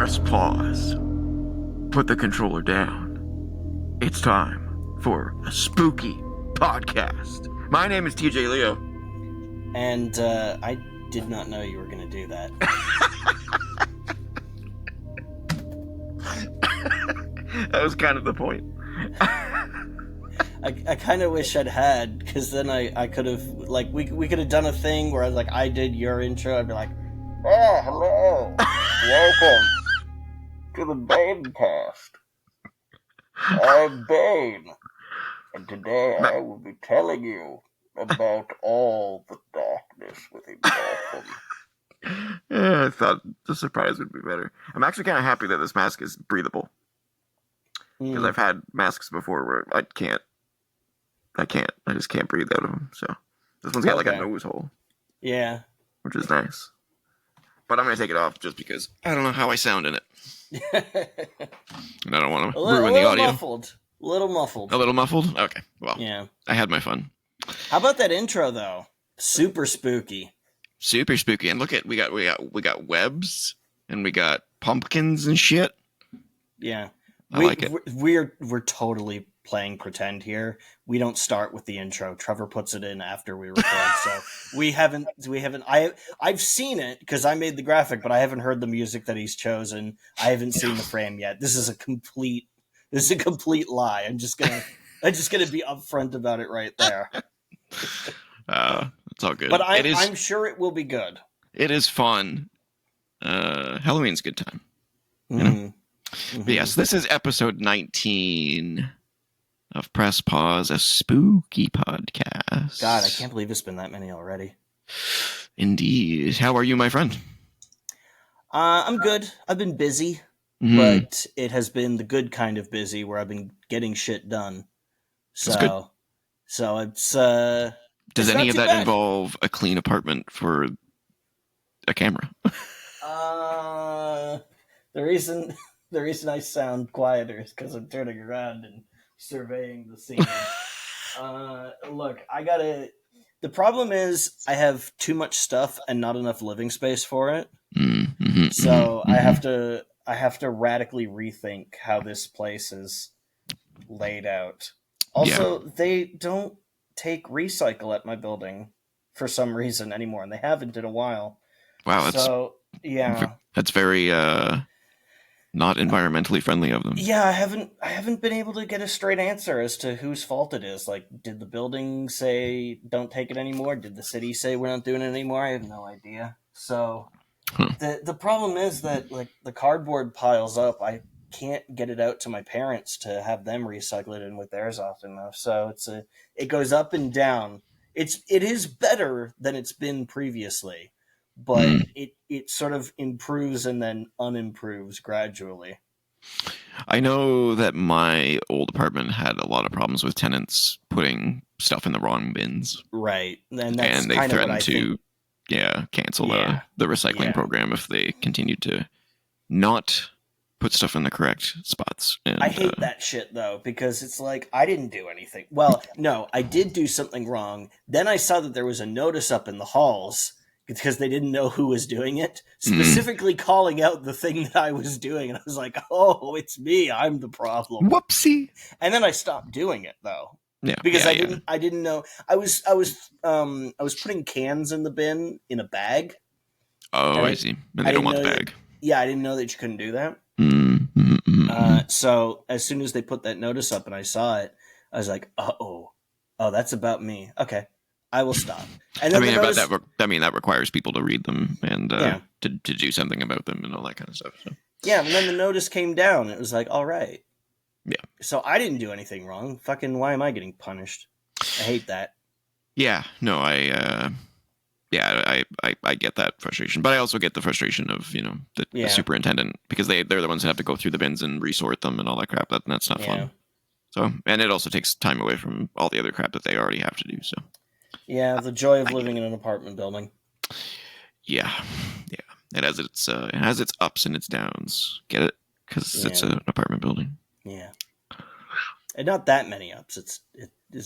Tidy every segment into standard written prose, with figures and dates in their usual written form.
Press pause. Put the controller down. It's time for a spooky podcast. My name is TJ Leo. And I did not know you were going to do that. That was kind of the point. I kind of wish I'd had, because then I could have, like, we could have done a thing where, like, I did your intro, I'd be like, oh, hello, welcome to the Banecast. I'm Bane, and today I will be telling you about all the darkness within Gotham. Yeah, I thought the surprise would be better. I'm actually kind of happy that this mask is breathable. Because I've had masks before where I just can't breathe out of them. So this one's got like a nose hole. Yeah. Which is nice. But I'm going to take it off just because I don't know how I sound in it. And I don't want to ruin the audio. A little muffled. A little muffled? Okay. Well, yeah. I had my fun. How about that intro though? Super spooky. Super spooky. And look at we got webs and we got pumpkins and shit. Yeah. I like it. We're totally playing pretend here. We don't start with the intro. Trevor puts it in after we record, so we haven't. I've seen it because I made the graphic, but I haven't heard the music that he's chosen. I haven't seen the frame yet. This is a complete lie. I'm just gonna be upfront about it right there. It's all good. But I'm sure it will be good. It is fun. Halloween's a good time. You know? Mm-hmm. But yes, this is episode 19 of Press Pause, a spooky podcast. God, I can't believe it's been that many already. Indeed. How are you, my friend? I'm good. I've been busy, but it has been the good kind of busy where I've been getting shit done. So it's Does any of that involve a clean apartment for a camera? The reason I sound quieter is because I'm turning around and surveying the scene. Look, the problem is I have too much stuff and not enough living space for it. So I have to radically rethink how this place is laid out. Also, they don't take recycle at my building for some reason anymore, and they haven't in a while. Wow, that's very not environmentally friendly of them. Yeah, I haven't been able to get a straight answer as to whose fault it is. Like, did the building say don't take it anymore? Did the city say we're not doing it anymore? I have no idea. So the problem is that, like, the cardboard piles up. I can't get it out to my parents to have them recycle it in with theirs often enough. So it goes up and down. It is better than it's been previously. But it sort of improves and then unimproves gradually. I know that my old apartment had a lot of problems with tenants putting stuff in the wrong bins. Right. And they threatened to cancel the recycling program if they continued to not put stuff in the correct spots. And, I hate that shit, though, because it's like, I didn't do anything. Well, no, I did do something wrong. Then I saw that there was a notice up in the halls because they didn't know who was doing it, specifically calling out the thing that I was doing. And I was like, oh, it's me. I'm the problem. Whoopsie. And then I stopped doing it, though. Yeah. Because I didn't know. I was putting cans in the bin in a bag. Oh, I see. And they don't want the bag. I didn't know that you couldn't do that. So as soon as they put that notice up and I saw it, I was like, oh, that's about me. Okay. I will stop. And then that requires people to read them and to do something about them and all that kind of stuff. So. Yeah, and then the notice came down. It was like, all right. Yeah. So I didn't do anything wrong. Fucking, why am I getting punished? I hate that. Yeah. No, I get that frustration, but I also get the frustration of the superintendent because they're the ones that have to go through the bins and resort them and all that crap. That's not fun. So, and it also takes time away from all the other crap that they already have to do. So. Yeah, the joy of living in an apartment building. Yeah. It has its ups and its downs. Get it? Because it's an apartment building. Yeah, and not that many ups. It's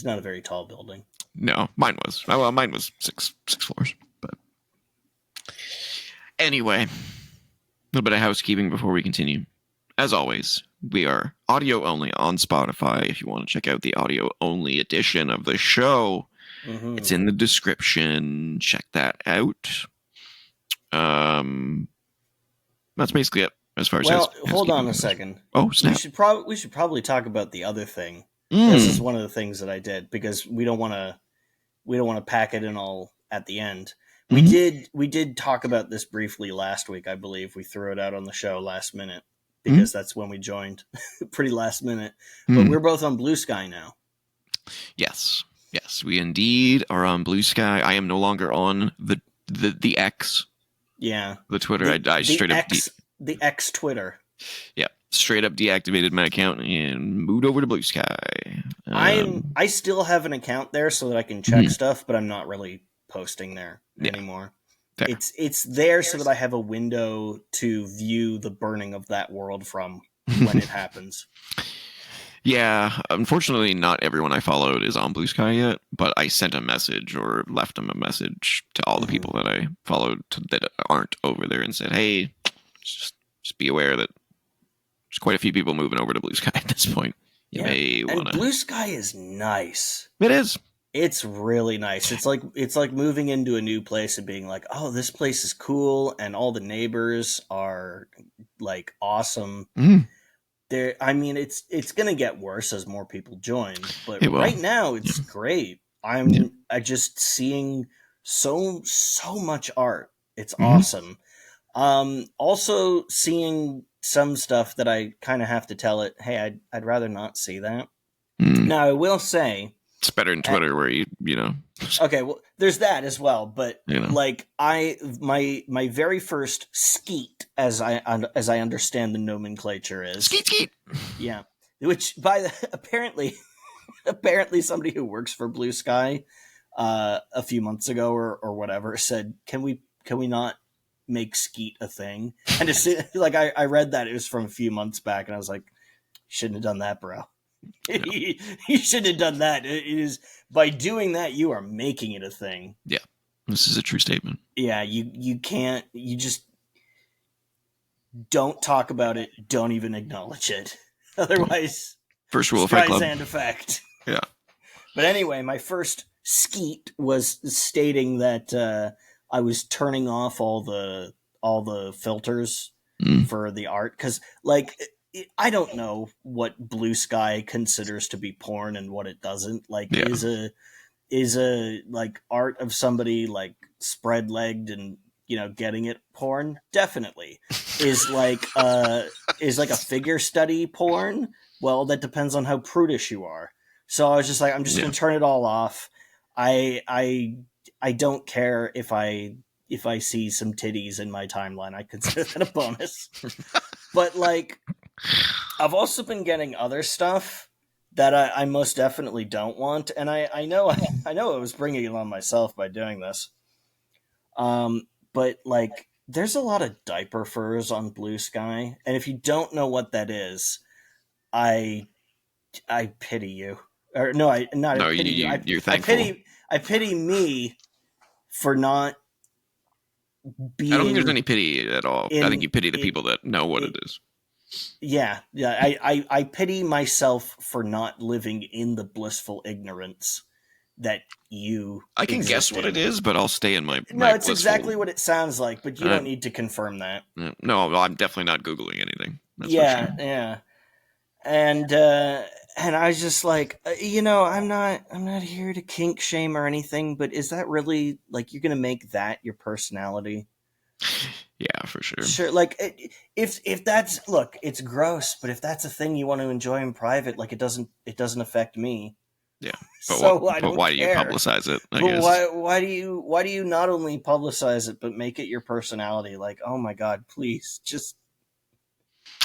not a very tall building. No, mine was. Well, mine was six floors. But anyway, little bit of housekeeping before we continue. As always, we are audio only on Spotify. If you want to check out the audio only edition of the show, it's in the description. Check that out. That's basically it as far as hold on a second. Oh, snap. We should probably talk about the other thing. This is one of the things that I did because we don't want to pack it in all at the end. We did talk about this briefly last week, I believe. We threw it out on the show last minute because that's when we joined. Pretty last minute. But we're both on BlueSky now. Yes, we indeed are on BlueSky. I am no longer on the X. Yeah, the Twitter. I straight up the X Twitter. Yeah, straight up deactivated my account and moved over to BlueSky. I still have an account there so that I can check stuff, but I'm not really posting there anymore. Fair. It's there so that I have a window to view the burning of that world from when it happens. Yeah, unfortunately, not everyone I followed is on BlueSky yet, but I sent a message or left them a message to all the people that I followed that aren't over there and said, hey, just be aware that there's quite a few people moving over to BlueSky at this point. You may want to. BlueSky is nice. It is. It's really nice. It's like moving into a new place and being like, oh, this place is cool, and all the neighbors are like awesome. I mean, it's gonna get worse as more people join, but right now it's great. I'm just seeing so much art. It's awesome. Also seeing some stuff that I kind of have to tell it, hey, I'd rather not see that. Now I will say it's better than Twitter where you know. Okay, well, there's that as well, but like my very first skeet, as I understand the nomenclature is skeet. Yeah, which apparently somebody who works for BlueSky a few months ago or whatever said, can we not make skeet a thing? And like I read that it was from a few months back, and I was like, shouldn't have done that, bro. You shouldn't have done that. It is by doing that you are making it a thing. Yeah, this is a true statement. Yeah, you can't. You just don't talk about it. Don't even acknowledge it. Otherwise, first rule of Fight Club. And effect. Yeah. But anyway, my first skeet was stating that I was turning off all the filters for the art because like. I don't know what BlueSky considers to be porn and what it doesn't. Like, is a like art of somebody like spread legged and getting it porn? Definitely. Is like a figure study porn? Well, that depends on how prudish you are. So I was just like, I'm just gonna turn it all off. I don't care if I see some titties in my timeline. I consider that a bonus. But like. I've also been getting other stuff that I most definitely don't want, and I know I was bringing it on myself by doing this. But like, there's a lot of diaper furs on BlueSky, and if you don't know what that is, I pity you. Or no, I pity you. You're thankful. I pity me for not being. I don't think there's any pity at all. I think you pity the people that know what it is. Yeah. I pity myself for not living in the blissful ignorance that you. I can guess what it is, but I'll stay in my. No, it's exactly what it sounds like, but you don't need to confirm that. No, I'm definitely not Googling anything. That's yeah. And I was just like, I'm not here to kink shame or anything, but is that really like you're gonna make that your personality? Yeah, for sure. Sure, like if that's it's gross, but if that's a thing you want to enjoy in private, like it doesn't affect me. Yeah, but why do you publicize it? I guess. Why do you not only publicize it but make it your personality? Like, oh my god, please just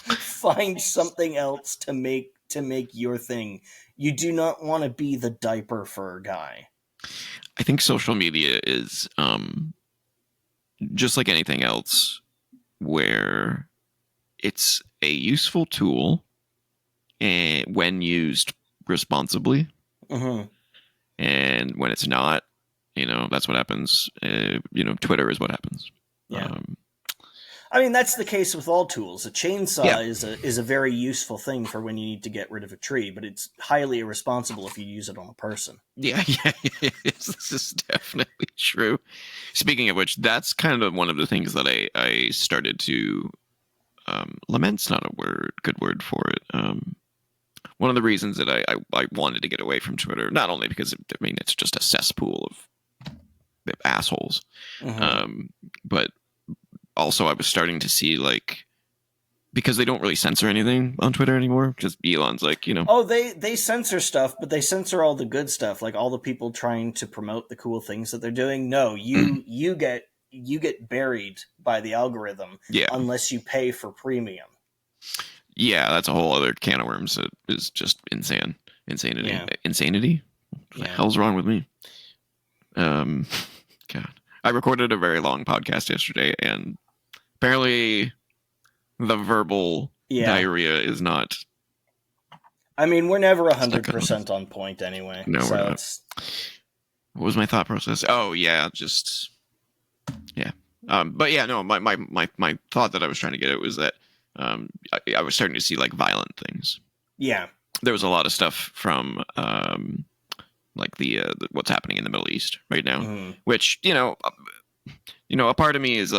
find something else to make your thing. You do not want to be the diaper fur guy. I think social media is just like anything else, where it's a useful tool and when used responsibly, and when it's not, that's what happens. Twitter is what happens. Yeah. I mean, that's the case with all tools. A chainsaw Yeah. is a very useful thing for when you need to get rid of a tree, but it's highly irresponsible if you use it on a person. Yeah, this is definitely true. Speaking of which, that's kind of one of the things that I started to lament's not a good word for it. One of the reasons that I wanted to get away from Twitter, not only because it's just a cesspool of assholes, but also I was starting to see because they don't really censor anything on Twitter anymore. Because Elon's oh, they censor stuff, but they censor all the good stuff, like all the people trying to promote the cool things that they're doing. No, you get buried by the algorithm unless you pay for premium. Yeah, that's a whole other can of worms that is just insanity. Insanity? What the hell's wrong with me? God, I recorded a very long podcast yesterday, and apparently the verbal diarrhea is not. I mean, we're never 100% on point anyway. No, we're not. What was my thought process? Oh yeah, but yeah, no. My thought that I was trying to get at was that I was starting to see violent things. Yeah, there was a lot of stuff from the what's happening in the Middle East right now, which a part of me is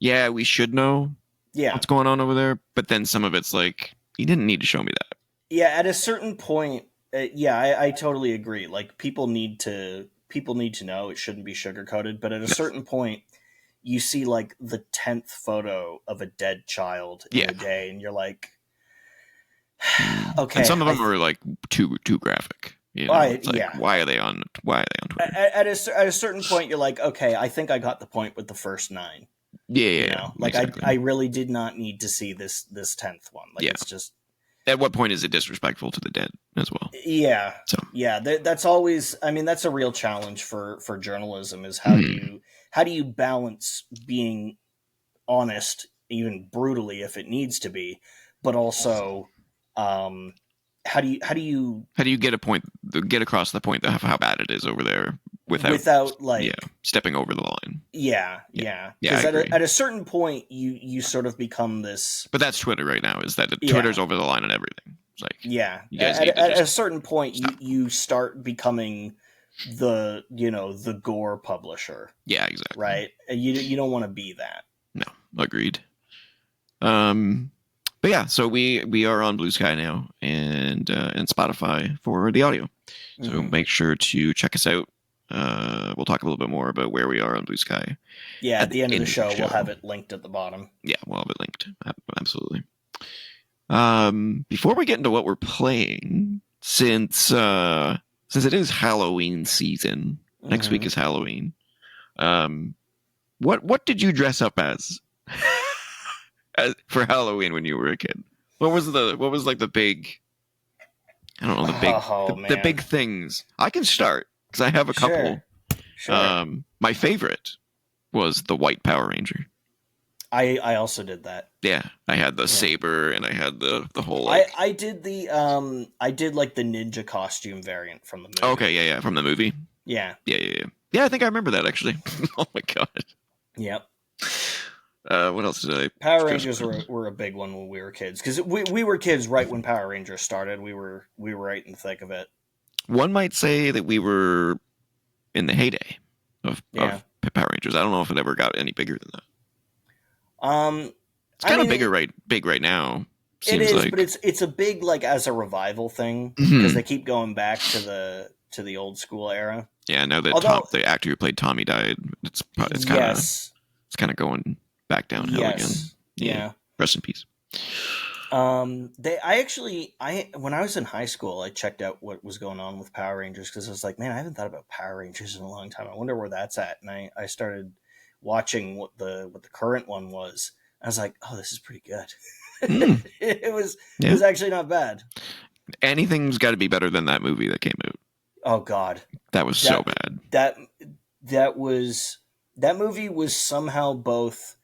yeah, we should know what's going on over there, but then some of it's you didn't need to show me that. Yeah, at a certain point, I totally agree. People need to know. It shouldn't be sugarcoated, but at a certain point, you see the 10th photo of a dead child in a day, and you're like, okay. And some of them are too graphic. Why are they on Twitter? At a certain point, you're like, okay, I think I got the point with the first 9. Yeah. Exactly. I really did not need to see this 10th one. It's just. At what point is it disrespectful to the dead as well? Yeah. So that's always. I mean, that's a real challenge for journalism. Is how do you balance being honest, even brutally if it needs to be, but also, how do you get across the point of how bad it is over there without stepping over the line? Yeah. Because at a certain point, you sort of become this. But that's Twitter right now. Is that Twitter's over the line on everything? It's you guys at a certain point, you start becoming the gore publisher. Yeah, exactly. Right. You don't want to be that. No, agreed. But yeah, so we are on BlueSky now and Spotify for the audio. So make sure to check us out. We'll talk a little bit more about where we are on BlueSky. Yeah, at the end of the show, we'll have it linked at the bottom. Yeah, we'll have it linked. Absolutely. Before we get into what we're playing, since it is Halloween season, next week is Halloween. What did you dress up as for Halloween when you were a kid? What was the big? I don't know, the big things. I can start because I have a couple. Sure. My favorite was the white Power Ranger. I also did that. Yeah, I had the saber and I had the whole. I did the the ninja costume variant from the movie. Okay, yeah, from the movie. Yeah. Yeah, I think I remember that actually. Oh my god. Yep. What else did I? Power Rangers were a big one when we were kids because we were kids right when Power Rangers started. We were right in the thick of it. One might say that we were in the heyday of Power Rangers. I don't know if it ever got any bigger than that. It's kind of big right now. It is, but it's a big as a revival thing because they keep going back to the old school era. Yeah, now that the actor who played Tommy died, it's kind of going back downhill again. Yeah. Rest in peace. When I was in high school, I checked out what was going on with Power Rangers because I was like, man, I haven't thought about Power Rangers in a long time. I wonder where that's at. And I started watching what the current one was. I was like, oh, this is pretty good. It was actually not bad. Anything's got to be better than that movie that came out. Oh God, that was so bad. That movie was somehow both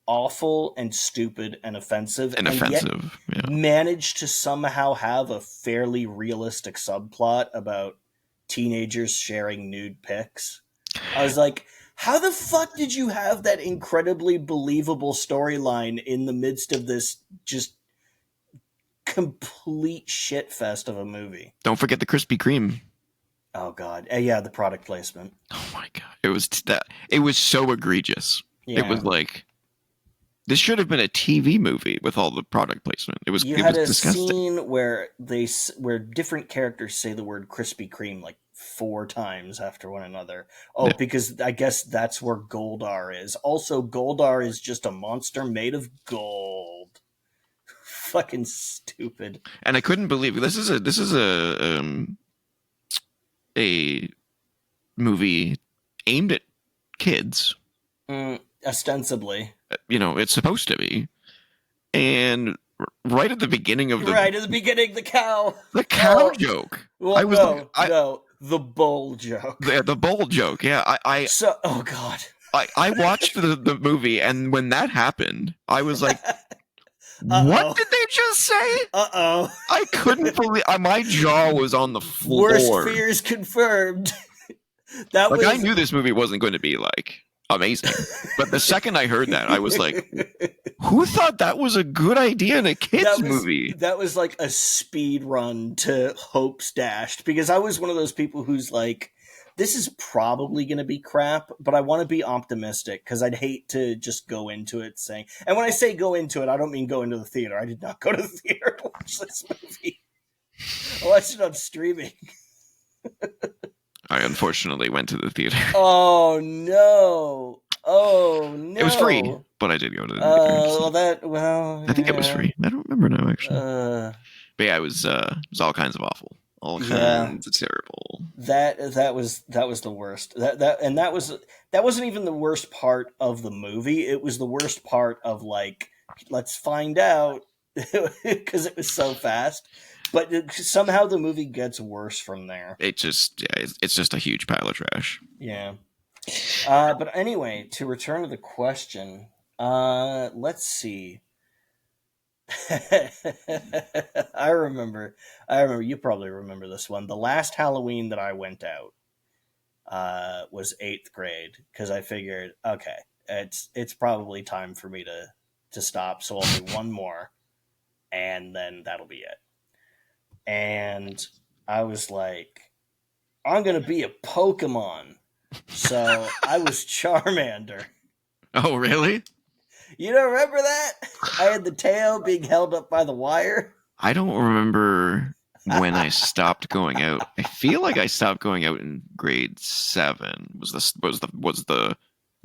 awful and stupid and offensive, yet managed to somehow have a fairly realistic subplot about teenagers sharing nude pics. I was like, How the fuck did you have that incredibly believable storyline in the midst of this just complete shitfest of a movie? Don't forget the Krispy Kreme. Oh god, yeah, the product placement. Oh my god, it was so egregious. Yeah. It was like, this should have been a TV movie with all the product placement. It was disgusting. Scene where different characters say the word Krispy Kreme like 4 times after one another. Oh, yeah. Because I guess that's where Goldar is. Also, Goldar is just a monster made of gold. Fucking stupid. And I couldn't believe this is a movie aimed at kids. Ostensibly. It's supposed to be. And right at the beginning of the cow. The cow joke. Well, the bowl joke. The bowl joke, yeah. Oh god. I watched the movie, and when that happened, I was like, what did they just say? Uh-oh. I couldn't believe... my jaw was on the floor. Worst fears confirmed. I knew this movie wasn't going to be, amazing. But the second I heard that, I was like, who thought that was a good idea in a kid's movie? That was like a speed run to Hopes Dashed, because I was one of those people who's like, this is probably going to be crap, but I want to be optimistic because I'd hate to just go into it saying... And when I say go into it, I don't mean go into the theater. I did not go to the theater to watch this movie. I watched it on streaming. I unfortunately went to the theater. Oh, no. It was free, but I did go to the theater. I think it was free. I don't remember now, actually. But yeah, it was all kinds of awful. All kinds of terrible. That was the worst. That wasn't even the worst part of the movie. It was the worst part of let's find out, because it was so fast. But somehow the movie gets worse from there. It's just a huge pile of trash. Yeah. But anyway, to return to the question, let's see. I remember, you probably remember this one. The last Halloween that I went out was 8th grade, because I figured, okay, it's probably time for me to stop, so I'll do one more, and then that'll be it. And I was like, I'm going to be a Pokemon. So I was Charmander. Oh, really? You don't remember that? I had the tail being held up by the wire. I don't remember when I stopped going out. I feel like I stopped going out in grade 7. The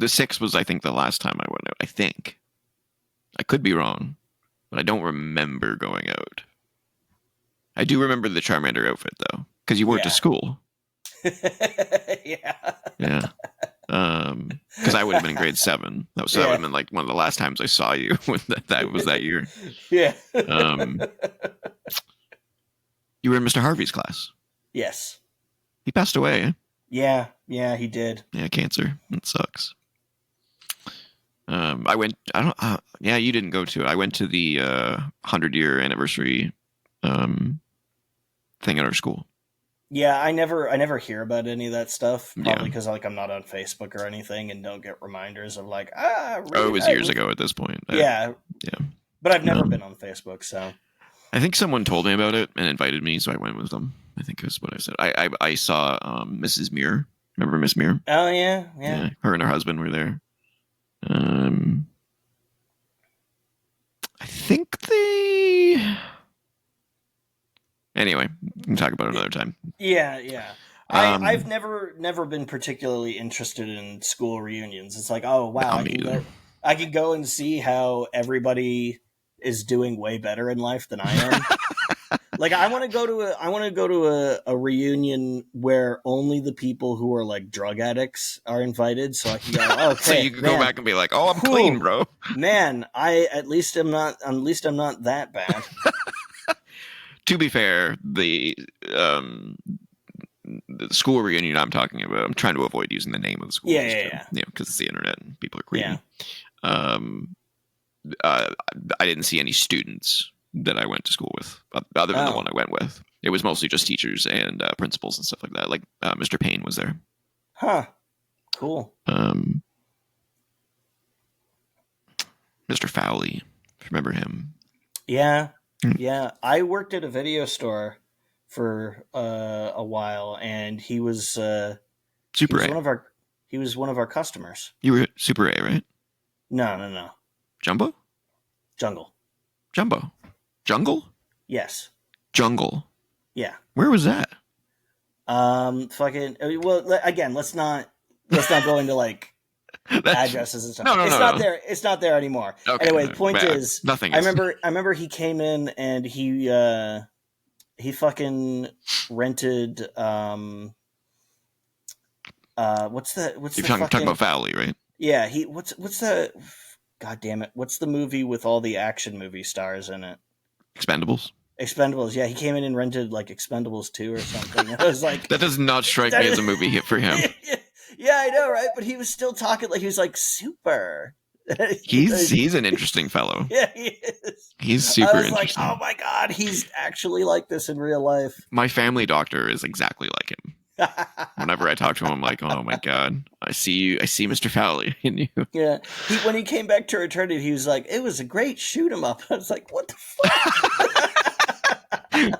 6 was, I think, the last time I went out. I think. I could be wrong, but I don't remember going out. I do remember the Charmander outfit, though, because you weren't to school. Yeah. Yeah. Because I would have been in grade 7. That would have been one of the last times I saw you. That was that year. Yeah. You were in Mr. Harvey's class. Yes. He passed away. Eh? Yeah, he did. Yeah, cancer. It sucks. I went. Yeah, you didn't go to it. I went to the 100-year anniversary thing at our school. Yeah, I never hear about any of that stuff. Probably because I'm not on Facebook or anything, and don't get reminders of really, it was years ago at this point. Yeah. But I've never been on Facebook, so. I think someone told me about it and invited me, so I went with them. I think is what I said. I saw Mrs. Muir. Remember Miss Muir? Oh yeah. Her and her husband were there. I think they. Anyway, we can talk about it another time. Yeah. I've never been particularly interested in school reunions. It's like, oh wow, I can go and see how everybody is doing way better in life than I am. I want to go to a reunion where only the people who are drug addicts are invited, so I can go. Okay, so you can go back and be like, "Oh, I'm clean, bro." Man, at least I'm not that bad. To be fair, the school reunion I'm talking about, I'm trying to avoid using the name of the school. Yeah. Because it's the internet and people are creepy. Yeah. I didn't see any students that I went to school with, other than the one I went with. It was mostly just teachers and principals and stuff like that. Mr. Payne was there. Huh. Cool. Mr. Fowley, if you remember him. Yeah. Yeah. I worked at a video store for a while, and he was Super A. He was one of our customers. You were Super A, right? No. Jumbo? Jungle. Jumbo. Jungle? Yes. Jungle. Yeah. Where was that? Fucking. Well, again, let's not go into like addresses and stuff. No, it's not there. It's not there anymore. Okay, anyway, the point is, nothing. I remember he came in and he fucking rented. What's You're talking about Fowley, right? Yeah. What's the. God damn it! What's the movie with all the action movie stars in it? Expendables. Yeah, he came in and rented like Expendables 2 or something. I was like, that does not strike me as a movie hit for him. Yeah, I know, right? But he was still talking like he was like super. He's an interesting fellow. Yeah, he is. He's super interesting. Like, oh my god, he's actually like this in real life. My family doctor is exactly like him. Whenever I talk to him, I'm like, oh my god, I see Mr. Fowley in you. Yeah, when he came back to return it, he was like, it was a great shoot 'em up. I was like, what the fuck?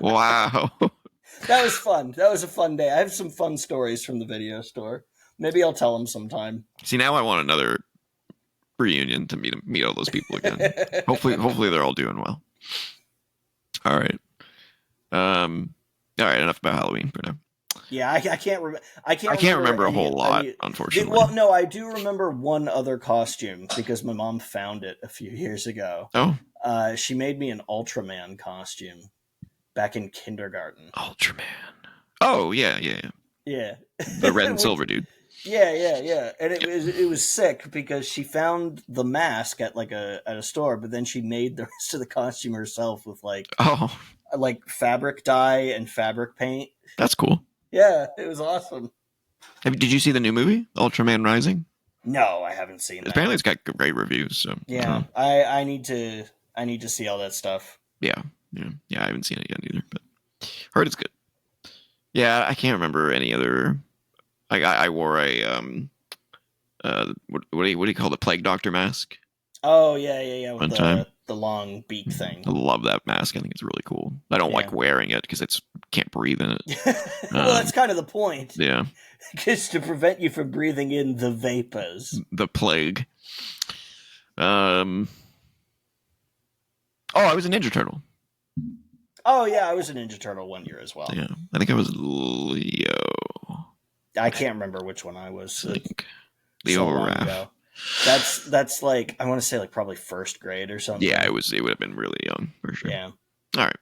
Wow. That was fun. That was a fun day. I have some fun stories from the video store. Maybe I'll tell him sometime. See, now I want another reunion to meet all those people again. Hopefully they're all doing well. All right. All right, enough about Halloween for now. Yeah, I can't remember. I can't remember a whole lot, unfortunately. Well, no, I do remember one other costume because my mom found it a few years ago. Oh. She made me an Ultraman costume back in kindergarten. Ultraman. Oh, yeah. Yeah. The red and silver dude. Yeah. And it was sick because she found the mask at a store, but then she made the rest of the costume herself with like fabric dye and fabric paint. That's cool. Yeah, it was awesome. Did you see the new movie, Ultraman Rising? No, I haven't seen that. Apparently it's got great reviews. So yeah, I need to see all that stuff. Yeah, I haven't seen it yet either, but heard it's good. Yeah, I can't remember any other. I wore a what do you call the Plague Doctor mask? Oh yeah. With one time. The long beak thing. I love that mask. I think it's really cool. I don't like wearing it because it's can't breathe in it. Well, that's kind of the point. Yeah, just to prevent you from breathing in the vapors, the plague. Oh, I was a Ninja Turtle. Oh yeah, I was a Ninja Turtle 1 year as well. Yeah, I think I was Leo. I can't remember which one I was. Leo or Raph. That's like I want to say like probably first grade or something. Yeah, it would have been really young for sure. Yeah. All right.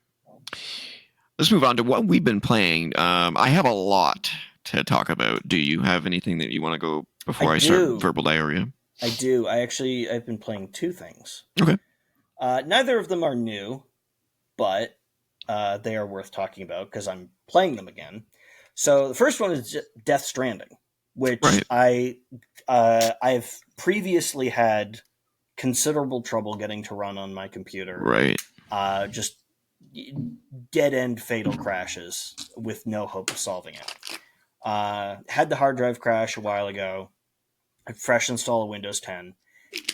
Let's move on to what we've been playing. I have a lot to talk about. Do you have anything that you want to go before I start verbal diarrhea? I do. I've been playing two things. Okay. Neither of them are new, but they are worth talking about because I'm playing them again. So the first one is Death Stranding, which I've previously had considerable trouble getting to run on my computer. Right. Just dead-end fatal crashes with no hope of solving it. Had the hard drive crash a while ago. I fresh installed Windows 10.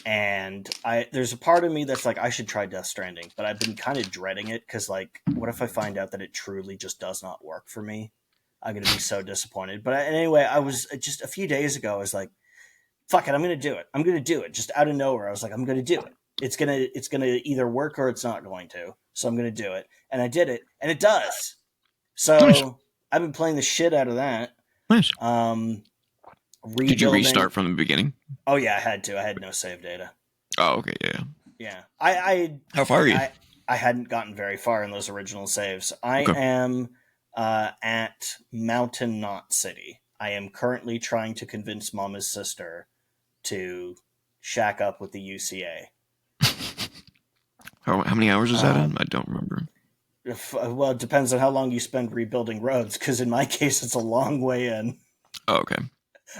And there's a part of me that's like, I should try Death Stranding. But I've been kind of dreading it because, like, what if I find out that it truly just does not work for me? I'm going to be so disappointed. But anyway, I was just a few days ago, I was like, fuck it, I'm going to do it. I'm going to do it. Just out of nowhere, I was like, I'm going to do it. It's going to either work or it's not going to. So I'm going to do it. And I did it. And it does. So nice. I've been playing the shit out of that. Nice. Did you restart from the beginning? Oh, yeah, I had to. I had no save data. Oh, okay, yeah. Yeah. How far are you? I hadn't gotten very far in those original saves. I am at Mountain Knot City. I am currently trying to convince Mama's sister to shack up with the UCA. How many hours is that in? I don't remember. Well, it depends on how long you spend rebuilding roads, because in my case, it's a long way in. Oh, okay.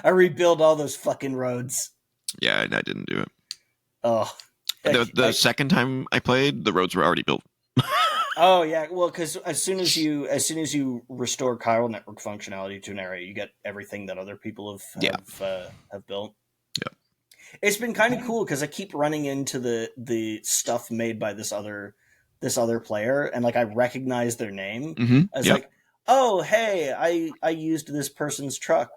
I rebuild all those fucking roads. Yeah, I didn't do it. Oh. The second time I played, the roads were already built. Oh yeah, well, because as soon as you restore chiral network functionality to an area, you get everything that other people Yeah. have built. Yeah. It's been kind of cool because I keep running into the stuff made by this other player, and like I recognize their name. Mm-hmm. I was Yep. like, oh hey, I used this person's truck.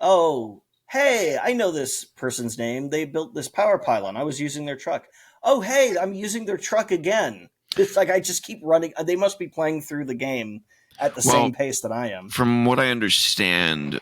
Oh hey, I know this person's name. They built this power pylon. I was using their truck. Oh hey, I'm using their truck again. It's like I just keep running. They must be playing through the game at the Well, same pace that I am. from what I understand,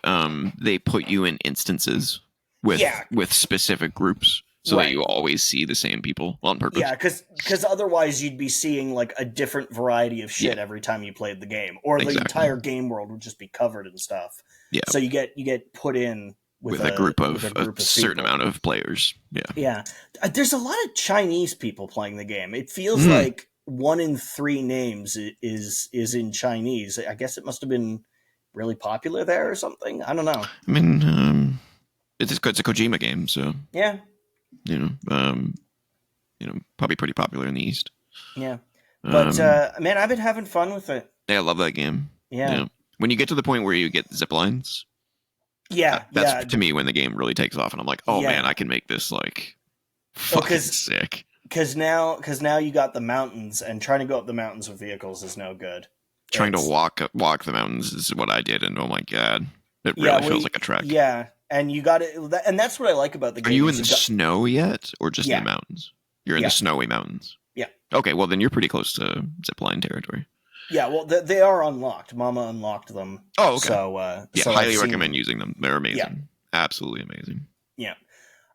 they put you in instances Yeah, with specific groups so that right. you always see the same people on purpose. Yeah, because otherwise you'd be seeing like a different variety of Yeah, shit every time you played the game, or the exactly. entire game world would just be covered in stuff. Yeah, So you get put in with with a group with a of a group of certain people. amount of players. Yeah. Yeah, there's a lot of Chinese people playing the game. It feels Mm. like 1 in 3 names is in Chinese. I guess it must have been really popular there or something. I don't know. I mean, it's a Kojima game, so Yeah, you know, probably pretty popular in the East. yeah. But Um, man, I've been having fun with it. yeah, I love that game. Yeah, Yeah, when you get to the point where you get zip lines, yeah, that's yeah, to me when the game really takes off, and I'm like, oh man, yeah. I can make this like Well, fucking sick. because now you got the mountains, and trying to go up the mountains with vehicles is no good. Trying to It's walk the mountains is what I did, and oh my god, it yeah, really feels like a trek. yeah, and you got it, and that's what I like about the Are game you in is the you got snow yet, or just in the yeah, mountains? You're in the yeah, snowy mountains. yeah, Okay, well then you're pretty close to zipline territory. yeah. Well, they are unlocked. Mama unlocked them, Oh, okay. so Yeah, I've highly seen recommend them. using them. They're Yeah, amazing. Absolutely amazing. yeah.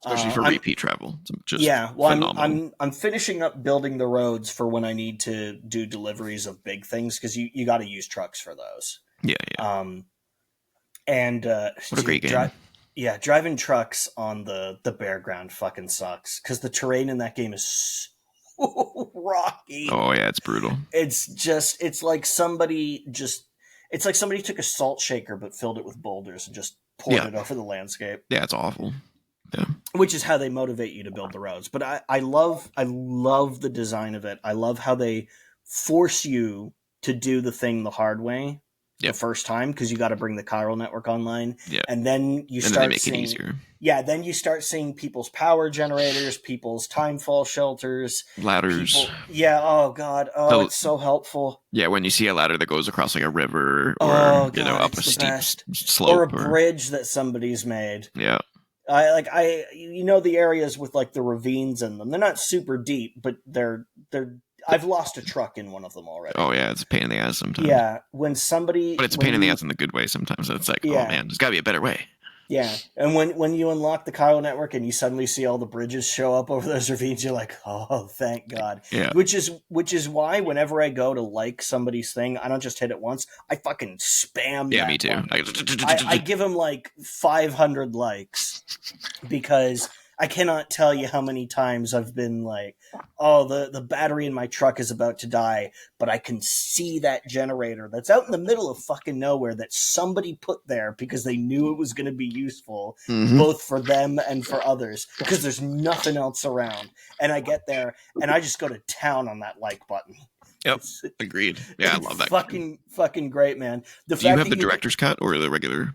Especially for I'm repeat travel. It's just yeah. Well, phenomenal. I'm finishing up building the roads for when I need to do deliveries of big things because you got to use trucks for those. Yeah, yeah. Um, and What a great game. yeah, driving trucks on the bare ground fucking sucks because the terrain in that game is so rocky. Oh yeah, it's brutal. It's like somebody took a salt shaker but filled it with boulders and just poured Yeah. it over the landscape, Yeah, it's awful. Yeah. which is how they motivate you to build the roads. But I love the design of it. I love how they force you to do the thing the hard way the Yep. first time because you got to bring the chiral network online, Yeah. and then you And then they start make it seeing easier. yeah, then you start seeing people's power generators, people's timefall shelters, Ladders. people. Yeah, oh god, oh, So it's so helpful. yeah, when you see a ladder that goes across like a river Oh or god, up a it's the steep best. Or a slope or bridge that somebody's made. yeah. The areas with like the ravines in them. They're not super deep, but they're. I've lost a truck in one of them already. Oh yeah, it's a pain in the ass sometimes. Yeah, when somebody, But it's a when pain in the you, ass in the good way sometimes. It's like, oh yeah, man, there's got to be a better way. yeah, and when you unlock the chiral network and you suddenly see all the bridges show up over those ravines, you're like, oh, thank God. Yeah. Which is why whenever I go to like somebody's thing, I don't just hit it once. I fucking spam. Yeah, that me too. button. I give him like 500 likes because I cannot tell you how many times I've been like, oh, the battery in my truck is about to die, but I can see that generator that's out in the middle of fucking nowhere that somebody put there because they knew it was going to be useful, Mm-hmm. both for them and for others, because there's nothing else around. And I get there and I just go to town on that like button. Yep. It's, Agreed. Yeah, I it's love that. fucking great, man. The Do you fact have that the director's cut or the regular?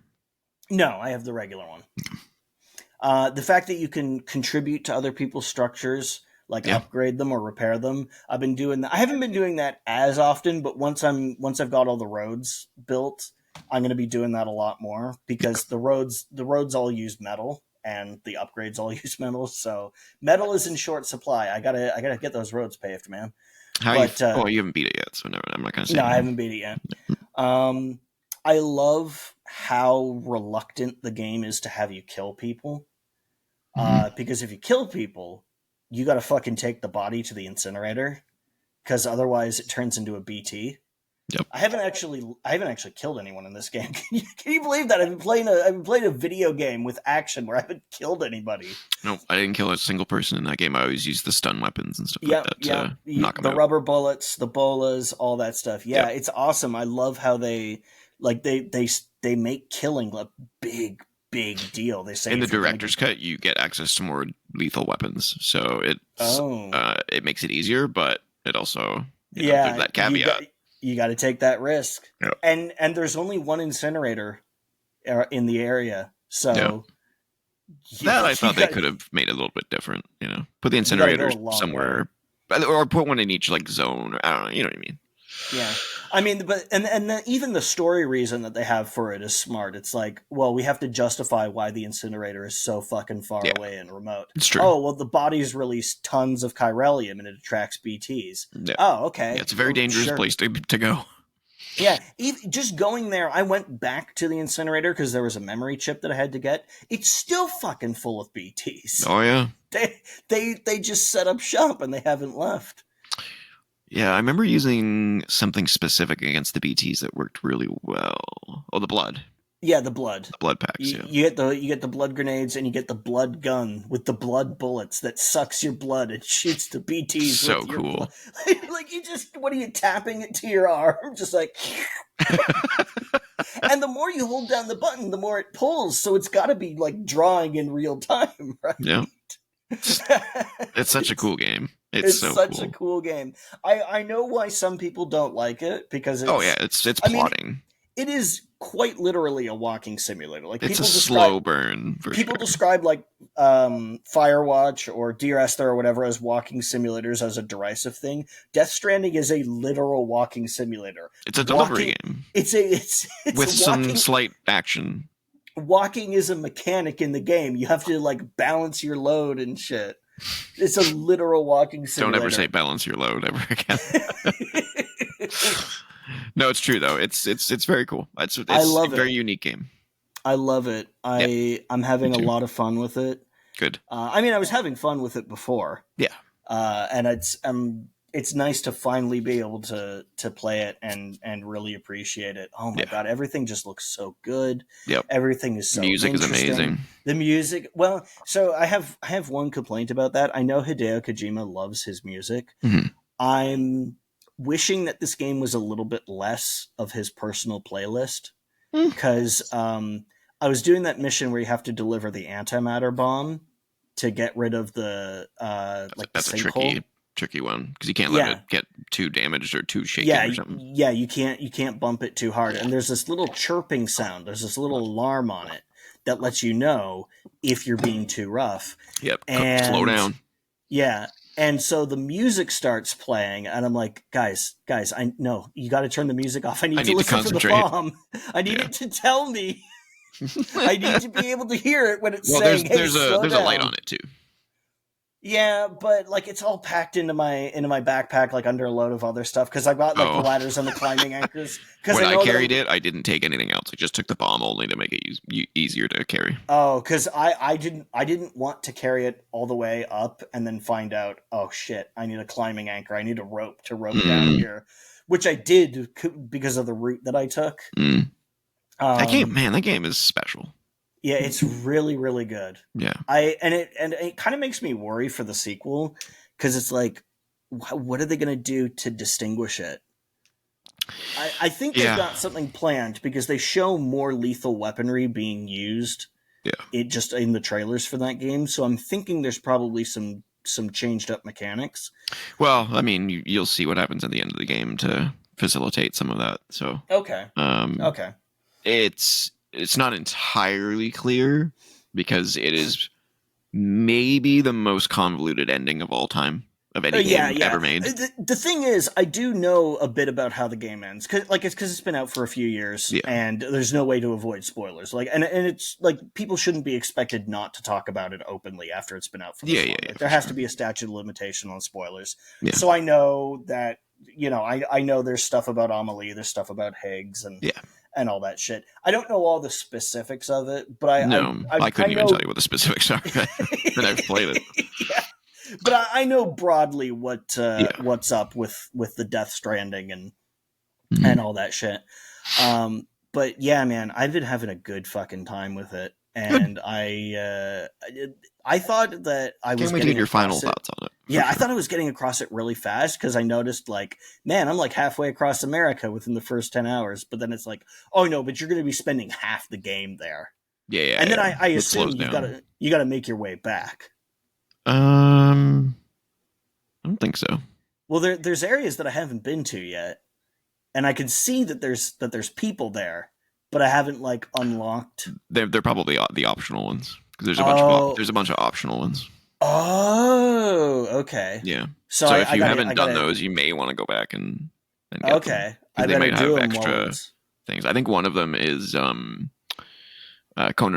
No, I have the regular one. The fact that you can contribute to other people's structures, like Yeah. upgrade them or repair them, I've been doing that. I haven't been doing that as often, but once I've got all the roads built, I'm going to be doing that a lot more because the roads all use metal and the upgrades all use metal. So metal is in short supply. I gotta get those roads paved, man. How But you haven't beat it yet, so no, I'm not gonna say. no, I haven't beat it yet. I love how reluctant the game is to have you kill people. Because if you kill people, you got to fucking take the body to the incinerator, because otherwise it turns into a BT. Yep. I haven't actually killed anyone in this game. Can you believe that? I've been playing a video game with action where I haven't killed anybody. No, I didn't kill a single person in that game. I always used the stun weapons and stuff Yep, like that yeah. to knock them The out. rubber bullets, the bolas, all that stuff. Yeah, Yep. it's awesome. I love how they make killing a big deal. They say In the if you're gonna director's cut, you get access to more lethal weapons, so Oh. it makes it easier, but it also there's that caveat. You got to take that risk. Yep. And there's only one incinerator in the area, so that I thought they could have made it a little bit different. Put the incinerators somewhere, or put one in each like zone. I don't know. You know what I mean? Yeah, I mean, but even the story reason that they have for it is smart. It's like, well, we have to justify why the incinerator is so fucking far away and remote. It's true. Oh, well, the bodies release tons of chiralium and it attracts BTs. Yeah. Oh, okay. Yeah, it's a very dangerous place to go. Yeah, just going there, I went back to the incinerator because there was a memory chip that I had to get. It's still fucking full of BTs. Oh yeah. They just set up shop and they haven't left. Yeah, I remember using something specific against the BTs that worked really well. Oh, the blood. Yeah, the blood. The blood packs. You get the blood grenades and you get the blood gun with the blood bullets that sucks your blood and shoots the BTs. So with your cool. Blood. Like what are you tapping it to your arm? Just like. And the more you hold down the button, the more it pulls. So it's got to be like drawing in real time, right? Yeah. It's such a cool game. It's so such cool. a cool game. I know why some people don't like it because it's plotting. It is quite literally a walking simulator. Like it's a slow burn. People describe like Firewatch or Dear Esther or whatever as walking simulators as a derisive thing. Death Stranding is a literal walking simulator. It's a delivery game. It's with some slight action. Walking is a mechanic in the game. You have to like balance your load and shit. It's a literal walking simulator. Don't ever say balance your load ever again. No, it's true though. It's very cool. It's I love a very unique game. I love it. I'm having a lot of fun with it. Good. I mean, I was having fun with it before. Yeah. And it's nice to finally be able to play it and really appreciate it. Oh my god, everything just looks so good. Yep. Everything is so music is amazing. The music, well, so I have one complaint about that. I know Hideo Kojima loves his music. Mm-hmm. I'm wishing that this game was a little bit less of his personal playlist because I was doing that mission where you have to deliver the antimatter bomb to get rid of the that's a tricky one because you can't let it get too damaged or too shaky or something. Yeah, you can't bump it too hard. And there's this little chirping sound. There's this little alarm on it that lets you know if you're being too rough. Yep. Slow down. Yeah. And so the music starts playing, and I'm like, guys, I know you got to turn the music off. I need to listen for the bomb. I need it to tell me. I need to be able to hear it when it's saying, there's a light on it too. Yeah, but like it's all packed into my backpack, like under a load of other stuff, because I got like the ladders and the climbing anchors. When I carried it, I didn't take anything else. I just took the bomb only to make it easier to carry. Oh, because I didn't want to carry it all the way up and then find out, oh shit, I need a climbing anchor. I need a rope to rope down here, which I did because of the route that I took. That game is special. Yeah, it's really, really good. Yeah, it kind of makes me worry for the sequel because it's like, what are they going to do to distinguish it? I think they've got something planned because they show more lethal weaponry being used. Yeah, just in the trailers for that game. So I'm thinking there's probably some changed up mechanics. Well, I mean, you'll see what happens at the end of the game to facilitate some of that. So okay. It's not entirely clear because it is maybe the most convoluted ending of all time of any game ever made. The thing is, I do know a bit about how the game ends because it's been out for a few years and there's no way to avoid spoilers. Like, and it's like people shouldn't be expected not to talk about it openly after it's been out for this long. Like, there has to be a statute of limitation on spoilers. Yeah. So I know that, I know there's stuff about Amelie, there's stuff about Higgs and all that shit. I don't know all the specifics of it, but I couldn't even tell you what the specifics are. And I've played it. Yeah. But I know broadly what's up with the Death Stranding and all that shit. But yeah, man, I've been having a good fucking time with it, and I thought that I was getting your final thoughts on it. Yeah, I thought I was getting across it really fast because I noticed, like, man, I'm like halfway across America within the first 10 hours. But then it's like, oh no, but you're going to be spending half the game there. Yeah. And then I assume you got to make your way back. I don't think so. Well, there's areas that I haven't been to yet, and I can see that there's people there, but I haven't like unlocked. They're probably the optional ones because there's a bunch of optional ones. Oh, okay. Yeah. So, So if you haven't done those, you may want to go back and get them. I They better might do have them extra things. I think one of them is Conan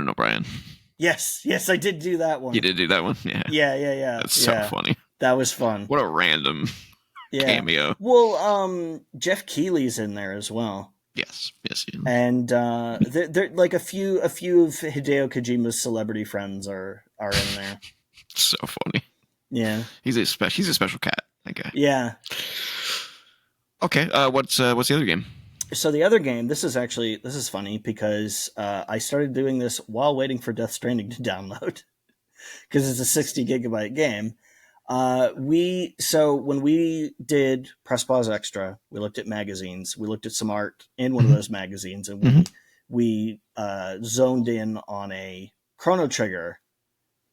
O'Brien. Yes, I did do that one. You did do that one? Yeah. Yeah. That's so funny. That was fun. What a random cameo. Well, Jeff Keighley's in there as well. Yes. And they're like a few of Hideo Kojima's celebrity friends are in there. So funny. Yeah. He's a special cat, that guy. Yeah. Okay, what's the other game? So the other game, this is funny because I started doing this while waiting for Death Stranding to download because it's a 60 gigabyte game. When we did Press Pause Extra, we looked at magazines, we looked at some art in one of those magazines, and we zoned in on a Chrono Trigger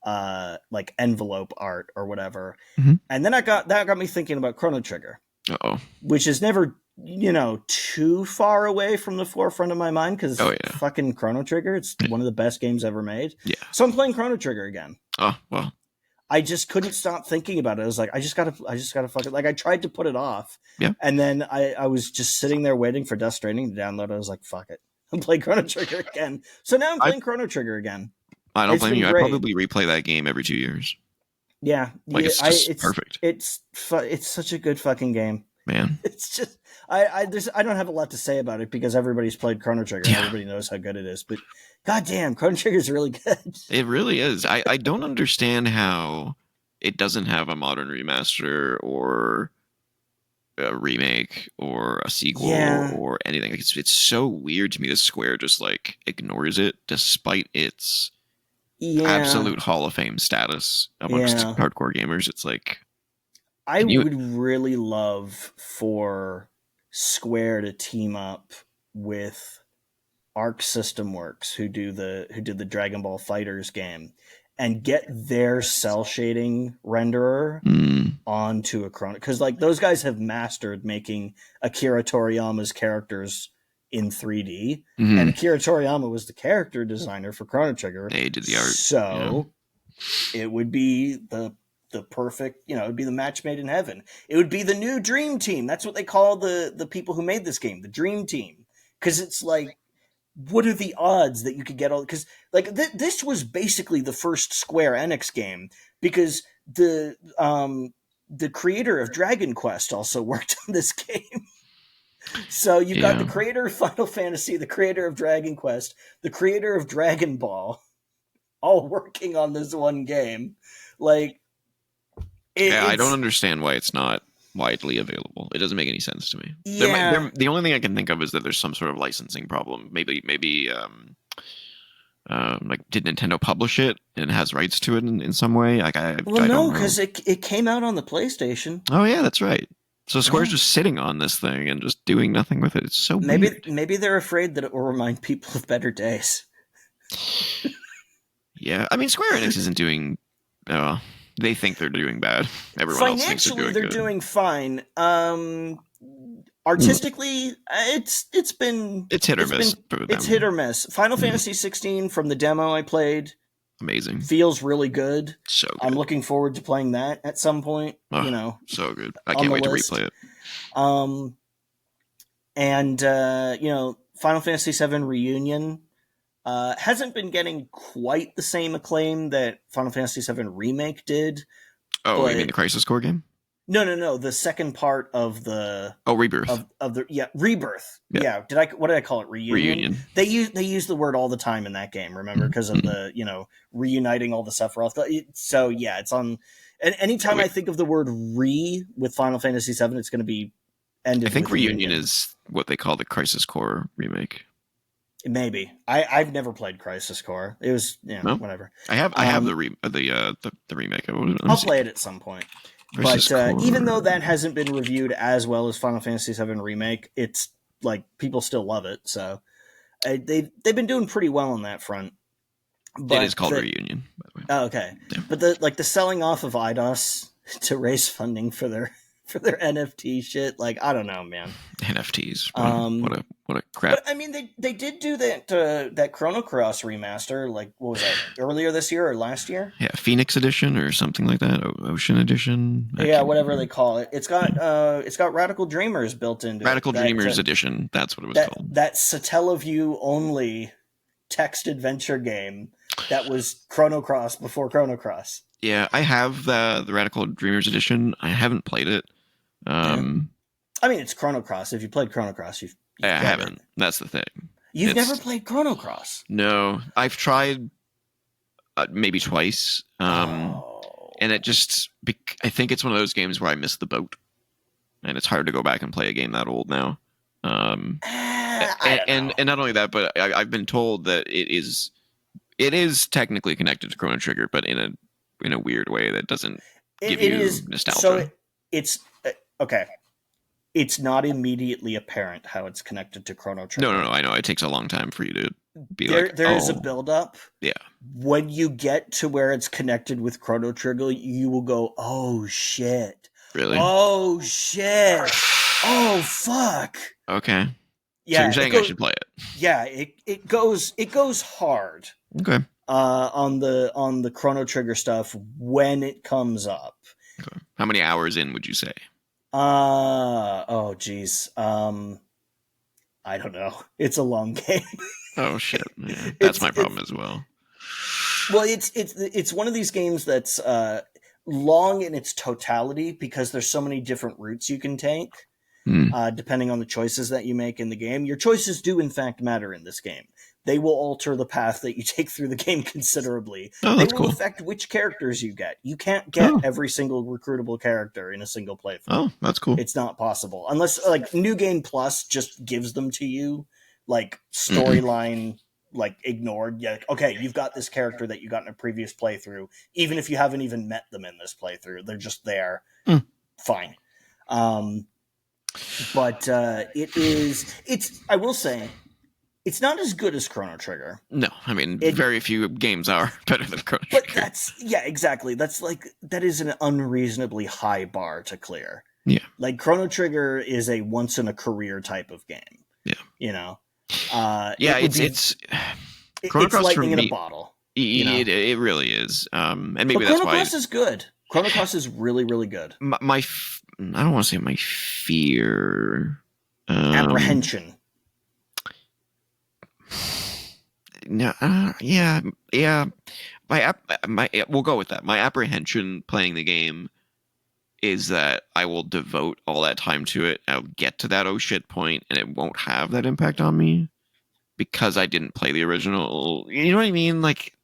like envelope art or whatever. And then that got me thinking about Chrono Trigger. Which is never, too far away from the forefront of my mind because fucking Chrono Trigger. It's one of the best games ever made. Yeah. So I'm playing Chrono Trigger again. Oh, well. I just couldn't stop thinking about it. I was like, I just gotta fuck it. Like I tried to put it off. Yeah. And then I was just sitting there waiting for Death Stranding to download. I was like, fuck it. I'm playing Chrono Trigger again. So now I'm playing Chrono Trigger again. I don't blame you. Great. I probably replay that game every 2 years. Yeah. It's just perfect. It's such a good fucking game. Man. It's just I don't have a lot to say about it because everybody's played Chrono Trigger and everybody knows how good it is. But goddamn, Chrono Trigger is really good. It really is. I don't understand how it doesn't have a modern remaster or a remake or a sequel or anything. It's so weird to me that Square just like ignores it despite its absolute Hall of Fame status amongst hardcore gamers. It's like I would really love for Square to team up with Arc System Works, who did the Dragon Ball Fighters game, and get their cell shading renderer onto a Chrono, because like those guys have mastered making Akira Toriyama's characters in 3D, and Akira Toriyama was the character designer for Chrono Trigger. They did the art, so it would be the perfect, it would be the match made in heaven. It would be the new Dream Team. That's what they call the people who made this game, the Dream Team, because it's like, what are the odds that you could get all? Because like this was basically the first Square Enix game, because the creator of Dragon Quest also worked on this game. So you've got the creator of Final Fantasy, the creator of Dragon Quest, the creator of Dragon Ball, all working on this one game. Like, I don't understand why it's not widely available. It doesn't make any sense to me. Yeah. The only thing I can think of is that there's some sort of licensing problem. Maybe like did Nintendo publish it and has rights to it in some way? Like no, because it came out on the PlayStation. Oh yeah, that's right. So Square's just sitting on this thing and just doing nothing with it. It's so weird. Maybe they're afraid that it will remind people of better days. Yeah, I mean Square Enix isn't doing. They think they're doing bad. Everyone else thinks they're doing fine. Artistically, it's been hit or miss. It's hit or miss. Final Fantasy 16 from the demo I played, amazing. Feels really good. So good. I'm looking forward to playing that at some point. So good. I can't wait to replay it. Final Fantasy 7 Reunion hasn't been getting quite the same acclaim that Final Fantasy VII Remake did. Oh, you mean the Crisis Core game? No. The second part of the Rebirth of the Rebirth. Yeah. What did I call it? Reunion. They use the word all the time in that game. Remember, because of the reuniting all the Sephiroth. So yeah, it's on. And anytime I think of the word "re" with Final Fantasy VII, it's going to be ended. I think Reunion is what they call the Crisis Core remake. Maybe I've never played Crisis Core. It was whatever. I have the remake. I'll play it at some point. But even though that hasn't been reviewed as well as Final Fantasy VII Remake, it's like people still love it. So they've been doing pretty well on that front. But it is called Reunion, by the way. Oh, okay. Yeah. But the selling off of IDOS to raise funding for their for their NFT shit. Like, I don't know, man. NFTs. What a crap. But I mean, they did do that Chrono Cross remaster. Like, what was that? Earlier this year or last year? Yeah, Phoenix Edition or something like that. Ocean Edition. Yeah, whatever they call it. It's got Radical Dreamers built into Radical it. Dreamers Edition. That's what it was called. That Satellaview only text adventure game that was Chrono Cross before Chrono Cross. Yeah, I have the Radical Dreamers Edition. I haven't played it. I mean, it's Chrono Cross. If you played Chrono Cross, you've I haven't. It. That's the thing. You've never played Chrono Cross? No, I've tried maybe twice. And it just, I think it's one of those games where I missed the boat, and it's hard to go back and play a game that old now. And not only that, but I've been told that it is technically connected to Chrono Trigger, but in a weird way that doesn't give you nostalgia. So it's okay. It's not immediately apparent how it's connected to Chrono Trigger. No. I know it takes a long time for you to be there's a build up. Yeah. When you get to where it's connected with Chrono Trigger, you will go, "Oh shit! Really? Oh shit! Oh fuck!" Okay. Yeah. So you're saying I should play it? Yeah. It goes hard. Okay. On the Chrono Trigger stuff when it comes up. Okay. How many hours in would you say? Oh geez. I don't know. It's a long game. Oh shit. Yeah, that's my problem as well. Well, it's one of these games that's long in its totality because there's so many different routes you can take. Depending on the choices that you make in the game. Your choices do, in fact, matter in this game. They will alter the path that you take through the game considerably. They will affect which characters you get. You can't get every single recruitable character in a single playthrough. Oh, that's cool. It's not possible. Unless, like, New Game Plus just gives them to you, like, storyline, like, ignored. Yeah, okay, you've got this character that you got in a previous playthrough. Even if you haven't even met them in this playthrough, they're just there. Fine. But I will say, it's not as good as Chrono Trigger. No, I mean, very few games are better than Chrono Trigger. But exactly. That is an unreasonably high bar to clear. Yeah. Like, Chrono Trigger is a once in a career type of game. Yeah. You know? It's Chrono Cross lightning for me, in a bottle. It really is. And maybe but that's Chrono why Cross is good. Chrono Cross is really, really good. I don't want to say my fear. Apprehension. No, yeah. We'll go with that. My apprehension playing the game is that I will devote all that time to it. I'll get to that oh shit point, and it won't have that impact on me because I didn't play the original. You know what I mean? Like,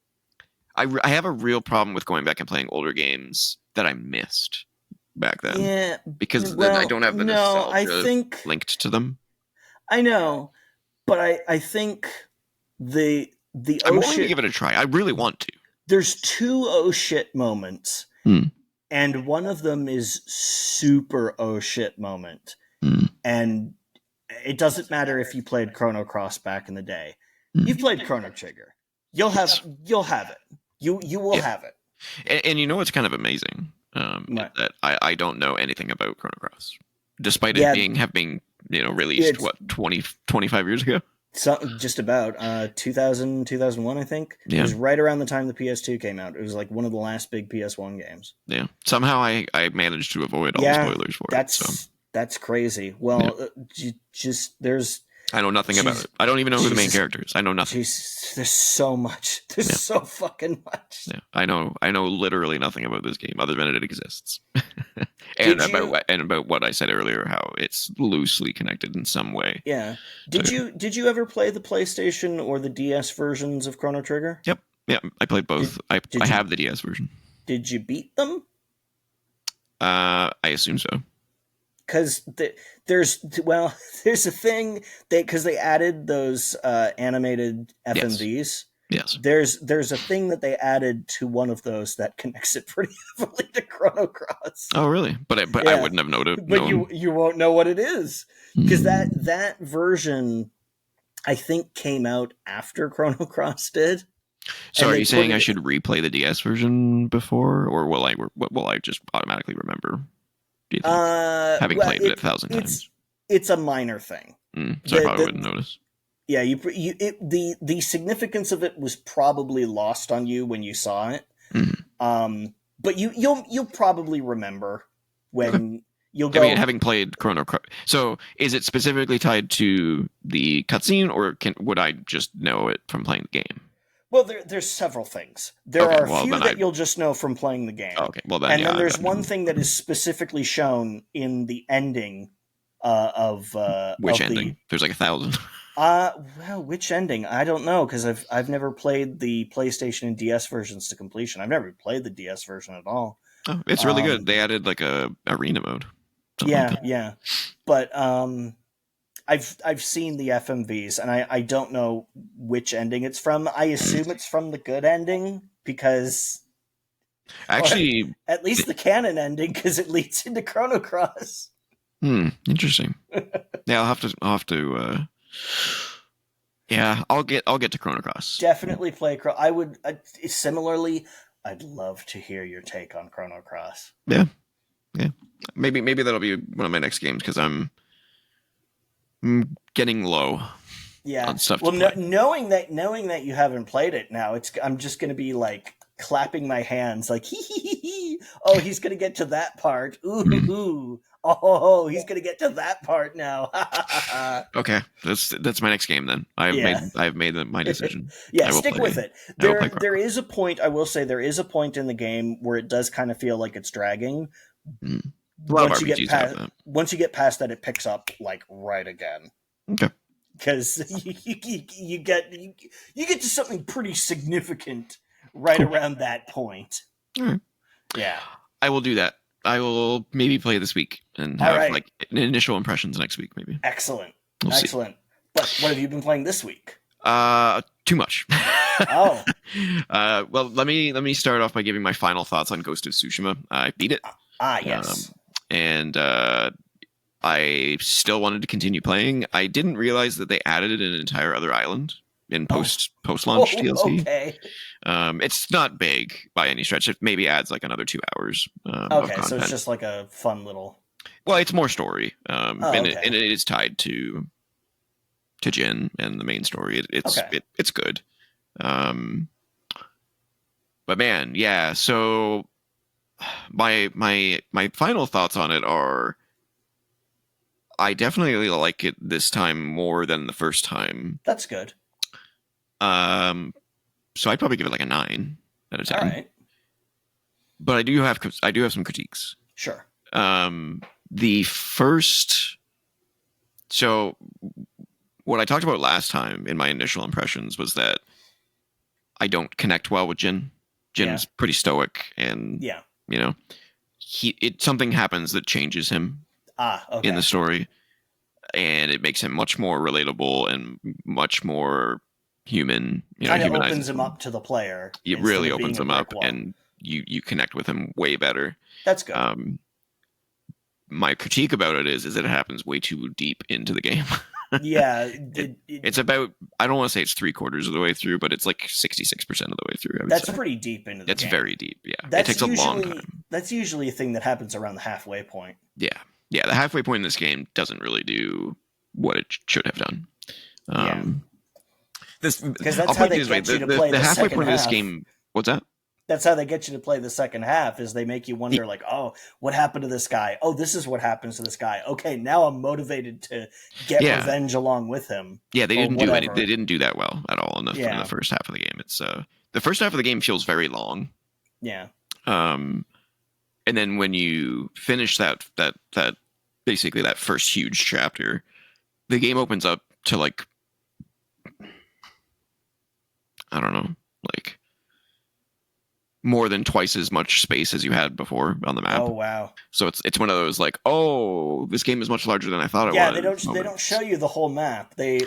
I have a real problem with going back and playing older games that I missed back then. Yeah, because I don't have the nostalgia linked to them. I know, but I think the I'm willing to give it a try. I really want to. There's two oh shit moments, and one of them is super oh shit moment, and it doesn't matter if you played Chrono Cross back in the day. You've played Chrono Trigger. You'll have it. You will have it. And you know what's kind of amazing? That I don't know anything about Chrono Cross, despite it being released 25 years ago. So, just about 2000, 2001, I think. Yeah. It was right around the time the PS2 came out. It was like one of the last big PS1 games. Yeah. Somehow I managed to avoid all the spoilers for it. That's crazy. Well, there's... I know nothing about it. I don't even know who the main character is. I know nothing. There's so much. There's so fucking much. Yeah. I know literally nothing about this game other than it exists. and about what I said earlier, how it's loosely connected in some way. Yeah. Did you ever play the PlayStation or the DS versions of Chrono Trigger? Yep. Yeah, I played both. I have the DS version. Did you beat them? I assume so. Because there's a thing because they added those animated FMVs. Yes. There's a thing that they added to one of those that connects it pretty heavily to Chrono Cross. Oh, really? But I wouldn't have known it. But you won't know what it is because that version, I think, came out after Chrono Cross did. So are you saying I should replay the DS version before, or will I just automatically remember? Do you think? Having played it 1,000 times. It's a minor thing. So I probably wouldn't notice. Yeah, the significance of it was probably lost on you when you saw it. But you'll probably remember when you'll go. I mean, having played Chrono Cross, so is it specifically tied to the cutscene, or would I just know it from playing the game? Well, there's several things. There are a few that you'll just know from playing the game. Okay, well then, and then there's one thing that is specifically shown in the ending of which ending? There's like 1,000. Well, which ending? I don't know, because I've never played the PlayStation and DS versions to completion. I've never played the DS version at all. Oh, it's really good. They added like a arena mode. Yeah. But I've seen the FMVs, and I don't know which ending it's from. I assume it's from the good ending, because actually, at least the canon ending, because it leads into Chrono Cross. Interesting. Yeah, I'll have to. Yeah, I'll get to Chrono Cross. Definitely play I would similarly. I'd love to hear your take on Chrono Cross. Yeah. Maybe that'll be one of my next games, because I'm getting low. Yeah. On stuff. Well, knowing that you haven't played it now, I'm just going to be like clapping my hands, like hee. Oh, he's going to get to that part. Ooh. Oh, he's going to get to that part now. Okay, that's my next game then. I've made my decision. Yeah, stick with it. There is a point. I will say there is a point in the game where it does kind of feel like it's dragging. Once you get past that, it picks up like right again. Okay. Because you get to something pretty significant right around that point. All right. Yeah. I will do that. I will maybe play this week and have like initial impressions next week, maybe. Excellent. We'll see. But what have you been playing this week? Too much. Oh. Well, let me start off by giving my final thoughts on Ghost of Tsushima. I beat it. Yes. And I still wanted to continue playing. I didn't realize that they added an entire other island in post launch DLC. Okay. It's not big by any stretch. It maybe adds like another 2 hours. Okay, so it's just like a fun little. Well, it's more story, and it is tied to Jin and the main story. It's good. But man, yeah. So my final thoughts on it are, I definitely like it this time more than the first time. That's good. So I'd probably give it like a 9 out of 10. All right. But I do have some critiques. Sure. The first. So what I talked about last time in my initial impressions was that I don't connect well with Jin. Jin's pretty stoic, and something happens that changes him in the story, and it makes him much more relatable and much more human. Kind of opens him up to the player. It really opens him up, and you connect with him way better. That's good. My critique about it is it happens way too deep into the game. Yeah, it's about, I don't want to say it's 3/4 of the way through, but it's like 66% of the way through. That's pretty deep into the game. It's very deep, yeah. It takes a long time. That's usually a thing that happens around the halfway point. Yeah. The halfway point in this game doesn't really do what it should have done. Because that's how they get you to play the halfway point of this game. What's that? That's how they get you to play the second half, is they make you wonder, like, oh, what happened to this guy? Oh, this is what happens to this guy. Okay, now I'm motivated to get revenge along with him. Yeah, they didn't do that well at all in the first half of the game. It's the first half of the game feels very long. Yeah. And then when you finish that basically that first huge chapter, the game opens up to like, I don't know, like more than twice as much space as you had before on the map. Oh wow! So it's one of those like, oh, this game is much larger than I thought it was. Yeah, they don't show you the whole map. They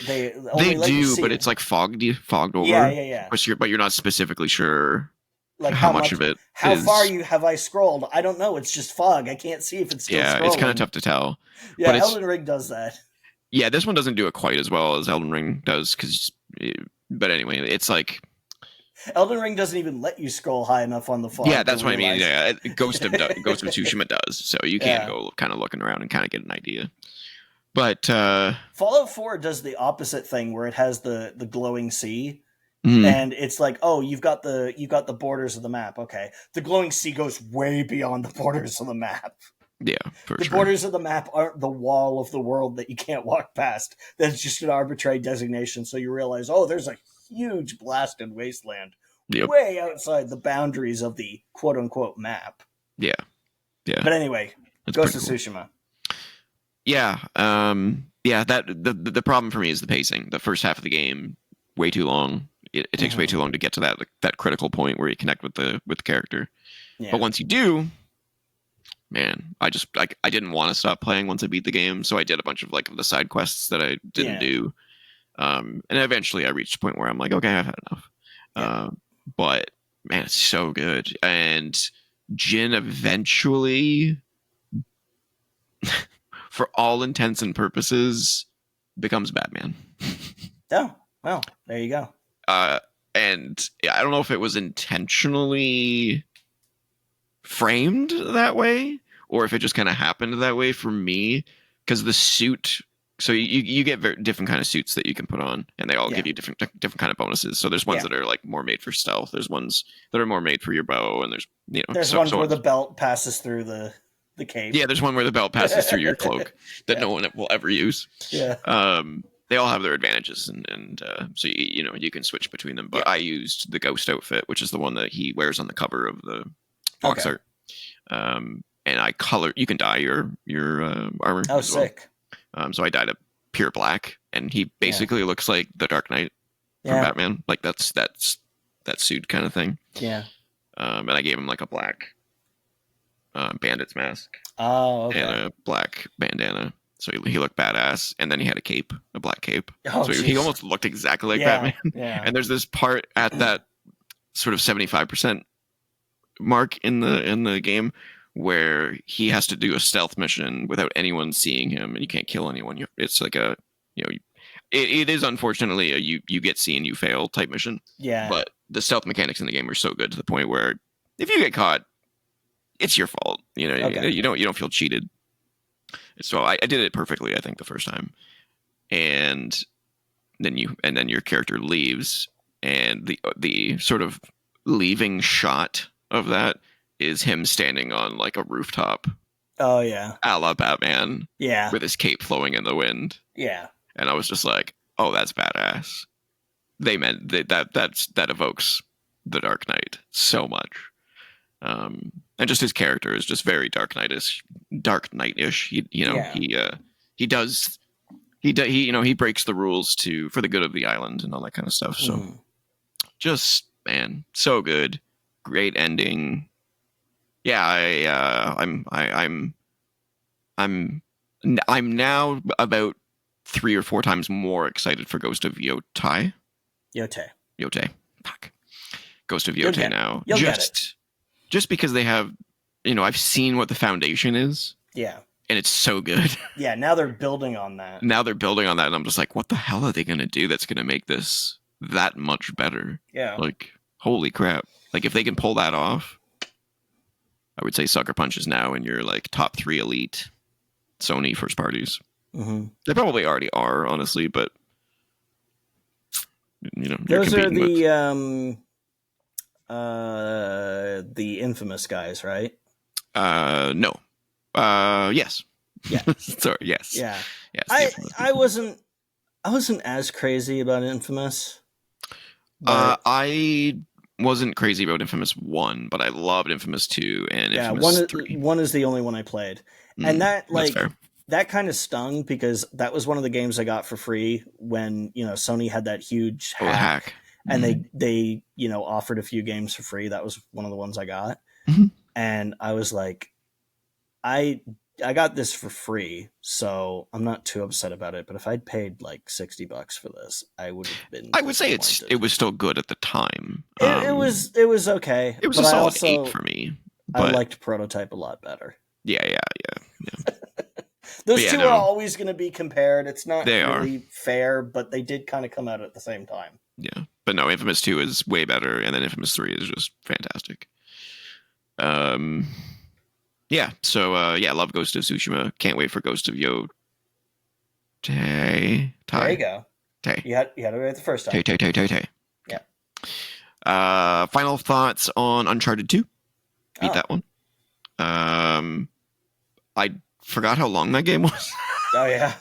only let you see but it's like fogged over. Yeah. But you're not specifically sure like how much of it. How far have I scrolled? I don't know. It's just fog. I can't see if it's still scrolling. It's kind of tough to tell. Yeah, but Elden Ring does that. Yeah, this one doesn't do it quite as well as Elden Ring does, but anyway, it's like Elden Ring doesn't even let you scroll high enough on the font. Yeah, that's what I mean. Yeah, Ghost of Tsushima does, so you can go kind of looking around and kind of get an idea. But Fallout 4 does the opposite thing, where it has the glowing sea, and it's like, oh, you've got the borders of the map. Okay, the glowing sea goes way beyond the borders of the map. Yeah, the borders of the map aren't the wall of the world that you can't walk past. That's just an arbitrary designation. So you realize, oh, there's a huge blasted wasteland way outside the boundaries of the quote unquote map. Yeah. But anyway, Ghost of Tsushima. Yeah. That the problem for me is the pacing. The first half of the game, way too long. It takes way too long to get to that critical point where you connect with the character. Yeah. But once you do, man, I didn't want to stop playing once I beat the game, so I did a bunch of the side quests that I didn't do. And eventually I reached a point where I'm like, okay, I've had enough. Yeah. But man, it's so good. And Jin eventually, for all intents and purposes, becomes Batman. Oh, well, there you go. And I don't know if it was intentionally framed that way or if it just kind of happened that way for me, because the suit, so you get different kind of suits that you can put on, and they all give you different kind of bonuses. So there's ones that are more made for stealth, there's ones that are more made for your bow, and there's ones where the belt passes through the cape. Yeah, there's one where the belt passes through your cloak that no one will ever use. They all have their advantages, and so you can switch between them. But I used the Ghost outfit, which is the one that he wears on the cover of the box art. And I color. You can dye your armor. Oh, sick! So I dyed it pure black, and he basically looks like the Dark Knight from Batman. Like that's that suit kind of thing. Yeah. And I gave him a black bandit's mask. Oh, okay. And a black bandana. So he looked badass, and then he had a black cape. Oh, so he almost looked exactly like Batman. Yeah. And there's this part at that sort of 75% mark in the game where he has to do a stealth mission without anyone seeing him, and you can't kill anyone. It's like it is unfortunately a you get seen, you fail type mission. Yeah. But the stealth mechanics in the game are so good to the point where if you get caught, it's your fault. You don't feel cheated. So I did it perfectly, I think, the first time, and then your character leaves, and the sort of leaving shot of that is him standing on a rooftop. Oh yeah, a la Batman. Yeah, with his cape flowing in the wind. Yeah, and I was just like, oh, that's badass. They meant that evokes the Dark Knight so much. And just his character is just very Dark Knight-ish. He breaks the rules for the good of the island and all that kind of stuff. So just, man, so good. Great ending. Yeah, I'm now about 3 or 4 times more excited for Ghost of Yotai. Yotai. Fuck. Ghost of Yotai now. Just because they have, I've seen what the foundation is. Yeah. And it's so good. Yeah, now they're building on that. And I'm just like, what the hell are they going to do that's going to make this that much better? Yeah. Holy crap. If they can pull that off, I would say Sucker Punch is now in your, top 3 elite Sony first parties. Mm-hmm. They probably already are, honestly, but, those are the Infamous guys, right? No. Yes. Yeah. Sorry. Yes. Yeah. Yes. I wasn't as crazy about Infamous. I wasn't crazy about Infamous 1, but I loved Infamous 2 and Infamous 3. One is the only one I played. And that kind of stung because that was one of the games I got for free when, Sony had that huge hack. And they offered a few games for free. That was one of the ones I got. Mm-hmm. And I was like, I got this for free, so I'm not too upset about it. But if I'd paid $60 for this, I would have been. I would say it was still good at the time. It was okay. It was a solid 8 for me. But I liked Prototype a lot better. Yeah. Those two are always going to be compared. It's not really fair, but they did kind of come out at the same time. Yeah. But no, Infamous 2 is way better, and then Infamous 3 is just fantastic. Yeah, so yeah, love Ghost of Tsushima. Can't wait for Ghost of There you go. Tay. You had it right the first time. Tay. Yeah. Final thoughts on Uncharted 2. Beat that one. I forgot how long that game was. Oh, yeah.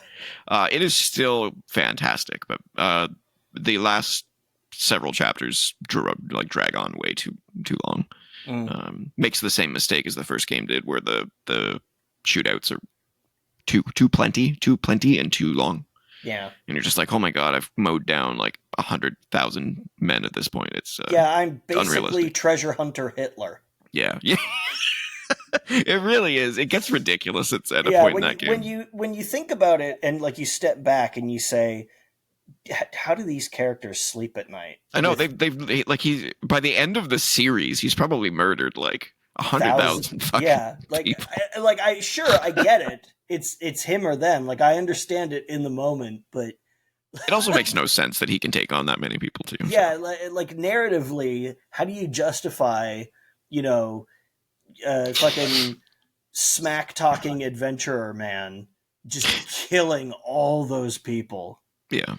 It is still fantastic, but the last several chapters drag on way too long. Makes the same mistake as the first game did, where the shootouts are too plenty and too long. Yeah. And you're just like, oh my god, I've mowed down like 100,000 men at this point. It's I'm basically treasure hunter Hitler. Yeah. It really is. It gets ridiculous at a point in that game. When you think about it, and like you step back and you say, how do these characters sleep at night? I know they like by the end of the series, he's probably murdered like 100,000 fucking people. I get it. It's him or them. Like, I understand it in the moment, but it also makes no sense that he can take on that many people too. Yeah, like narratively, how do you justify, fucking smack talking adventurer man just killing all those people? Yeah.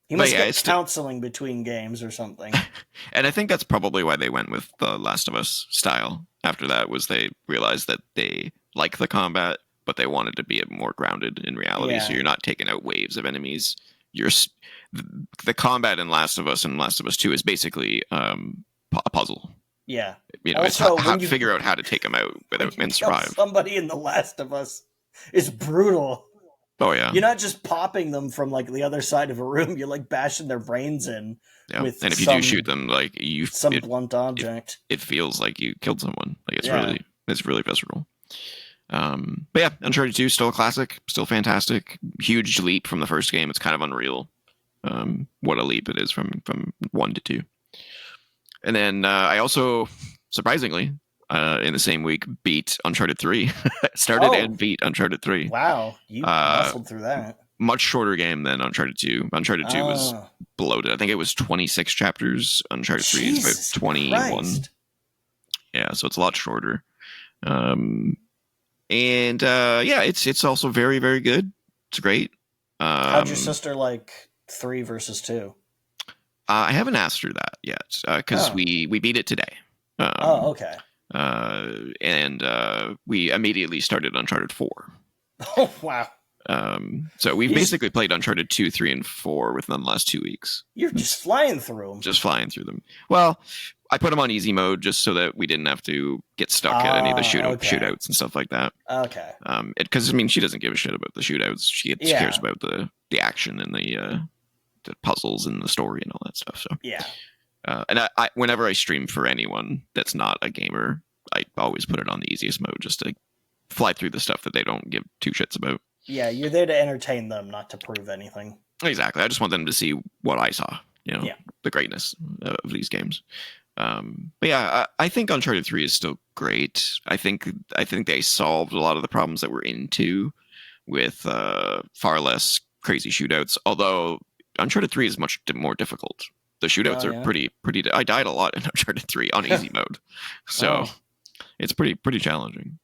He must get counseling between games or something. And I think that's probably why they went with the Last of Us style. After that, was they realized that they like the combat, but they wanted to be more grounded in reality. Yeah. So you're not taking out waves of enemies. The combat in Last of Us and Last of Us 2 is basically a puzzle. Yeah. Also, it's how to figure out how to take them out without and survive. Somebody in The Last of Us is brutal. Oh yeah. You're not just popping them from like the other side of a room. You're like bashing their brains in. Yeah. And if you do shoot them, like blunt object, it feels like you killed someone. Like it's really visceral. But yeah, Uncharted 2 still a classic, still fantastic. Huge leap from the first game. It's kind of unreal. What a leap it is from 1 to 2. And then I also, surprisingly, in the same week, beat Uncharted 3. Started and beat Uncharted 3. Wow, you muscled through that. Much shorter game than Uncharted 2. Uncharted 2 was bloated. I think it was 26 chapters. Uncharted 3 is about 21. Christ. Yeah, so it's a lot shorter. It's also very, very good. It's great. How'd your sister like 3 versus 2? I haven't asked her that yet because we beat it today. Okay. And we immediately started Uncharted 4. Oh, wow. So we've basically played Uncharted 2, 3, and 4 within the last 2 weeks. You're just flying through them. Just flying through them. Well, I put them on easy mode just so that we didn't have to get stuck at any of the shootouts and stuff like that. Okay. Because she doesn't give a shit about the shootouts. She cares about the action and the puzzles and the story and all that stuff. So yeah. And I whenever I stream for anyone that's not a gamer, I always put it on the easiest mode just to fly through the stuff that they don't give two shits about. Yeah, you're there to entertain them, not to prove anything. Exactly. I just want them to see what I saw, the greatness of these games. But yeah, I think Uncharted 3 is still great. I think they solved a lot of the problems that we're into with far less crazy shootouts, although Uncharted 3 is much more difficult. The shootouts are pretty. I died a lot in Uncharted 3 on easy mode, so it's pretty challenging.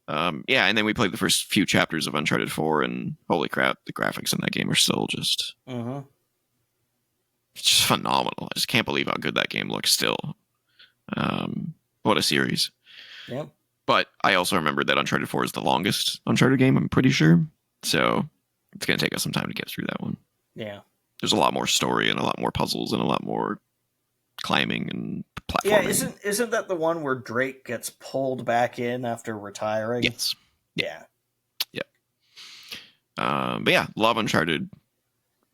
And then we played the first few chapters of Uncharted 4, and holy crap, the graphics in that game are still just it's just phenomenal. I just can't believe how good that game looks still. What a series. Yep. But I also remembered that Uncharted 4 is the longest Uncharted game, I'm pretty sure. So it's going to take us some time to get through that one. Yeah. There's a lot more story and a lot more puzzles and a lot more climbing and platforming. Yeah, isn't that the one where Drake gets pulled back in after retiring? Yes. Yeah. But yeah, love Uncharted.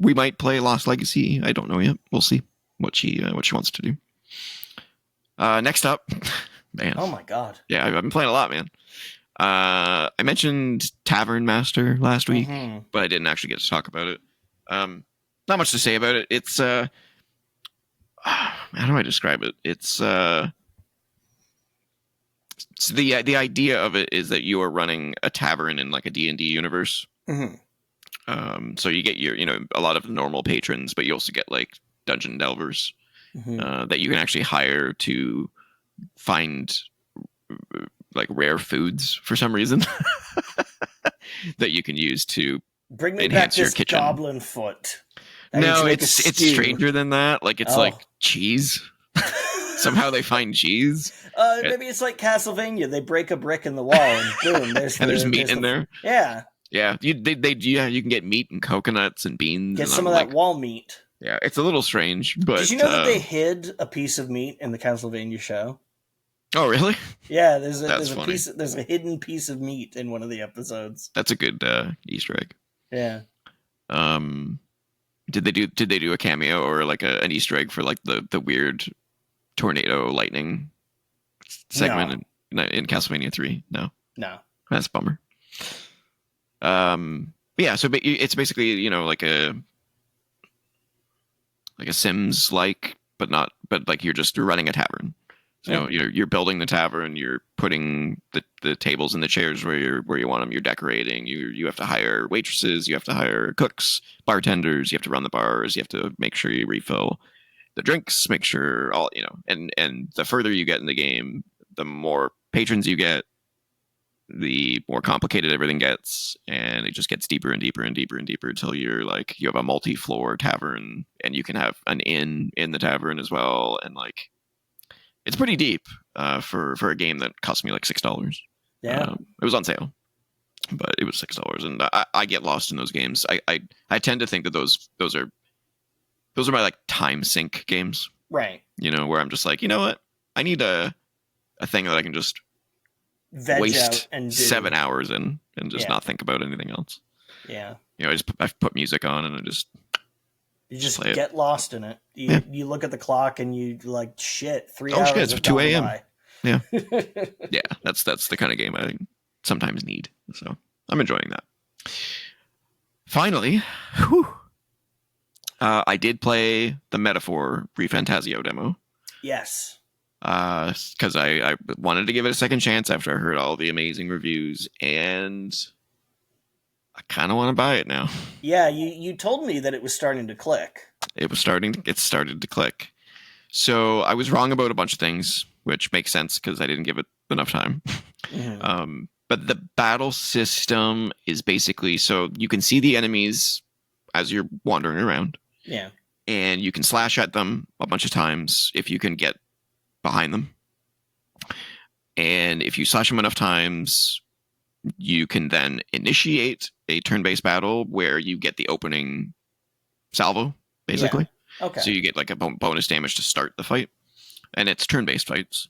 We might play Lost Legacy. I don't know yet. We'll see what she wants to do. Next up, man. Oh my god. Yeah, I've been playing a lot, man. I mentioned Tavern Master last week, but I didn't actually get to talk about it. Not much to say about it. It's how do I describe it? It's the idea of it is that you are running a tavern in like a D&D universe. So you get your, a lot of normal patrons, but you also get like dungeon delvers that you can actually hire to find like rare foods for some reason that you can use to bring me enhance back your this kitchen. goblin foot. No, it's stranger than that. Like it's like cheese. Somehow they find cheese. Maybe it's like Castlevania. They break a brick in the wall and boom, there's meat in there. Yeah. Yeah, you can get meat and coconuts and beans. Get some of that wall meat. Yeah, it's a little strange, but did you know that they hid a piece of meat in the Castlevania show? Oh, really? Yeah, there's a hidden piece of meat in one of the episodes. That's a good Easter egg. Yeah. Did they do a cameo or like an Easter egg for like the weird tornado lightning segment in Castlevania 3? No. That's a bummer. Yeah, so it's basically, like a Sims but like you're running a tavern. So, you're building the tavern, you're putting the tables and the chairs where you want them, you're decorating, you have to hire waitresses, you have to hire cooks, bartenders, you have to run the bars, you have to make sure you refill the drinks, make sure all, and the further you get in the game, the more patrons you get, the more complicated everything gets, and it just gets deeper and deeper and deeper and deeper until you're like, you have a multi-floor tavern and you can have an inn in the tavern as well. And like, it's pretty deep for a game that cost me like $6. Yeah. It was on sale, but it was $6. And I get lost in those games. I tend to think that those are my like time sink games. Right. Where I'm just like, you know what? I need a thing that I can just waste 7 hours in and just not think about anything else. Yeah. I put music on and you just get lost in it. You look at the clock and you like, shit, 3 hours. Oh shit, it's 2 a.m. Yeah. Yeah, that's the kind of game I sometimes need. So I'm enjoying that. Finally, I did play the Metaphor ReFantazio demo. Yes. Because I wanted to give it a second chance after I heard all the amazing reviews, and I kind of want to buy it now. Yeah, you told me that it was starting to click. It started to click. So I was wrong about a bunch of things, which makes sense because I didn't give it enough time. Mm-hmm. But the battle system is basically, so you can see the enemies as you're wandering around. Yeah. And you can slash at them a bunch of times if you can get behind them. And if you slash them enough times, you can then initiate a turn-based battle where you get the opening salvo, basically. Yeah. Okay. So you get like a bonus damage to start the fight. And it's turn-based fights,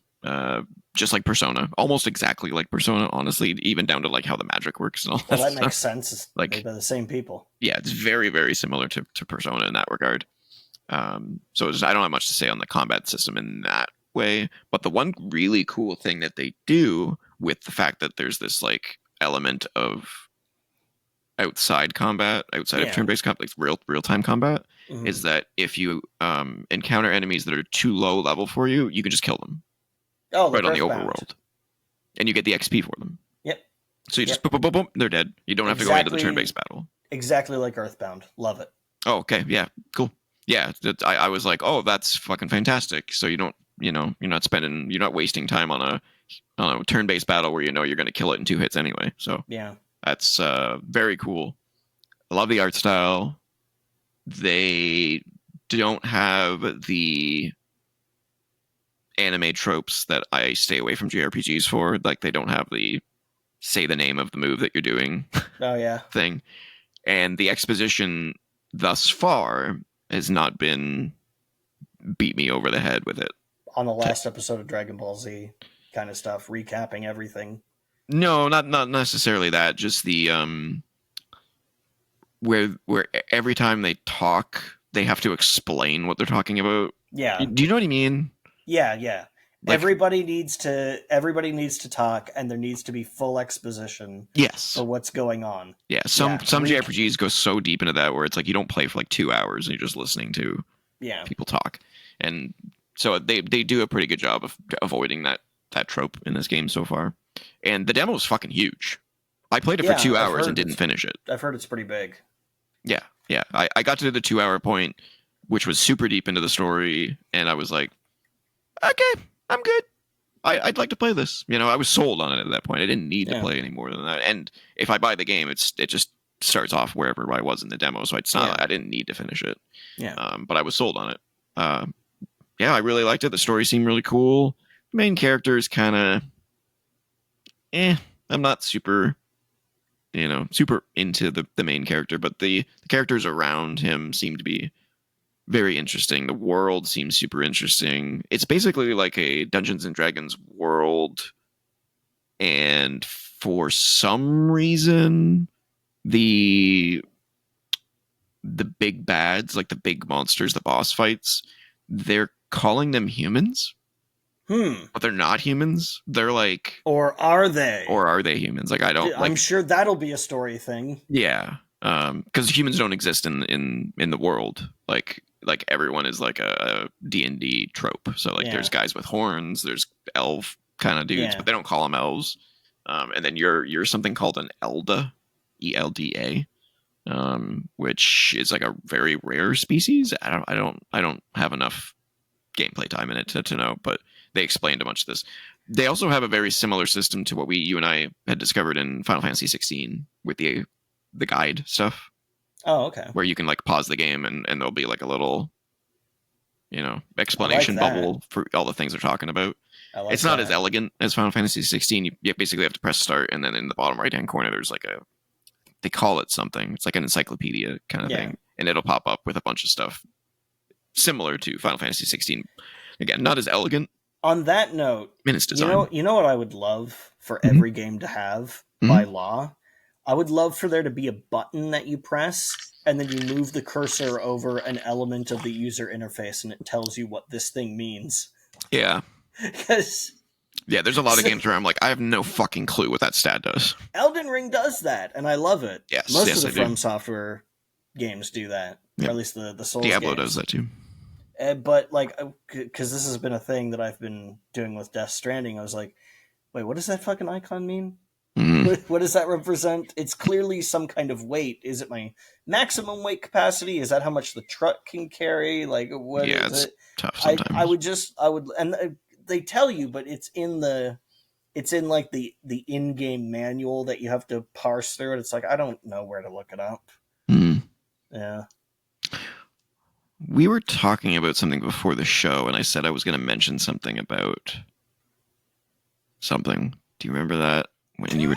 just like Persona. Almost exactly like Persona, honestly, even down to like how the magic works and all that. Well, that makes sense. Like, they're the same people. Yeah, it's very, very similar to Persona in that regard. So I don't have much to say on the combat system in that way, but the one really cool thing that they do with the fact that there's this like element of outside of turn-based combat, like real-time combat, mm-hmm. is that if you encounter enemies that are too low level for you, you can just kill them. Oh, right on the overworld, and you get the XP for them. Yep. So you just boom, boom, boom, boom, they're dead. You don't have to go into the turn-based battle. Exactly like Earthbound. Love it. Oh, okay. Yeah. Cool. Yeah. I was like, oh, that's fucking fantastic. So you don't, you're not wasting time on a turn-based battle where you're going to kill it in 2 hits anyway. So yeah, that's very cool. I love the art style. They don't have the anime tropes that I stay away from JRPGs for. Like, they don't have the say the name of the move that you're doing thing. And the exposition thus far has not been beat me over the head with it. On the last episode of Dragon Ball Z kind of stuff, recapping everything. No, not necessarily that. Just the where every time they talk, they have to explain what they're talking about. Yeah. Do you know what I mean? Yeah. Like, everybody needs to talk, and there needs to be full exposition. Yes. For what's going on. Yeah. Some JRPGs go so deep into that where it's like you don't play for like 2 hours and you're just listening to people talk. And so they do a pretty good job of avoiding that trope in this game so far. And the demo is fucking huge. I played it for 2 hours and didn't finish it. I've heard it's pretty big. Yeah, yeah. I got to the 2 hour point, which was super deep into the story, and I was like, okay, I'm good. I'd like to play this. I was sold on it at that point. I didn't need to Yeah. play any more than that. And if I buy the game, it just starts off wherever I was in the demo, so it's not. Yeah. I didn't need to finish it. Yeah. But I was sold on it. Yeah, I really liked it. The story seemed really cool. The main character is kind of, I'm not super, super into the main character, but the characters around him seem to be very interesting. The world seems super interesting. It's basically like a Dungeons and Dragons world, and for some reason, the big bads, like the big monsters, the boss fights, they're calling them humans. But they're not humans. They're like, or are they? Or are they humans? Like I don't. I'm sure that'll be a story thing. Yeah, because humans don't exist in the world. Like everyone is like a D&D trope. So like there's guys with horns, there's elf kind of dudes, but they don't call them elves. And then you're something called an Elda, ELDA, which is like a very rare species. I don't have enough gameplay time in it to know, but they explained a bunch of this. They also have a very similar system to what you and I had discovered in Final Fantasy 16 with the guide stuff. Oh, okay. Where you can like pause the game and there'll be like a little, explanation bubble for all the things they're talking about. It's not as elegant as Final Fantasy 16. You basically have to press start, and then in the bottom right hand corner there's like they call it something. It's like an encyclopedia kind of thing, and it'll pop up with a bunch of stuff similar to Final Fantasy 16. Again, not as elegant. On that note, in its design. You know what I would love for every game to have by law? I would love for there to be a button that you press, and then you move the cursor over an element of the user interface, and it tells you what this thing means. Yeah. Because there's a lot of games where I'm like, I have no fucking clue what that stat does. Elden Ring does that, and I love it. Yes, most of the From Software games do that, or at least the Souls Diablo games. does that too. But like, because this has been a thing that I've been doing with Death Stranding, I was like, wait, what does that fucking icon mean? What does that represent? It's clearly some kind of weight. Is it my maximum weight capacity? Is that how much the truck can carry? Like, what is it? Tough sometimes. I would, and they tell you, but it's in like the in-game manual that you have to parse through it. It's like, I don't know where to look it up. Yeah. We were talking about something before the show, and I said I was going to mention something about something. Do you remember that? When you were...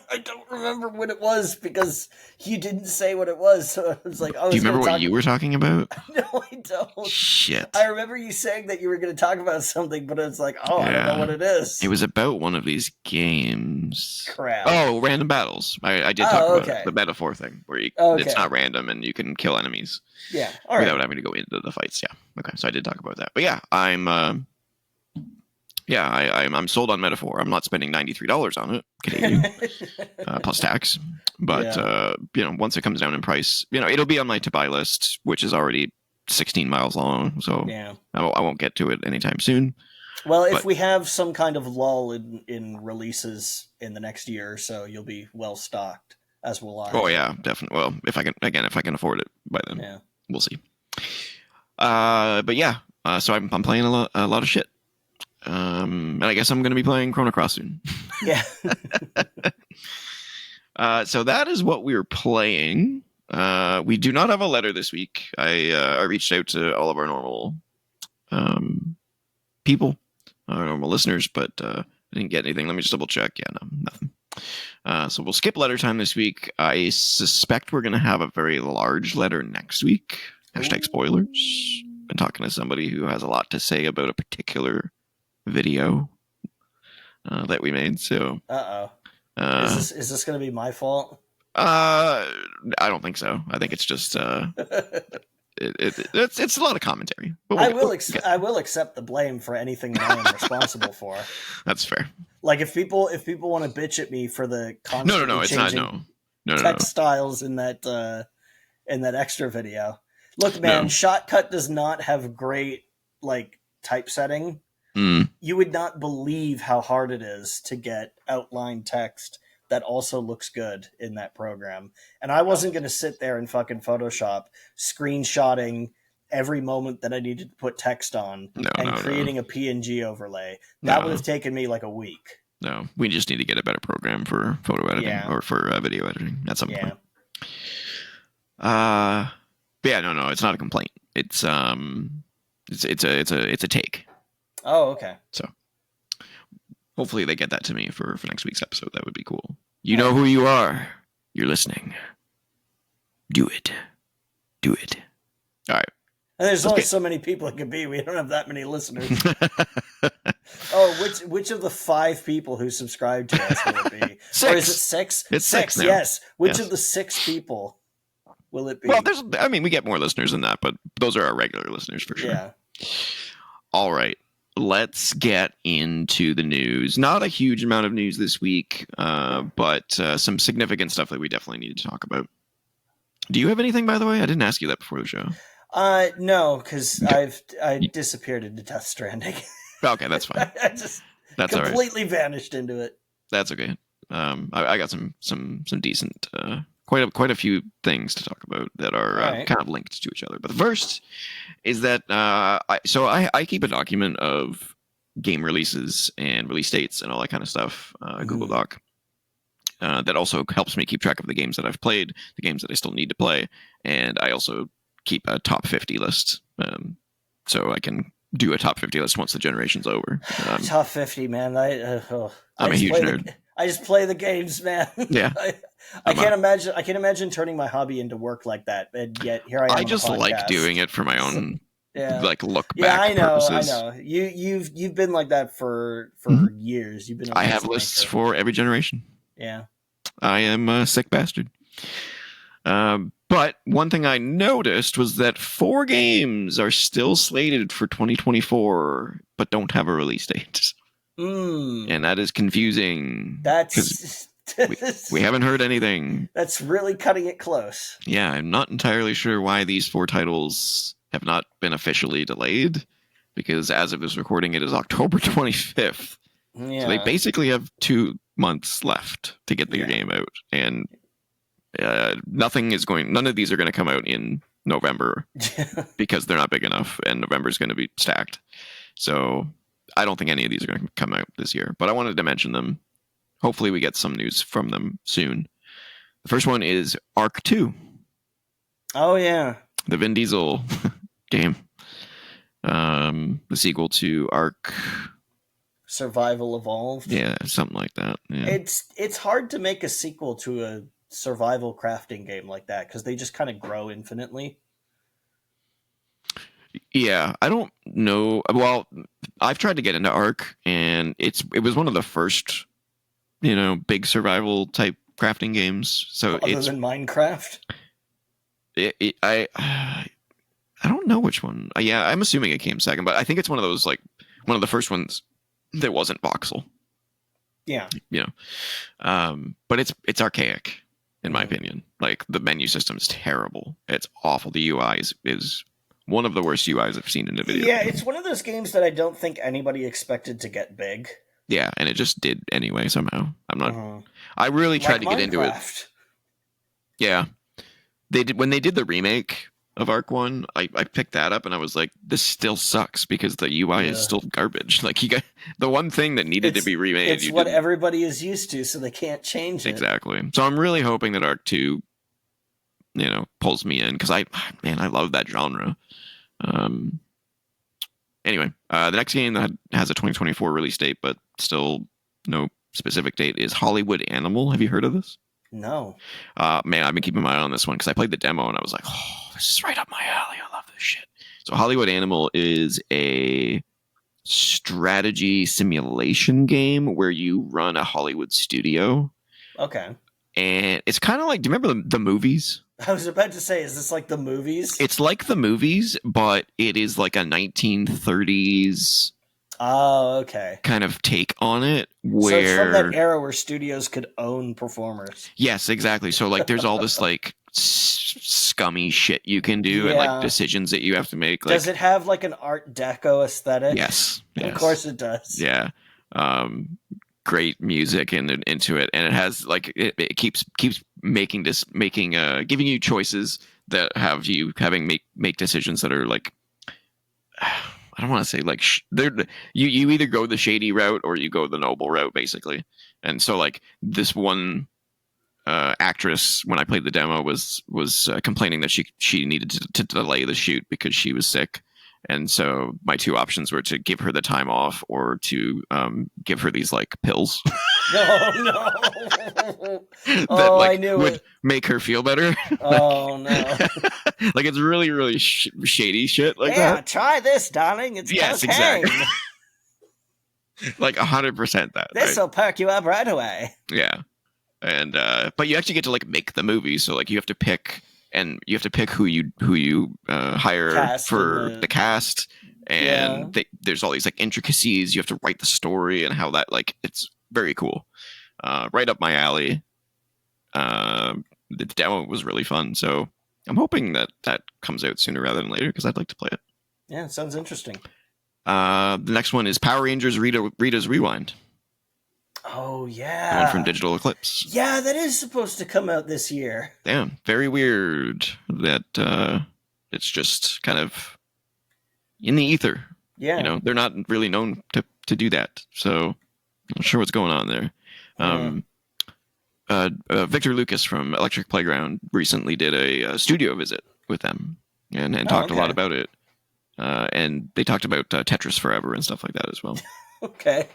I don't remember what it was because you didn't say what it was. So I was like, oh, do you remember what you were talking about? No, I don't. Shit. I remember you saying that you were going to talk about something, but it's like, I don't know what it is. It was about one of these games. Crap. Oh, random battles. I did talk about it, the metaphor thing, where it's not random and you can kill enemies. Yeah. All right. Without having to go into the fights. Yeah. Okay. So I did talk about that. But yeah, I'm sold on Metaphor. I'm not spending $93 on it, Canadian, plus tax. But once it comes down in price, it'll be on my to buy list, which is already 16 miles long. So I won't get to it anytime soon. Well, if we have some kind of lull in releases in the next year or so, you'll be well stocked, as will I. Oh yeah, definitely. Well, if I can afford it by then, we'll see. But yeah, so I'm playing a lot of shit. And I guess I'm going to be playing Chrono Cross soon. Yeah. So that is what we were playing. We do not have a letter this week. I reached out to all of our normal people, our normal listeners, but I didn't get anything. Let me just double check. Yeah, no, nothing. So we'll skip letter time this week. I suspect we're going to have a very large letter next week. Hashtag spoilers. Been talking to somebody who has a lot to say about a particular video that we made. So, is this going to be my fault? I don't think so. I think it's just it's a lot of commentary. But I will accept the blame for anything that I am responsible for. That's fair. Like if people want to bitch at me for the constantly no, it's not text styles in that extra video. Look, man, Shotcut does not have great like typesetting. You would not believe how hard it is to get outline text that also looks good in that program. And I wasn't going to sit there and fucking Photoshop screenshotting every moment that I needed to put text on and creating a PNG overlay. That would have taken me like a week. No, we just need to get a better program for photo editing or for video editing at some point. But yeah, no, it's not a complaint. It's a take. Oh, okay. So hopefully they get that to me for next week's episode. That would be cool. You know who you are. You're listening. Do it. Do it. All right. And there's only so many people it could be. We don't have that many listeners. Oh, which of the 5 people who subscribe to us will it be? 6. Or is it 6? It's 6 now. Yes. Which of the 6 people will it be? Well, we get more listeners than that, but those are our regular listeners for sure. Yeah. All right. Let's get into the news. Not a huge amount of news this week, but some significant stuff that we definitely need to talk about. Do you have anything, by the way? I didn't ask you that before the show. No, because I disappeared into Death Stranding. Okay, that's fine. That's completely vanished into it. That's okay. I got some decent, quite a few things to talk about that are kind of linked to each other. But the first is that I keep a document of game releases and release dates and all that kind of stuff, Google Doc. That also helps me keep track of the games that I've played, the games that I still need to play, and I also keep a top 50 list, so I can do a top 50 list once the generation's over. Top 50, man. I'm a huge nerd. I just play the games, man. Yeah, I can't imagine turning my hobby into work like that. And yet here I am. I just like doing it for my own. Like look back. Yeah, I know. Purposes. I know. You've been like that for years. You've been. I have lists for every generation. Yeah. I am a sick bastard. But one thing I noticed was that 4 games are still slated for 2024, but don't have a release date. And that is confusing. That's we haven't heard anything. That's really cutting it close. Yeah, I'm not entirely sure why these 4 titles have not been officially delayed, because as of this recording, it is October 25th. Yeah. So they basically have 2 months left to get their game out, and none of these are going to come out in November because they're not big enough, and November is going to be stacked. So I don't think any of these are going to come out this year, but I wanted to mention them. Hopefully we get some news from them soon. The first one is Ark 2. Oh, yeah. The Vin Diesel game. The sequel to Ark Survival Evolved. Yeah, something like that. Yeah. It's hard to make a sequel to a survival crafting game like that because they just kind of grow infinitely. Yeah, I don't know. Well, I've tried to get into Ark, and it was one of the first, big survival type crafting games. So Other than Minecraft. I don't know which one. Yeah, I'm assuming it came second, but I think it's one of those one of the first ones that wasn't voxel. Yeah. But it's archaic in my opinion. Like the menu system is terrible. It's awful. The UI is one of the worst UIs I've seen in a video. Yeah, it's one of those games that I don't think anybody expected to get big. Yeah, and it just did anyway somehow. I'm not. I really tried to get into it. Yeah, they did when they did the remake of Ark 1. I picked that up and I was like, this still sucks because the UI is still garbage. Like you got the one thing that needed to be remade. It's what everybody is used to, so they can't change it. Exactly. So I'm really hoping that Ark 2, pulls me in because I love that genre. Anyway, the next game that has a 2024 release date, but still no specific date, is Hollywood Animal. Have you heard of this? No. Man, I've been keeping my eye on this one because I played the demo and I was like, oh, this is right up my alley. I love this shit. So Hollywood Animal is a strategy simulation game where you run a Hollywood studio. Okay. And it's kind of like, do you remember the movies? I was about to say, is this like the movies? It's like the movies, but it is like a 1930s okay. kind of take on it. Where... So it's from that era where studios could own performers. Yes, exactly. So like there's all this like scummy shit you can do and like decisions that you have to make. Does it have like an Art Deco aesthetic? Yes. Of course it does. Yeah. great music into it, and it has like it keeps giving you choices that have you make decisions that are like, I don't want to say like you either go the shady route or you go the noble route, basically. And so like this one actress, when I played the demo, was complaining that she needed to delay the shoot because she was sick. And so my two options were to give her the time off or to give her these like pills. No. that Oh, like I knew would it. make her feel better. Oh no. Like it's really, really shady shit like yeah, that. try this, darling. It's Yes, cocaine. exactly. Like 100% that. This will perk you up right away. Yeah. And but you actually get to like make the movie, so like you have to pick who you hire Cast for the cast, and Yeah. there's all these like intricacies. You have to write the story and how that like it's very cool, right up my alley. The demo was really fun, so I'm hoping that comes out sooner rather than later because I'd like to play it. Yeah, it sounds interesting. The next one is Power Rangers Rita's Rewind. Oh yeah, The one from Digital Eclipse. Yeah, that is supposed to come out this year. Damn, very weird that it's just kind of in the ether. Yeah, You know, they're not really known to do that, so I'm not sure what's going on there. Victor Lucas from Electric Playground recently did a studio visit with them and talked a lot about it. And they talked about Tetris Forever and stuff like that as well. Okay.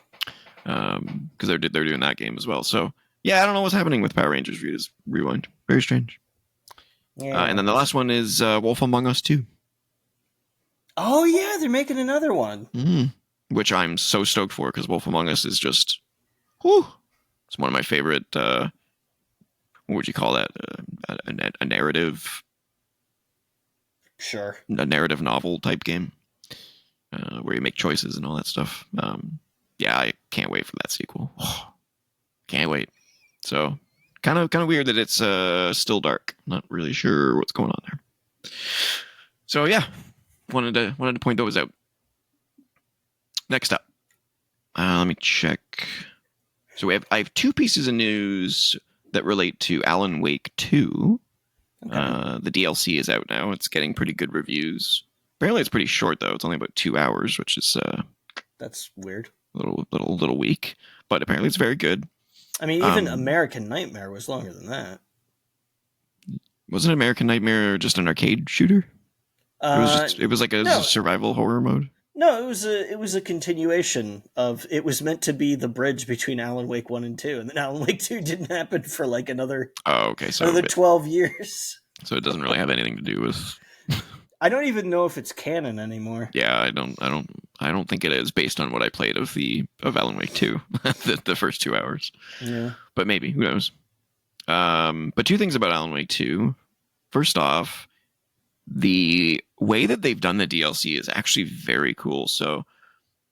Because they're doing that game as well. So yeah, I don't know what's happening with Power Rangers Rewind. Very strange. Yeah. And then the last one is Wolf Among Us 2. Oh yeah, they're making another one. Which I'm so stoked for because Wolf Among Us is just, whew, it's one of my favorite. What would you call that? A narrative. Sure. A narrative novel type game where you make choices and all that stuff. Yeah, I can't wait for that sequel. Can't wait. So kind of weird that it's still dark. Not really sure what's going on there. So yeah, wanted to point those out. Next up, let me check. So I have two pieces of news that relate to Alan Wake 2. Okay. The DLC is out now. It's getting pretty good reviews. Apparently, it's pretty short though. It's only about 2 hours, which is that's weird. A little weak, but apparently it's very good. I mean, even American Nightmare was longer than that. Wasn't American Nightmare just an arcade shooter? It was like a survival horror mode. No, it was a continuation of. It was meant to be the bridge between Alan Wake 1 and 2, and then Alan Wake 2 didn't happen for like another. Oh, okay. So another 12 years. So it doesn't really have anything to do with. I don't even know if it's canon anymore. Yeah, I don't think it is based on what I played of Alan Wake 2, the first 2 hours. Yeah. But maybe, who knows? But two things about Alan Wake 2. First off, the way that they've done the DLC is actually very cool. So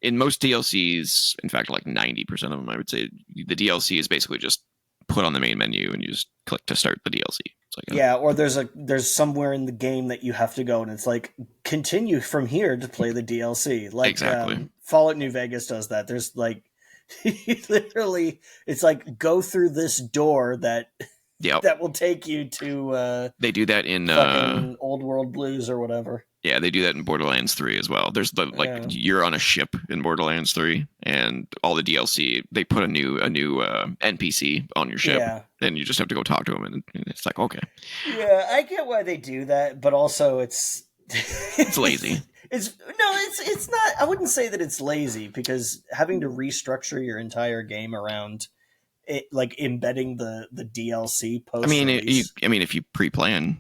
in most DLCs, in fact, like 90% of them, I would say the DLC is basically just put on the main menu and you just click to start the DLC. It's like or there's somewhere in the game that you have to go and it's like continue from here to play the DLC. Like exactly. Fallout New Vegas does that. There's like literally it's like go through this door that will take you to they do that in Old World Blues or whatever. Yeah, they do that in Borderlands 3 as well. There's you're on a ship in Borderlands 3 and all the DLC, they put a new NPC on your ship and you just have to go talk to him and it's like, okay. Yeah, I get why they do that, but also it's lazy. It's not. I wouldn't say that it's lazy because having to restructure your entire game around it, like embedding the DLC post. I mean, if you pre-plan.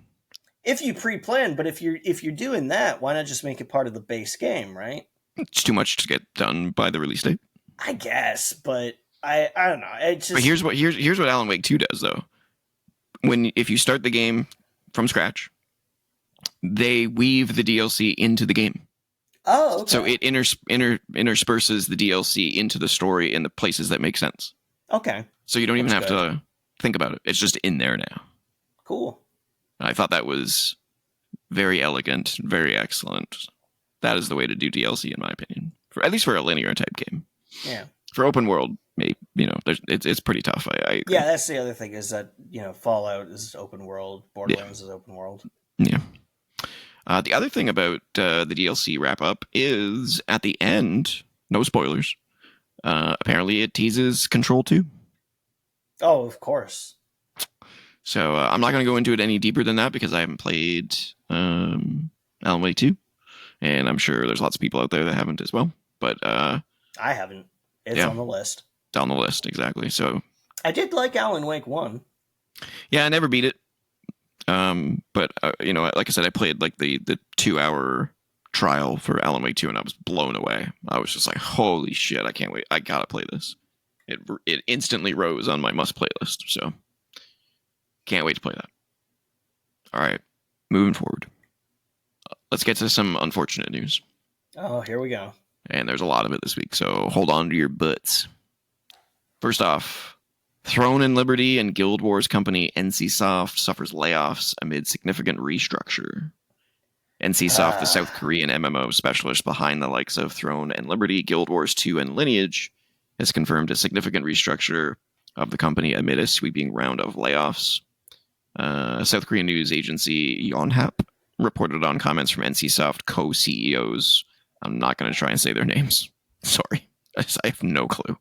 If you pre-plan, but if you're doing that, why not just make it part of the base game, right? It's too much to get done by the release date. I guess, but I don't know. It's just... But here's what Alan Wake 2 does though. If you start the game from scratch, they weave the DLC into the game. Oh, okay. So it intersperses the DLC into the story in the places that make sense. Okay. So you don't even have to think about it. It's just in there now. Cool. I thought that was very elegant, very excellent. That is the way to do DLC, in my opinion. At least for a linear type game. Yeah. for open world, maybe, it's pretty tough. I agree. Yeah, that's the other thing is that Fallout is open world, Borderlands is open world. Yeah. The other thing about the DLC wrap up is at the end, no spoilers. Apparently, it teases Control 2. Oh, of course. So I'm not going to go into it any deeper than that because I haven't played Alan Wake 2, and I'm sure there's lots of people out there that haven't as well. But I haven't. It's on the list. It's on the list, exactly. So I did like Alan Wake 1. Yeah, I never beat it. But like I said, I played like the 2-hour trial for Alan Wake 2, and I was blown away. I was just like, holy shit, I can't wait. I gotta play this. It instantly rose on my must play list. So can't wait to play that. All right, moving forward. Let's get to some unfortunate news. Oh, here we go. And there's a lot of it this week, so hold on to your butts. First off, Throne and Liberty and Guild Wars company NCSoft suffers layoffs amid significant restructure. NCSoft, the South Korean MMO specialist behind the likes of Throne and Liberty, Guild Wars 2, and Lineage, has confirmed a significant restructure of the company amid a sweeping round of layoffs. South Korean news agency Yonhap reported on comments from NCSoft co-CEOs. I'm not going to try and say their names. Sorry. I have no clue.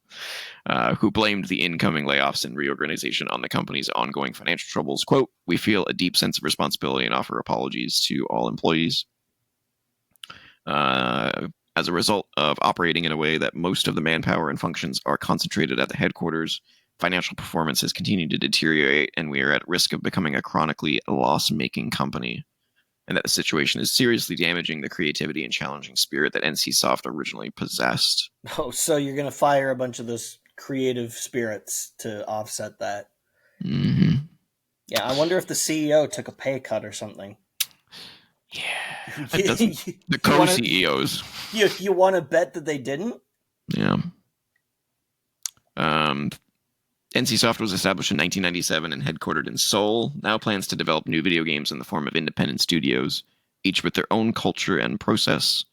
Who blamed the incoming layoffs and reorganization on the company's ongoing financial troubles. Quote, "We feel a deep sense of responsibility and offer apologies to all employees. As a result of operating in a way that most of the manpower and functions are concentrated at the headquarters, financial performance has continued to deteriorate, and we are at risk of becoming a chronically loss-making company. And that the situation is seriously damaging the creativity and challenging spirit that NCSoft originally possessed." Oh, so you're going to fire a bunch of those creative spirits to offset that. Mm-hmm. Yeah, I wonder if the CEO took a pay cut or something. Yeah, the co-CEOs. You want to bet that they didn't? Yeah. NCSoft was established in 1997 and headquartered in Seoul. Now plans to develop new video games in the form of independent studios, each with their own culture and process.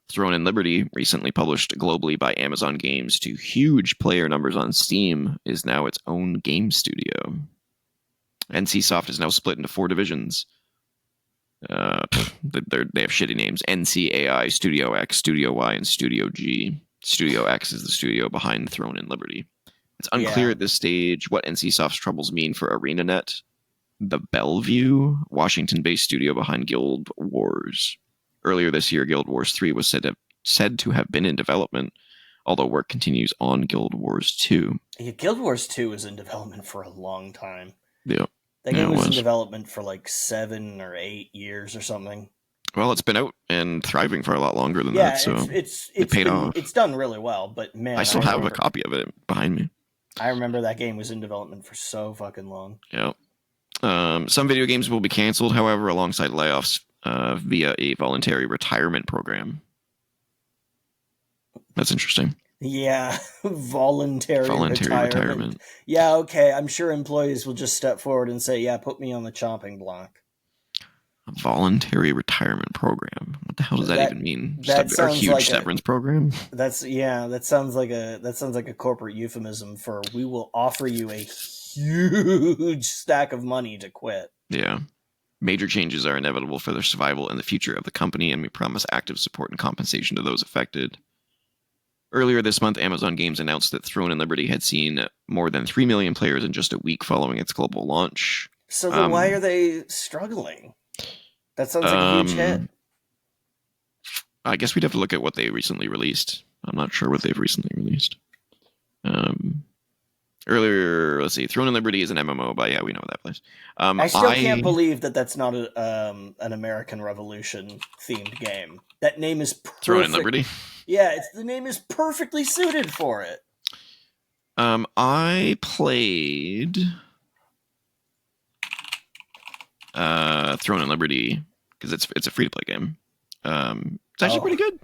Throne and Liberty, recently published globally by Amazon Games to huge player numbers on Steam, is now its own game studio. NCSoft is now split into 4 divisions. They have shitty names: NCAI, Studio X, Studio Y, and Studio G. Studio X is the studio behind Throne and Liberty. It's unclear at this stage what NCSoft's troubles mean for ArenaNet, the Bellevue, Washington-based studio behind Guild Wars. Earlier this year, Guild Wars 3 was said to have been in development, although work continues on Guild Wars 2. Yeah, Guild Wars 2 was in development for a long time. Yeah. That game was in development for like 7 or 8 years or something. Well, it's been out and thriving for a lot longer than that, so it paid off. It's done really well, but man, I still have a copy of it behind me. I remember that game was in development for so fucking long. Yeah. Some video games will be canceled, however, alongside layoffs via a voluntary retirement program. That's interesting. Yeah, voluntary retirement. Yeah, okay. I'm sure employees will just step forward and say, "Yeah, put me on the chopping block." A voluntary retirement program. What the hell does that even mean? That sounds huge like severance program. That sounds like a corporate euphemism for we will offer you a huge stack of money to quit. Yeah. Major changes are inevitable for the survival and the future of the company, and we promise active support and compensation to those affected. Earlier this month, Amazon Games announced that Throne and Liberty had seen more than 3 million players in just a week following its global launch. So then why are they struggling? That sounds like a huge hit. I guess we'd have to look at what they recently released. I'm not sure what they've recently released. Earlier, let's see, Throne and Liberty is an MMO, but yeah, we know that place. I still can't believe that that's not an American Revolution themed game. That name is perfect. Throne and Liberty? Yeah, the name is perfectly suited for it. I played Throne and Liberty because it's a free to play game. It's actually pretty good.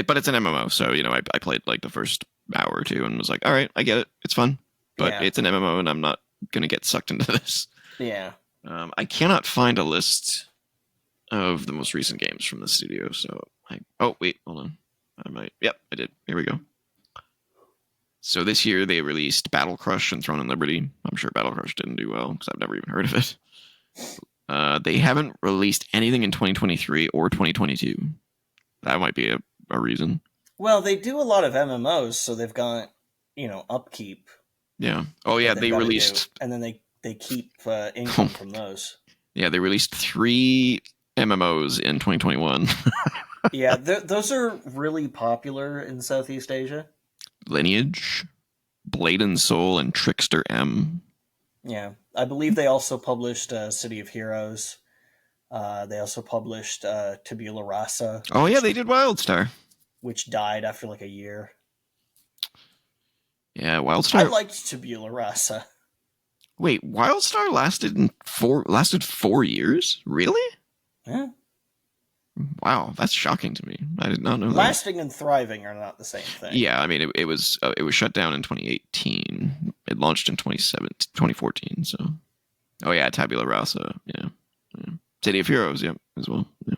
But it's an MMO, so I played like the first hour or two and was like, all right, I get it. It's fun, but it's an MMO, and I'm not gonna get sucked into this. Yeah. I cannot find a list of the most recent games from the studio, so oh wait, hold on. I might. Yep, I did. Here we go. So this year they released Battle Crush and Throne and Liberty. I'm sure Battle Crush didn't do well because I've never even heard of it. They haven't released anything in 2023 or 2022. That might be a reason. Well, they do a lot of MMOs, so they've got, upkeep. Yeah. Oh, yeah, they released... And then they keep income from those. Yeah, they released 3 MMOs in 2021. Yeah, those are really popular in Southeast Asia. Lineage, Blade and Soul, and Trickster M. Yeah, I believe they also published City of Heroes. They also published Tabula Rasa. Oh yeah, they did WildStar, which died after like a year. Yeah, WildStar. I liked Tabula Rasa. Wait, WildStar lasted 4 years? Really? Yeah. Wow, that's shocking to me. I did not know that. Lasting and thriving are not the same thing. Yeah, I mean, it was shut down in 2018. It launched in 2014. So, oh yeah, Tabula Rasa. Yeah. City of Heroes. Yeah, as well. Yeah.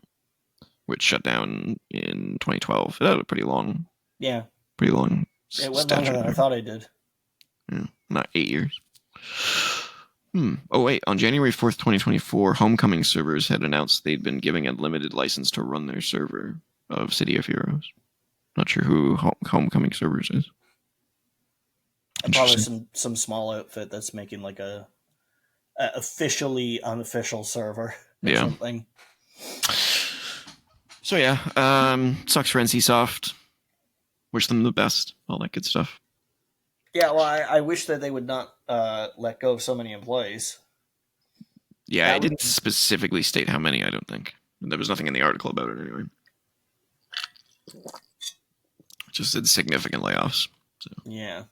Which shut down in 2012. It had a pretty long. Yeah. Pretty long. It went longer than I thought it did. Yeah, not 8 years. Oh, wait. On January 4th, 2024, Homecoming servers had announced they'd been giving a limited license to run their server of City of Heroes. Not sure who Homecoming servers is. Probably some small outfit that's making like a officially unofficial server or something. So, yeah. Sucks for NCSoft. Wish them the best. All that good stuff. Yeah, well, I wish that they would not let go of so many employees. Yeah, I didn't specifically state how many, I don't think. There was nothing in the article about it anyway. Just said significant layoffs. So. Yeah.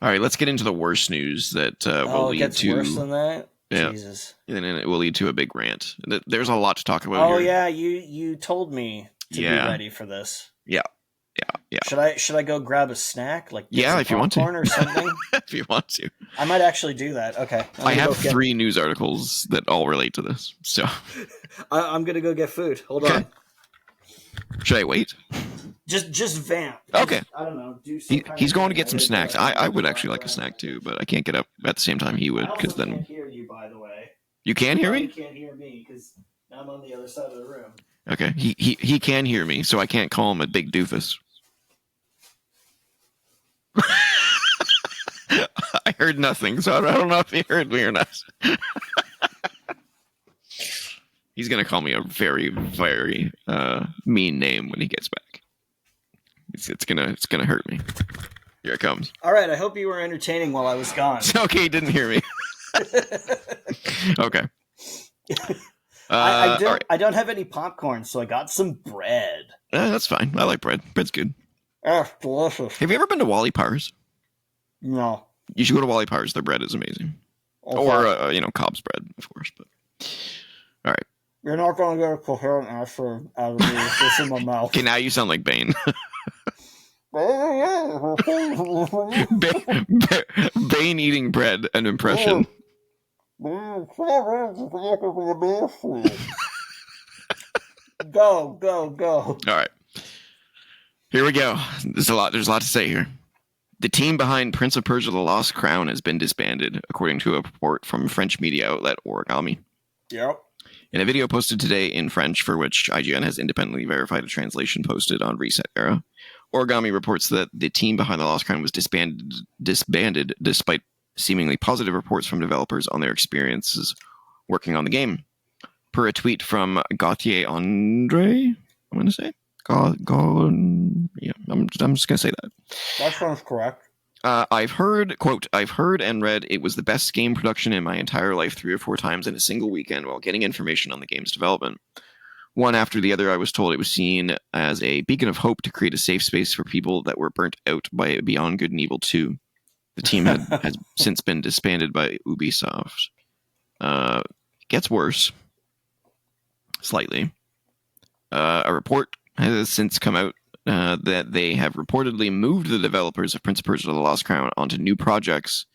All right, let's get into the worst news that will lead to... it gets worse than that? Yeah. Jesus. And then it will lead to a big rant. There's a lot to talk about here. Oh, yeah, you told me to be ready for this. Yeah. Should I go grab a snack? Like if you want to. Or something? If you want to. I might actually do that. Okay. I have 3 news articles that all relate to this. So I'm going to go get food. Hold on. Should I wait? Just vamp. Okay. I don't know. He's going to get some snacks. I would actually like a snack too, but I can't get up at the same time he would. Because then... I can't hear you, by the way. You can hear me? You can't hear me because I'm on the other side of the room. Okay. He can hear me, so I can't call him a big doofus. I heard nothing, so I don't know if he heard me or not. He's gonna call me a very, very mean name when he gets back. It's gonna hurt me. Here it comes. All right. I hope you were entertaining while I was gone. Okay, he didn't hear me. Okay. I don't have any popcorn, so I got some bread. That's fine. I like bread. Bread's good. Delicious. Have you ever been to Wally Powers? No. You should go to Wally Powers. Their bread is amazing. Okay. Or, Cobb's bread, of course. But all right. You're not going to get a coherent answer out of me with this in my mouth. Okay, now you sound like Bane. Bane eating bread, an impression. Go. All right. Here we go. There's a lot to say here. The team behind Prince of Persia: The Lost Crown has been disbanded, according to a report from French media outlet Origami. Yep. In a video posted today in French, for which IGN has independently verified a translation posted on Reset Era, Origami reports that the team behind The Lost Crown was disbanded despite seemingly positive reports from developers on their experiences working on the game. Per a tweet from Gauthier Andre, I'm going to say. Yeah, I'm just going to say that. That sounds correct. I've heard and read it was the best game production in my entire life 3 or 4 times in a single weekend while getting information on the game's development. One after the other, I was told it was seen as a beacon of hope to create a safe space for people that were burnt out by Beyond Good and Evil 2. The team has since been disbanded by Ubisoft. It gets worse. Slightly. A report has since come out that they have reportedly moved the developers of Prince of Persia: The Lost Crown onto new projects,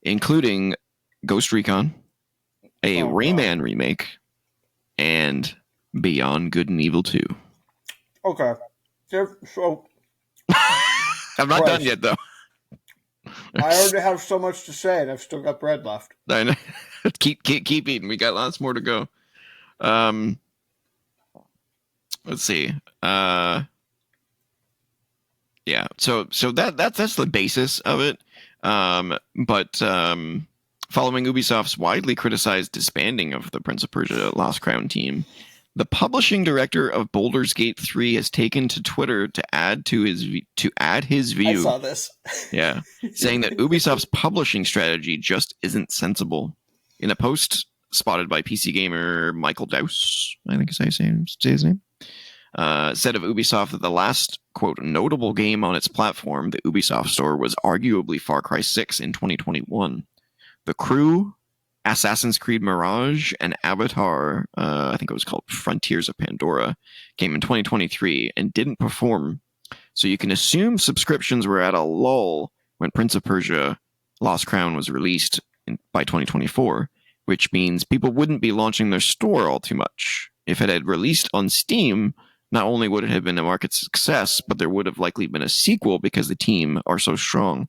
including Ghost Recon, a Rayman remake, and Beyond Good and Evil 2. Okay. So I'm not done yet, though. I already have so much to say, and I've still got bread left. I know. keep eating. We got lots more to go. Let's see. Yeah. So that's the basis of it. But following Ubisoft's widely criticized disbanding of the Prince of Persia: Lost Crown team, the publishing director of Baldur's Gate 3 has taken to Twitter to add his view. I saw this. Yeah, saying that Ubisoft's publishing strategy just isn't sensible. In a post spotted by PC gamer Michael Dowse, I think is how you say his name, said of Ubisoft that the last, quote, notable game on its platform, the Ubisoft Store, was arguably Far Cry 6 in 2021. The Crew, Assassin's Creed Mirage, and Avatar, I think it was called Frontiers of Pandora, came in 2023 and didn't perform. So you can assume subscriptions were at a lull when Prince of Persia: Lost Crown was released by 2024, which means people wouldn't be launching their store all too much. If it had released on Steam, not only would it have been a market success, but there would have likely been a sequel because the team are so strong.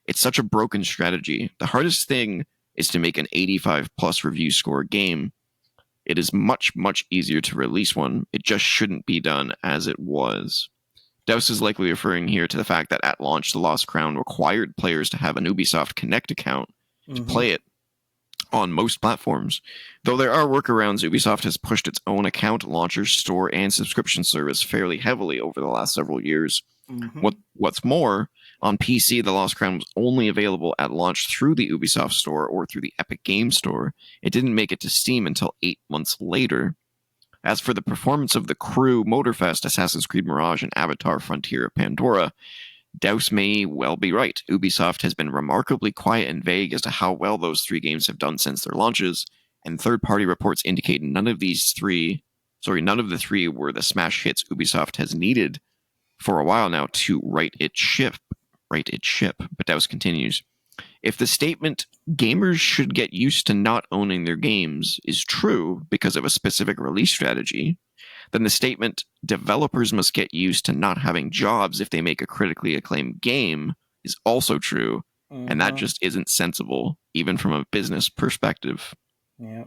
It's such a broken strategy. The hardest thing is to make an 85 plus review score game. It is much, much easier to release one. It just shouldn't be done as it was. Dowse is likely referring here to the fact that at launch, The Lost Crown required players to have an Ubisoft Connect account to play it on most platforms. Though there are workarounds, Ubisoft has pushed its own account, launcher, store, and subscription service fairly heavily over the last several years. What's more, on PC, The Lost Crown was only available at launch through the Ubisoft Store or through the Epic Games Store. It didn't make it to Steam until 8 months later. As for the performance of The Crew, Motorfest, Assassin's Creed Mirage, and Avatar: Frontier of Pandora, Dowse may well be right. Ubisoft has been remarkably quiet and vague as to how well those three games have done since their launches, and third-party reports indicate none of the three were the smash hits Ubisoft has needed for a while now to right its ship. But Dowse continues, if the statement, gamers should get used to not owning their games, is true because of a specific release strategy, then the statement, developers must get used to not having jobs if they make a critically acclaimed game, is also true, and that just isn't sensible, even from a business perspective. Yeah.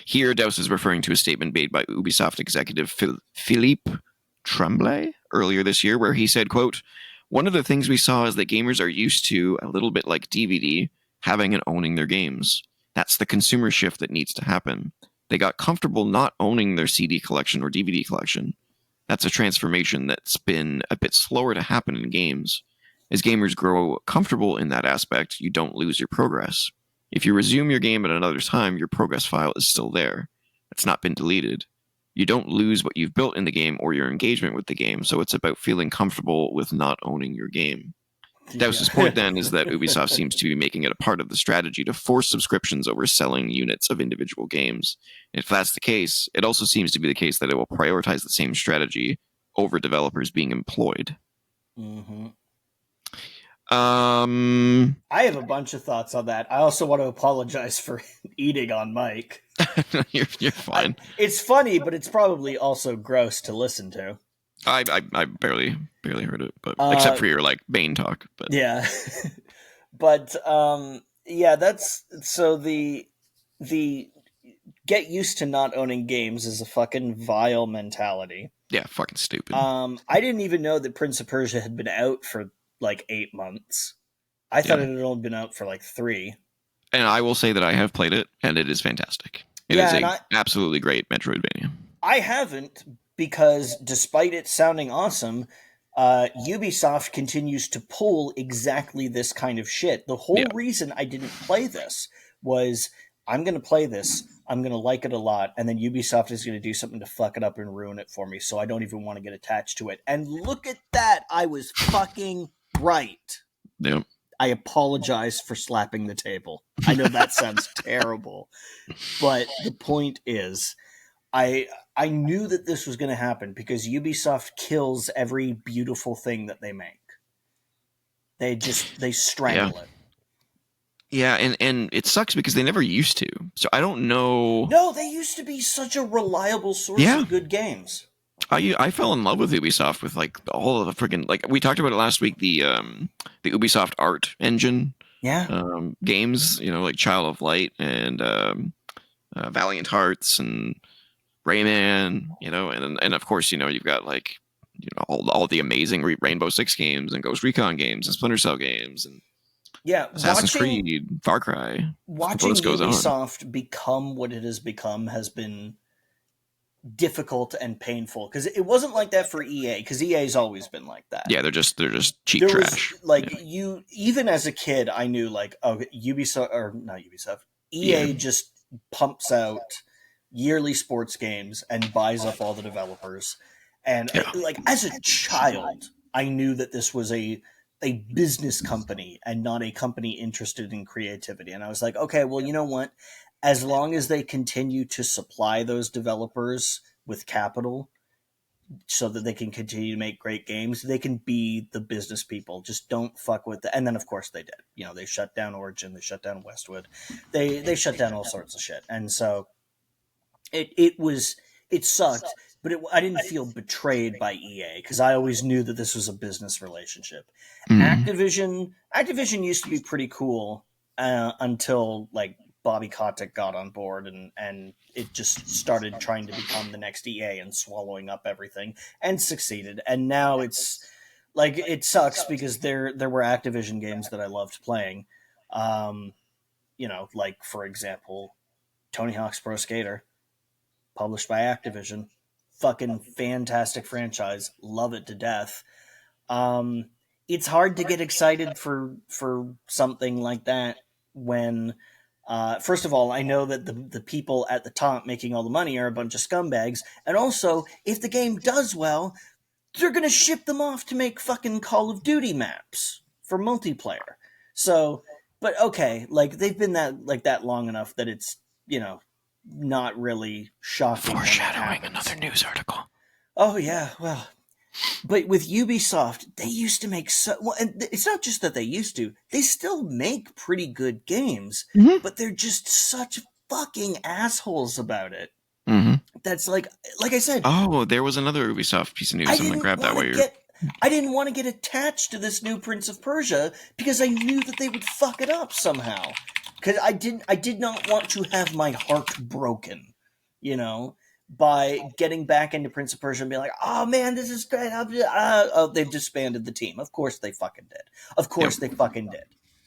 Here, Dowse is referring to a statement made by Ubisoft executive Philippe Tremblay earlier this year, where he said, quote, one of the things we saw is that gamers are used to, a little bit like DVD, having and owning their games. That's the consumer shift that needs to happen. They got comfortable not owning their CD collection or DVD collection. That's a transformation that's been a bit slower to happen in games. As gamers grow comfortable in that aspect, you don't lose your progress. If you resume your game at another time, your progress file is still there. It's not been deleted. You don't lose what you've built in the game or your engagement with the game, so it's about feeling comfortable with not owning your game. Dowse's point then is that Ubisoft seems to be making it a part of the strategy to force subscriptions over selling units of individual games. And if that's the case, it also seems to be the case that it will prioritize the same strategy over developers being employed. I have a bunch of thoughts on that. I also want to apologize for eating on mic. You're fine. It's funny, but it's probably also gross to listen to. I barely heard it, but except for your like Bane talk. But yeah, but yeah, that's so the get used to not owning games is a fucking vile mentality. Yeah, fucking stupid. I didn't even know that Prince of Persia had been out for like 8 months. I thought it had only been out for like 3. And I will say that I have played it, and it is fantastic. It is absolutely great Metroidvania. I haven't, because despite it sounding awesome, Ubisoft continues to pull exactly this kind of shit. The whole reason I didn't play this was, I'm going to play this, I'm going to like it a lot, and then Ubisoft is going to do something to fuck it up and ruin it for me, so I don't even want to get attached to it. And look at that! I was fucking right. Yep. I apologize for slapping the table. I know that sounds terrible, but the point is, I knew that this was going to happen because Ubisoft kills every beautiful thing that they make. They strangle it. Yeah, and it sucks because they never used to. So I don't know. No, they used to be such a reliable source of good games. I fell in love with Ubisoft with like all of the freaking like we talked about it last week the Ubisoft art engine Yeah. games, you know, like Child of Light and Valiant Hearts and Rayman, you know, and of course, you know, you've got like, you know, all the amazing Rainbow Six games and Ghost Recon games and Splinter Cell games and Yeah, Assassin's Creed, Far Cry. The watching list goes on. Ubisoft become what it has become has been difficult and painful because it wasn't like that for EA because EA's always been like that. Yeah, they're just cheap There was trash. like Yeah. you even as a kid, I knew like oh Ubisoft or not Ubisoft, EA just pumps out yearly sports games and buys up all the developers. And Yeah. like as a child, I knew that this was a business company and not a company interested in creativity. And I was like, okay, well, you know what? As long as they continue to supply those developers with capital so that they can continue to make great games, they can be the business people. Just don't fuck with the. And then of course they did. You know, they shut down Origin, they shut down Westwood, they shut down all sorts of shit. And so it sucked, but I didn't feel betrayed by EA because I always knew that this was a business relationship. Mm. Activision used to be pretty cool until like Bobby Kotick got on board and it just started trying to become the next EA and swallowing up everything and succeeded. And now it's like it sucks because there were Activision games that I loved playing. You know, like for example, Tony Hawk's Pro Skater, published by Activision. Fucking fantastic franchise. Love it to death. Um, it's hard to get excited for something like that when first of all, I know that the people at the top making all the money are a bunch of scumbags, and also if the game does well, they're gonna ship them off to make fucking Call of Duty maps for multiplayer. So, but okay, like they've been that long enough that it's you know not really shocking. Foreshadowing another news article. Oh yeah, well, but with Ubisoft, they used to make so well, and it's not just that they used to; they still make pretty good games, Mm-hmm. but they're just such fucking assholes about it. Mm-hmm. That's like I said. Oh, there was another Ubisoft piece of news. I'm gonna grab that while you're. I didn't want to get attached to this new Prince of Persia because I knew that they would fuck it up somehow. Because I did not want to have my heart broken, you know, by getting back into Prince of Persia and being like, oh man, this is great. Oh, they've disbanded the team. Of course they fucking did. Of course they fucking did.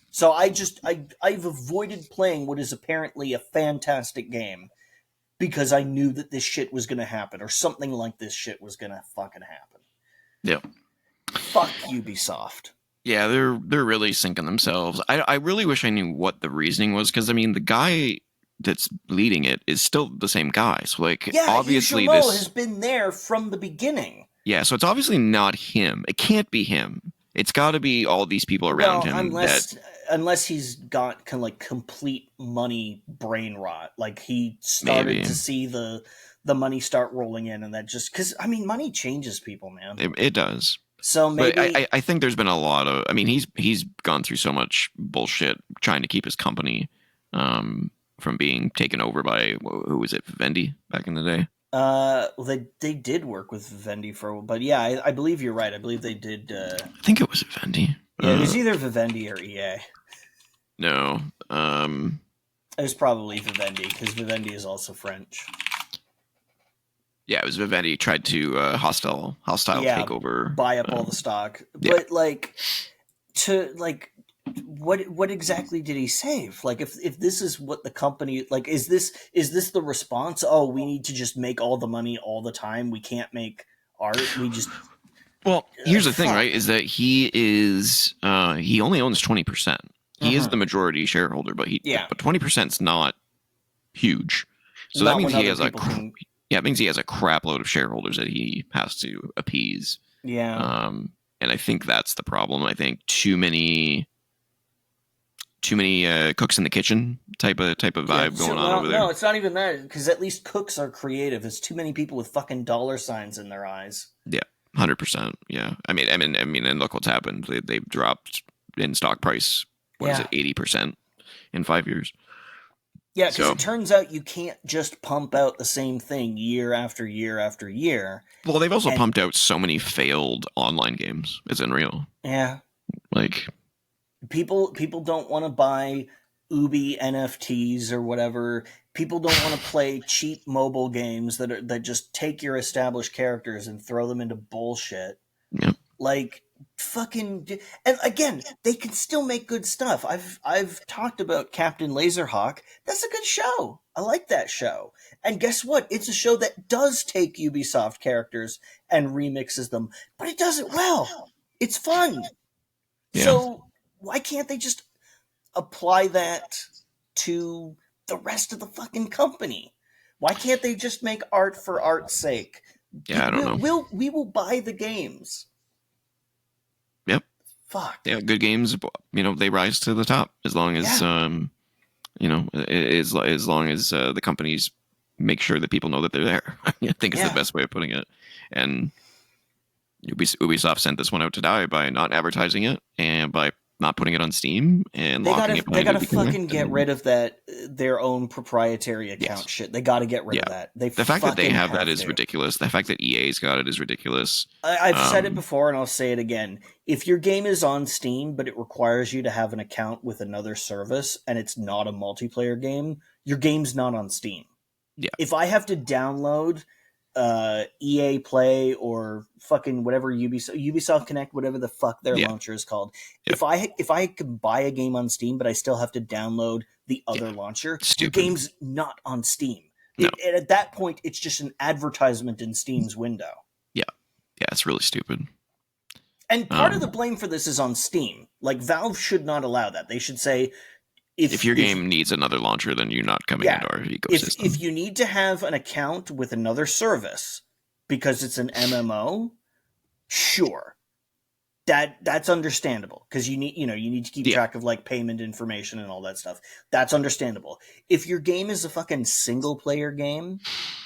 So I've avoided playing what is apparently a fantastic game because I knew that this shit was gonna happen or something like this shit was gonna fucking happen. Yeah. Fuck Ubisoft. Yeah, they're really sinking themselves. I really wish I knew what the reasoning was because I mean the guy that's leading it is still the same guy. So like obviously Ishimo this has been there from the beginning. Yeah, so it's obviously not him. It can't be him. It's got to be all these people around him. Unless he's got kind of like complete money brain rot, like he started to see the money start rolling in, and that just because I mean money changes people, man. It does. So maybe but I think there's been a lot of. I mean, he's gone through so much bullshit trying to keep his company from being taken over by who was it, Vivendi back in the day. Well, they did work with Vivendi for a while, but yeah, I believe you're right. I believe they did. I think it was Vivendi. Yeah, it was either Vivendi or EA. No, it was probably Vivendi because Vivendi is also French. Yeah, it was Vivendi tried to hostile take over, buy up all the stock. But like, to like, what exactly did he save? Like, if this is what the company like, is this the response? Oh, we need to just make all the money all the time. We can't make art. We just. Well, here's the thing, right? Is that he only owns 20%. He is the majority shareholder, but 20% is not huge. So that means he has it means he has a crap load of shareholders that he has to appease. Yeah. And I think that's the problem. I think too many cooks in the kitchen type of vibe going on over there. No, it's not even that, because at least cooks are creative. It's too many people with fucking dollar signs in their eyes. Yeah, 100%. Yeah, I mean, and look what's happened. They've dropped in stock price. What is it, 80% in 5 years? Yeah, because So, it turns out you can't just pump out the same thing year after year after year. well, they've also And pumped out so many failed online games. It's unreal. yeah, Like, people don't want to buy Ubi NFTs or whatever. People don't want to play cheap mobile games that just take your established characters and throw them into bullshit. yeah, Like fucking, and again, they can still make good stuff. I've talked about Captain Laserhawk. That's a good show. I like that show. And guess what? It's a show that does take Ubisoft characters and remixes them, but it does it well. It's fun. yeah, So why can't they just apply that to the rest of the fucking company? Why can't they just make art for art's sake? yeah. I don't know. We will buy the games. Yep. Fuck. Yeah, good games. They rise to the top as long as Yeah. as long as the companies make sure that people know that they're there. I think is the Yeah. best way of putting it. And Ubisoft sent this one out to die by not advertising it and by not putting it on Steam and locking it They behind gotta Ubi Connect. fucking get rid of that their own proprietary account Yes. shit. They gotta get rid Yeah. of that. They The fact that they fucking have that is to. ridiculous. The fact that EA's got it is ridiculous. I've said it before and I'll say it again. If your game is on Steam but it requires you to have an account with another service and it's not a multiplayer game, your game's not on Steam. Yeah. If I have to download EA Play or fucking whatever Ubisoft Connect, whatever the fuck their launcher is called. Yeah. If I can buy a game on Steam, but I still have to download the other launcher, Stupid. the game's not on Steam. No. At that point, it's just an advertisement in Steam's window. Yeah, it's really stupid. And part of the blame for this is on Steam. Like Valve should not allow that. They should say, if your game needs another launcher, then you're not coming into our ecosystem. If you need to have an account with another service because it's an MMO, sure, that's understandable because you need to keep track of like payment information and all that stuff. That's understandable. If your game is a fucking single player game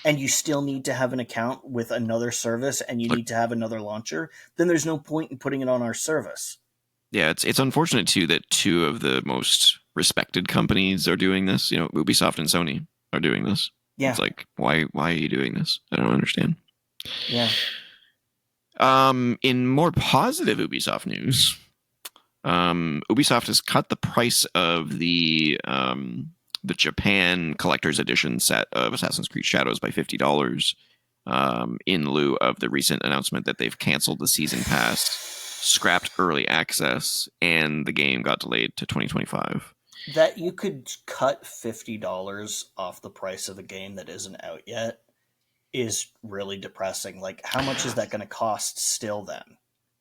and you still need to have an account with another service and you need to have another launcher, then there's no point in putting it on our service. Yeah, it's unfortunate too that two of the most respected companies are doing this. Ubisoft and Sony are doing this. Yeah, it's like why are you doing this? I don't understand. Yeah. In more positive Ubisoft news, Ubisoft has cut the price of the Japan Collector's Edition set of Assassin's Creed Shadows by $50 in lieu of the recent announcement that they've canceled the season pass, scrapped early access, and the game got delayed to 2025. That you could cut $50 off the price of a game that isn't out yet is really depressing. Like, how much is that going to cost still then?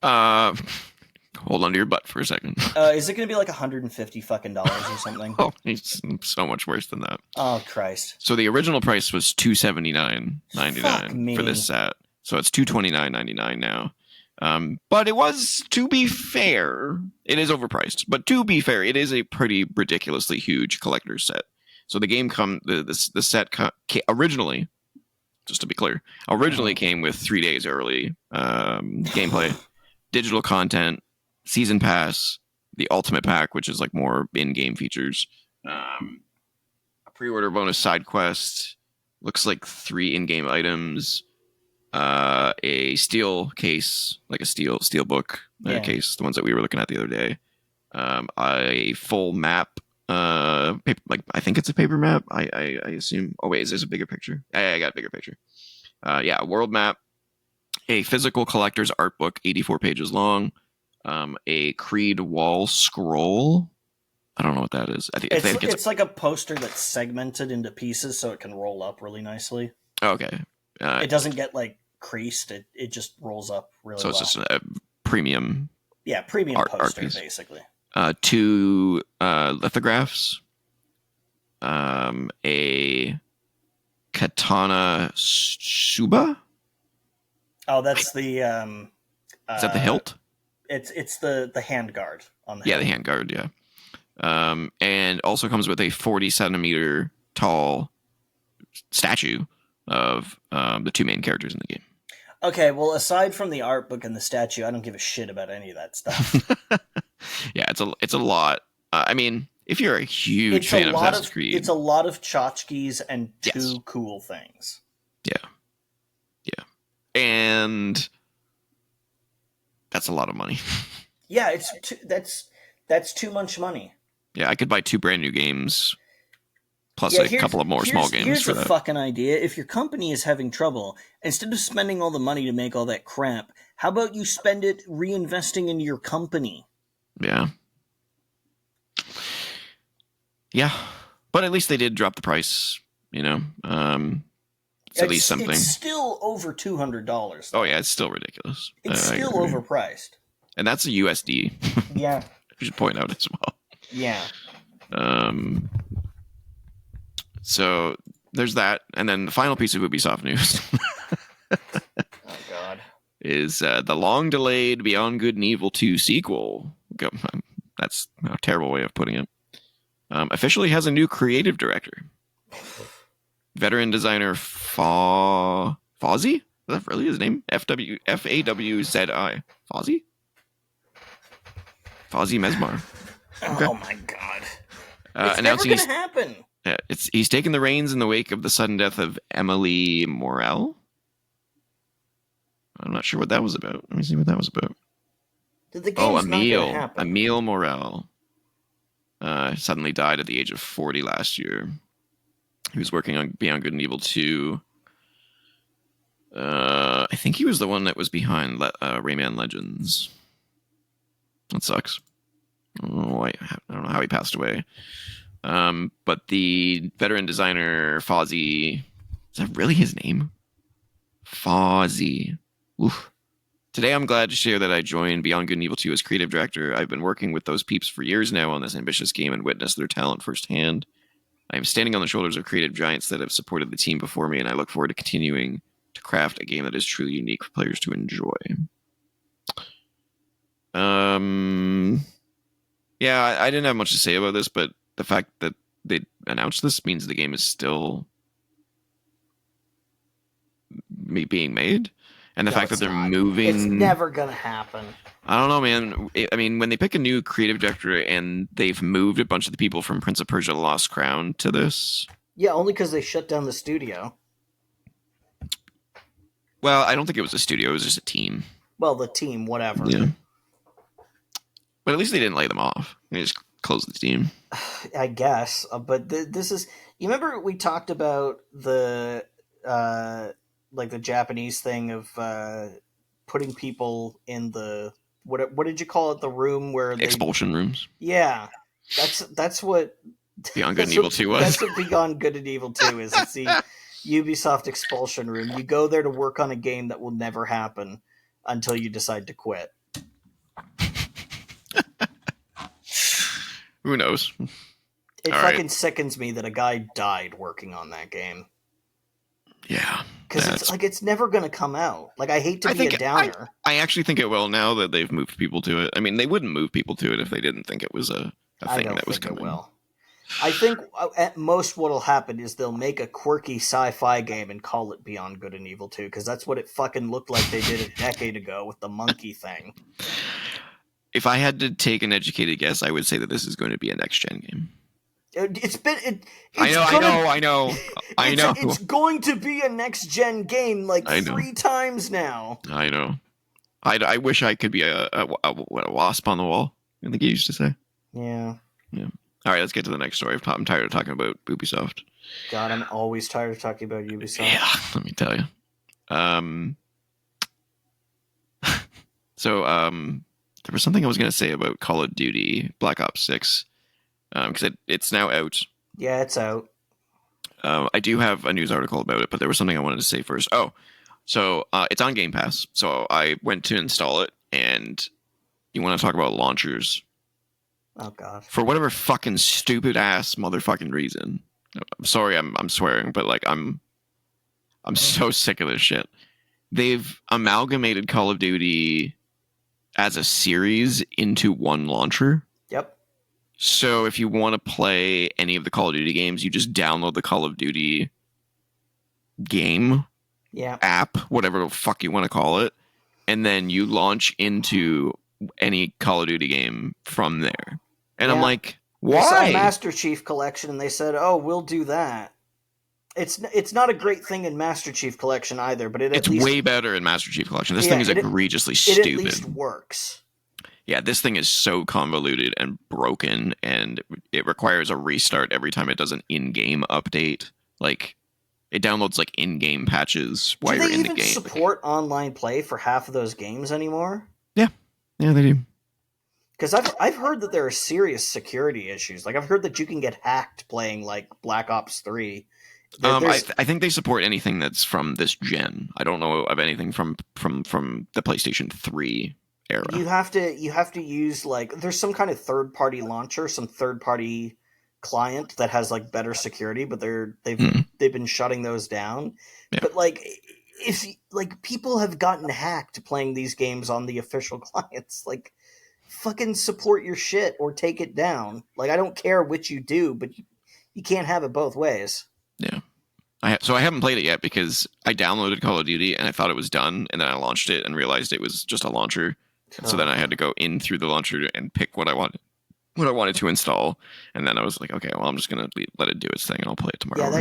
Hold on to your butt for a second. Is it going to be like $150 fucking dollars or something? Oh, it's so much worse than that. Oh, Christ. So the original price was $279.99 for this set. So it's $229.99 now. But it was, to be fair, it is overpriced. But to be fair, it is a pretty ridiculously huge collector's set. So the game the set originally, just to be clear, came with 3 days early gameplay, digital content, season pass, the ultimate pack, which is like more in-game features, a pre-order bonus side quest, looks like 3 in-game items, a steel case, like a steel book case, the ones that we were looking at the other day, a full map, paper, like I think it's a paper map. I assume. Oh wait, is this a bigger picture? I got a bigger picture. A world map, a physical collector's art book, 84 pages long, a Creed wall scroll. I don't know what that is. I think it's like a poster that's segmented into pieces so it can roll up really nicely. Okay. It doesn't get like creased. It just rolls up really well. So it's just a premium. Yeah, premium art poster piece. Basically. 2 lithographs, a katana suba. Oh, that's the. Is that the hilt? It's the hand guard on the. Yeah, the hand guard. Yeah, and also comes with a 40-centimeter tall statue of the 2 main characters in the game. Okay, well, aside from the art book and the statue, I don't give a shit about any of that stuff. Yeah, it's a lot. I mean, if you're a huge fan of Assassin's Creed, it's a lot of tchotchkes and two Yes. cool things. Yeah, and that's a lot of money. Yeah, that's too much money. Yeah, I could buy 2 brand new games plus a couple of more small games here's for a that. fucking idea. If your company is having trouble, instead of spending all the money to make all that crap, how about you spend it reinvesting in your company? Yeah. Yeah. But at least they did drop the price, you know. It's at least something. It's still over $200. Oh, yeah, it's still ridiculous. It's still overpriced. And that's a USD. Yeah. I should point out as well. Yeah. So there's that. And then the final piece of Ubisoft news. Oh, God. Is the long-delayed Beyond Good and Evil 2 sequel. That's a terrible way of putting it. Officially has a new creative director. Veteran designer Fawzi? Is that really his name? Fawzi? Fawzi Mesmar. Okay. Oh my God! It's announcing never gonna happen. He's taken the reins in the wake of the sudden death of Emily Morel. I'm not sure what that was about. Let me see what that was about. Emile Morel. Suddenly died at the age of 40 last year. He was working on Beyond Good and Evil 2. I think he was the one that was behind Rayman Legends. That sucks. Oh, I don't know how he passed away. But the veteran designer Fawzi, is that really his name? Fawzi. Oof. Today I'm glad to share that I joined Beyond Good and Evil 2 as creative director. I've been working with those peeps for years now on this ambitious game and witnessed their talent firsthand. I am standing on the shoulders of creative giants that have supported the team before me, and I look forward to continuing to craft a game that is truly unique for players to enjoy. Yeah, I didn't have much to say about this, but the fact that they announced this means the game is still being made. And the fact that they're moving... It's never going to happen. I don't know, man. I mean, when they pick a new creative director and they've moved a bunch of the people from Prince of Persia: The Lost Crown to this... Yeah, only because they shut down the studio. Well, I don't think it was a studio. It was just a team. Well, the team, whatever. Yeah. But at least they didn't lay them off. They just closed the team. I guess. But this is... You remember we talked about the... like the Japanese thing of putting people in the what did you call it? The room where expulsion rooms. Yeah, that's what Beyond Good and Evil 2 was. That's what Beyond Good and Evil 2 is. It's the Ubisoft expulsion room. You go there to work on a game that will never happen until you decide to quit. Who knows? It fucking sickens me that a guy died working on that game. Yeah. Because it's never going to come out. Like, I hate to be a downer. I actually think it will now that they've moved people to it. I mean, they wouldn't move people to it if they didn't think it was a thing that was coming. I think at most what'll happen is they'll make a quirky sci-fi game and call it Beyond Good and Evil 2, because that's what it fucking looked like they did a decade ago with the monkey thing. If I had to take an educated guess, I would say that this is going to be a next-gen game. I know. It's going to be a next-gen game 3 times now. I know. I wish I could be a wasp on the wall, I think you used to say. Yeah. All right, let's get to the next story. I'm tired of talking about Ubisoft. God, I'm always tired of talking about Ubisoft. Yeah, let me tell you. There was something I was going to say about Call of Duty Black Ops 6. Because it's now out. Yeah, it's out. I do have a news article about it, but there was something I wanted to say first. So it's on Game Pass. So I went to install it, and you want to talk about launchers. Oh, God. For whatever fucking stupid ass motherfucking reason. I'm sorry I'm swearing, but I'm so sick of this shit. They've amalgamated Call of Duty as a series into one launcher. Yep. So if you want to play any of the Call of Duty games, you just download the Call of Duty game app, whatever the fuck you want to call it, and then you launch into any Call of Duty game from there. And I'm like, They saw Why? Master Chief Collection and they said, "Oh, we'll do that." It's not a great thing in Master Chief Collection either, but It's way better in Master Chief Collection. This thing is egregiously it stupid. At least works. Yeah, this thing is so convoluted and broken, and it requires a restart every time it does an in-game update. Like, it downloads like in-game patches while you're in the game. Do they even support online play for half of those games anymore? Yeah, they do. Because I've heard that there are serious security issues. Like, I've heard that you can get hacked playing like Black Ops 3. I think they support anything that's from this gen. I don't know of anything from the PlayStation 3 era. You have to use like there's some kind of third party launcher, some third party client that has like better security, but they've been shutting those down. Yeah. But like if like people have gotten hacked playing these games on the official clients, like fucking support your shit or take it down. Like I don't care which you do, but you can't have it both ways. Yeah. So I haven't played it yet because I downloaded Call of Duty and I thought it was done, and then I launched it and realized it was just a launcher. So then I had to go in through the launcher and pick what I wanted to install, and then I was like, okay, well, I'm just gonna let it do its thing, and I'll play it tomorrow. Yeah,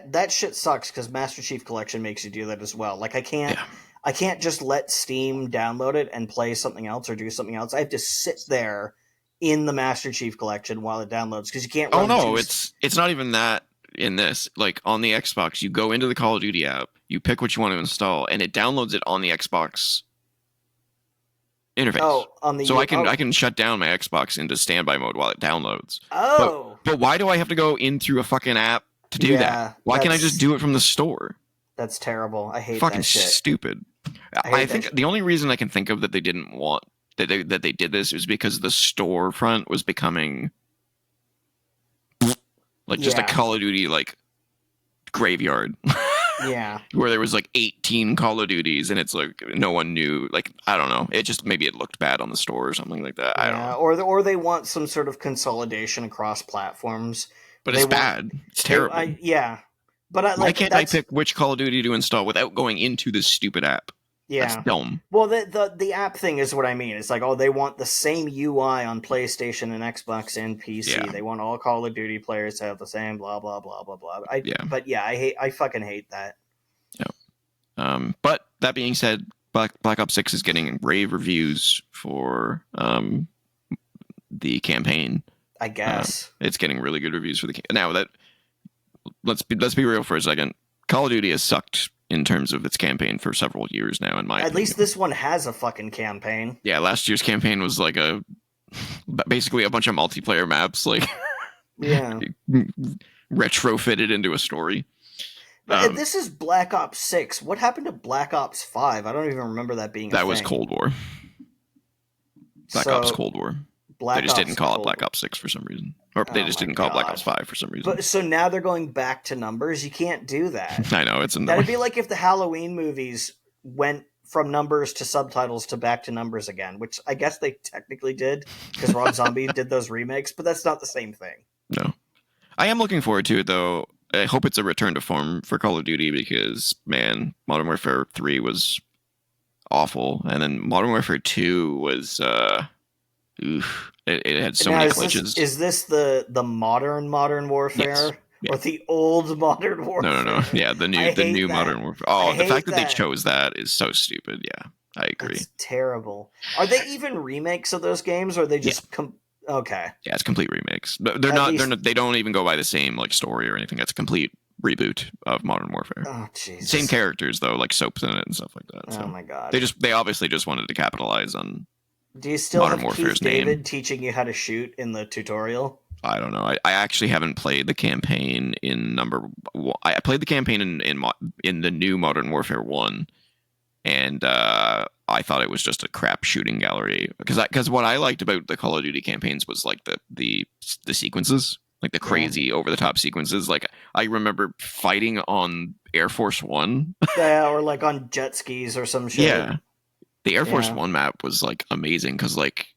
that shit sucks because Master Chief Collection makes you do that as well. Like I can't just let Steam download it and play something else or do something else. I have to sit there in the Master Chief Collection while it downloads because you can't. Oh no, it's not even that. In this, like on the Xbox, you go into the Call of Duty app, you pick what you want to install, and it downloads it on the Xbox interface. So I can shut down my Xbox into standby mode while it downloads. But why do I have to go in through a fucking app to do that? Why can't I just do it from the store? That's terrible. I hate fucking that shit. Stupid. I think the only reason I can think of that they didn't want that they did this is because the storefront was becoming like just a Call of Duty like graveyard. Yeah. Where there was like 18 Call of Duties and it's like no one knew, like I don't know. It just maybe it looked bad on the store or something like that. I don't know. Or they want some sort of consolidation across platforms. But it's bad. It's terrible. But why can't I pick which Call of Duty to install without going into this stupid app? Yeah. That's dumb. Well, the app thing is what I mean. It's like, oh, they want the same UI on PlayStation and Xbox and PC. Yeah. They want all Call of Duty players to have the same blah, blah, blah, blah, blah. But yeah, I fucking hate that. Yeah. But that being said, Black Ops 6 is getting rave reviews for the campaign. I guess. It's getting really good reviews for the campaign. Now, that let's be real for a second. Call of Duty has sucked in terms of its campaign for several years now, in my opinion. At least this one has a fucking campaign. Yeah, last year's campaign was like basically a bunch of multiplayer maps, like retrofitted into a story. But this is Black Ops 6. What happened to Black Ops 5? I don't even remember that being a thing. That was Cold War. Black Ops Cold War. They just didn't call it Black Ops 6 for some reason. Or they just didn't call it Black Ops 5 for some reason. But so now they're going back to numbers? You can't do that. I know, it's annoying. That'd be like if the Halloween movies went from numbers to subtitles to back to numbers again, which I guess they technically did, because Rob Zombie did those remakes, but that's not the same thing. No. I am looking forward to it, though. I hope it's a return to form for Call of Duty because, man, Modern Warfare 3 was awful. And then Modern Warfare 2 was... It had so many glitches. Is this the modern Warfare? Yes. Or the old Modern Warfare? No. Yeah, the new Modern Warfare. Oh, the fact that they chose that is so stupid. Yeah, I agree. It's terrible. Are they even remakes of those games, or are they just okay? Yeah, it's complete remakes. But they're not. They don't even go by the same like story or anything. It's a complete reboot of Modern Warfare. Oh, jeez. Same characters though, like soaps in it and stuff like that. So oh my god. They obviously just wanted to capitalize on. Do you still have Keith David teaching you how to shoot in the tutorial? I don't know. I actually haven't played the campaign in I played the campaign in the new Modern Warfare 1, and I thought it was just a crap shooting gallery. Because what I liked about the Call of Duty campaigns was like the sequences, like the crazy over the top sequences. Like I remember fighting on Air Force One. Yeah, or like on jet skis or some shit. Yeah. The Air Force One map was like amazing because like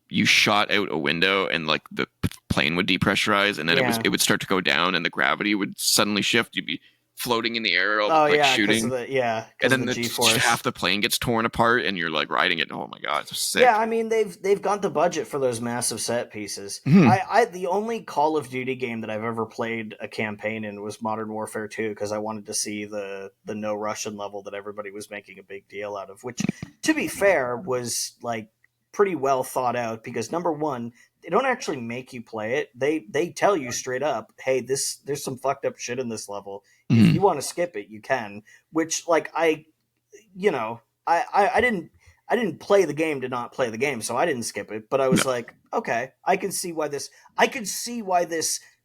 you shot out a window and like the plane would depressurize and then it would start to go down and the gravity would suddenly shift. You'd be floating in the air, Oh like yeah, shooting. because And of then the G-force. half the plane gets torn apart, and you're like riding it. Oh my god, it's sick. Yeah, I mean they've got the budget for those massive set pieces. Hmm. I the only Call of Duty game that I've ever played a campaign in was Modern Warfare 2 because I wanted to see the no Russian level that everybody was making a big deal out of, which to be fair was like pretty well thought out because number one, they don't actually make you play it. They tell you straight up, "Hey, there's some fucked up shit in this level. If you want to skip it, you can." Which like you know, I didn't play the game to not play the game, so I didn't skip it. But I was like, okay, I can see why this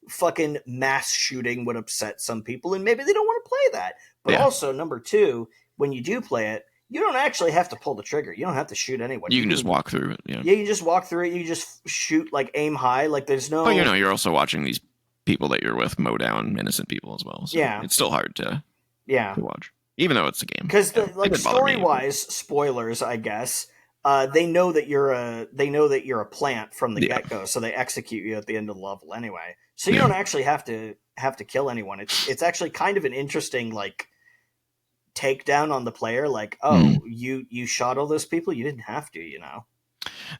fucking mass shooting would upset some people, and maybe they don't want to play that. But also, number two, when you do play it, you don't actually have to pull the trigger. You don't have to shoot anyone. You can just walk through it. Yeah, you just walk through it. You just shoot, like aim high. Like there's no. But you're also watching these people that you're with mow down innocent people as well. So it's still hard to watch. Even though it's a game, because story-wise, spoilers, I guess. They know that you're a plant from the get-go, so they execute you at the end of the level anyway. So you don't actually have to kill anyone. It's actually kind of an interesting like takedown on the player. Like, you shot all those people, you didn't have to, you know.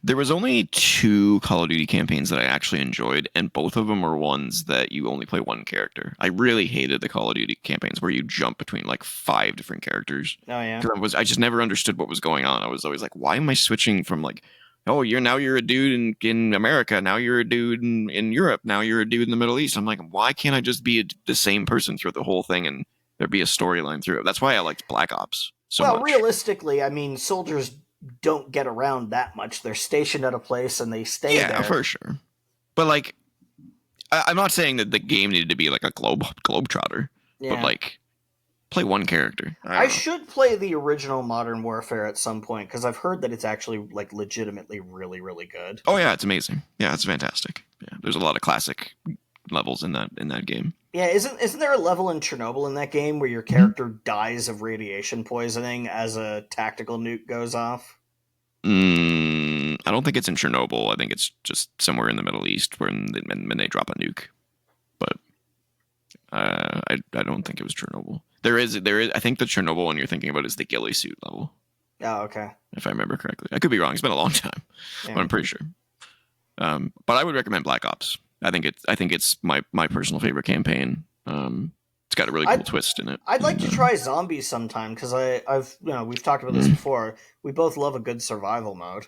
There was only 2 Call of Duty campaigns that I actually enjoyed, and both of them were ones that you only play one character. I really hated the Call of Duty campaigns where you jump between like 5 different characters. Oh yeah. I just never understood what was going on. I was always like, why am I switching from like, oh, you're a dude in America, now you're a dude in Europe, now you're a dude in the Middle East. I'm like, why can't I just be the same person through the whole thing and there be a storyline through it? That's why I liked Black Ops so much. Realistically, I mean, soldiers don't get around that much. They're stationed at a place and they stay there. Yeah, for sure. But like, I'm not saying that the game needed to be like a globetrotter, but like, play one character. I should play the original Modern Warfare at some point because I've heard that it's actually like legitimately really, really good. Oh yeah, it's amazing. Yeah, it's fantastic. Yeah, there's a lot of classic levels in that game. Yeah, isn't there a level in Chernobyl in that game where your character dies of radiation poisoning as a tactical nuke goes off? I don't think it's in Chernobyl. I think it's just somewhere in the Middle East when they drop a nuke. But I don't think it was Chernobyl. There is. I think the Chernobyl one you're thinking about is the ghillie suit level. Oh, okay. If I remember correctly, I could be wrong. It's been a long time, but I'm pretty sure. But I would recommend Black Ops. I think it's my personal favorite campaign. It's got a really cool twist in it. I'd like to try zombies sometime because we've talked about this before. We both love a good survival mode.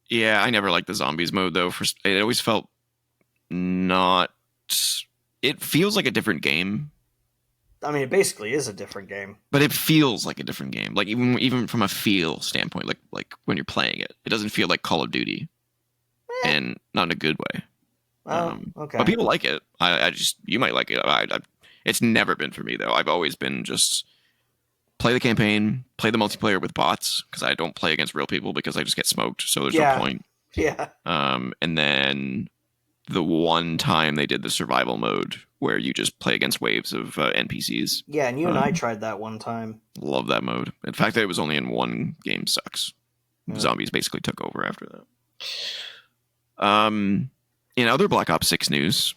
Yeah, I never liked the zombies mode though. It always felt not. It feels like a different game. I mean, it basically is a different game. But it feels like a different game. Like even from a feel standpoint, like when you're playing it, it doesn't feel like Call of Duty, and not in a good way. Okay. But people like it. You might like it. It's never been for me though. I've always been just play the campaign, play the multiplayer with bots because I don't play against real people because I just get smoked. So there's no point. Yeah. And then the one time they did the survival mode where you just play against waves of NPCs. Yeah, and you and I tried that one time. Love that mode. In fact, it was only in one game. Sucks. Yeah. Zombies basically took over after that. In other Black Ops 6 news,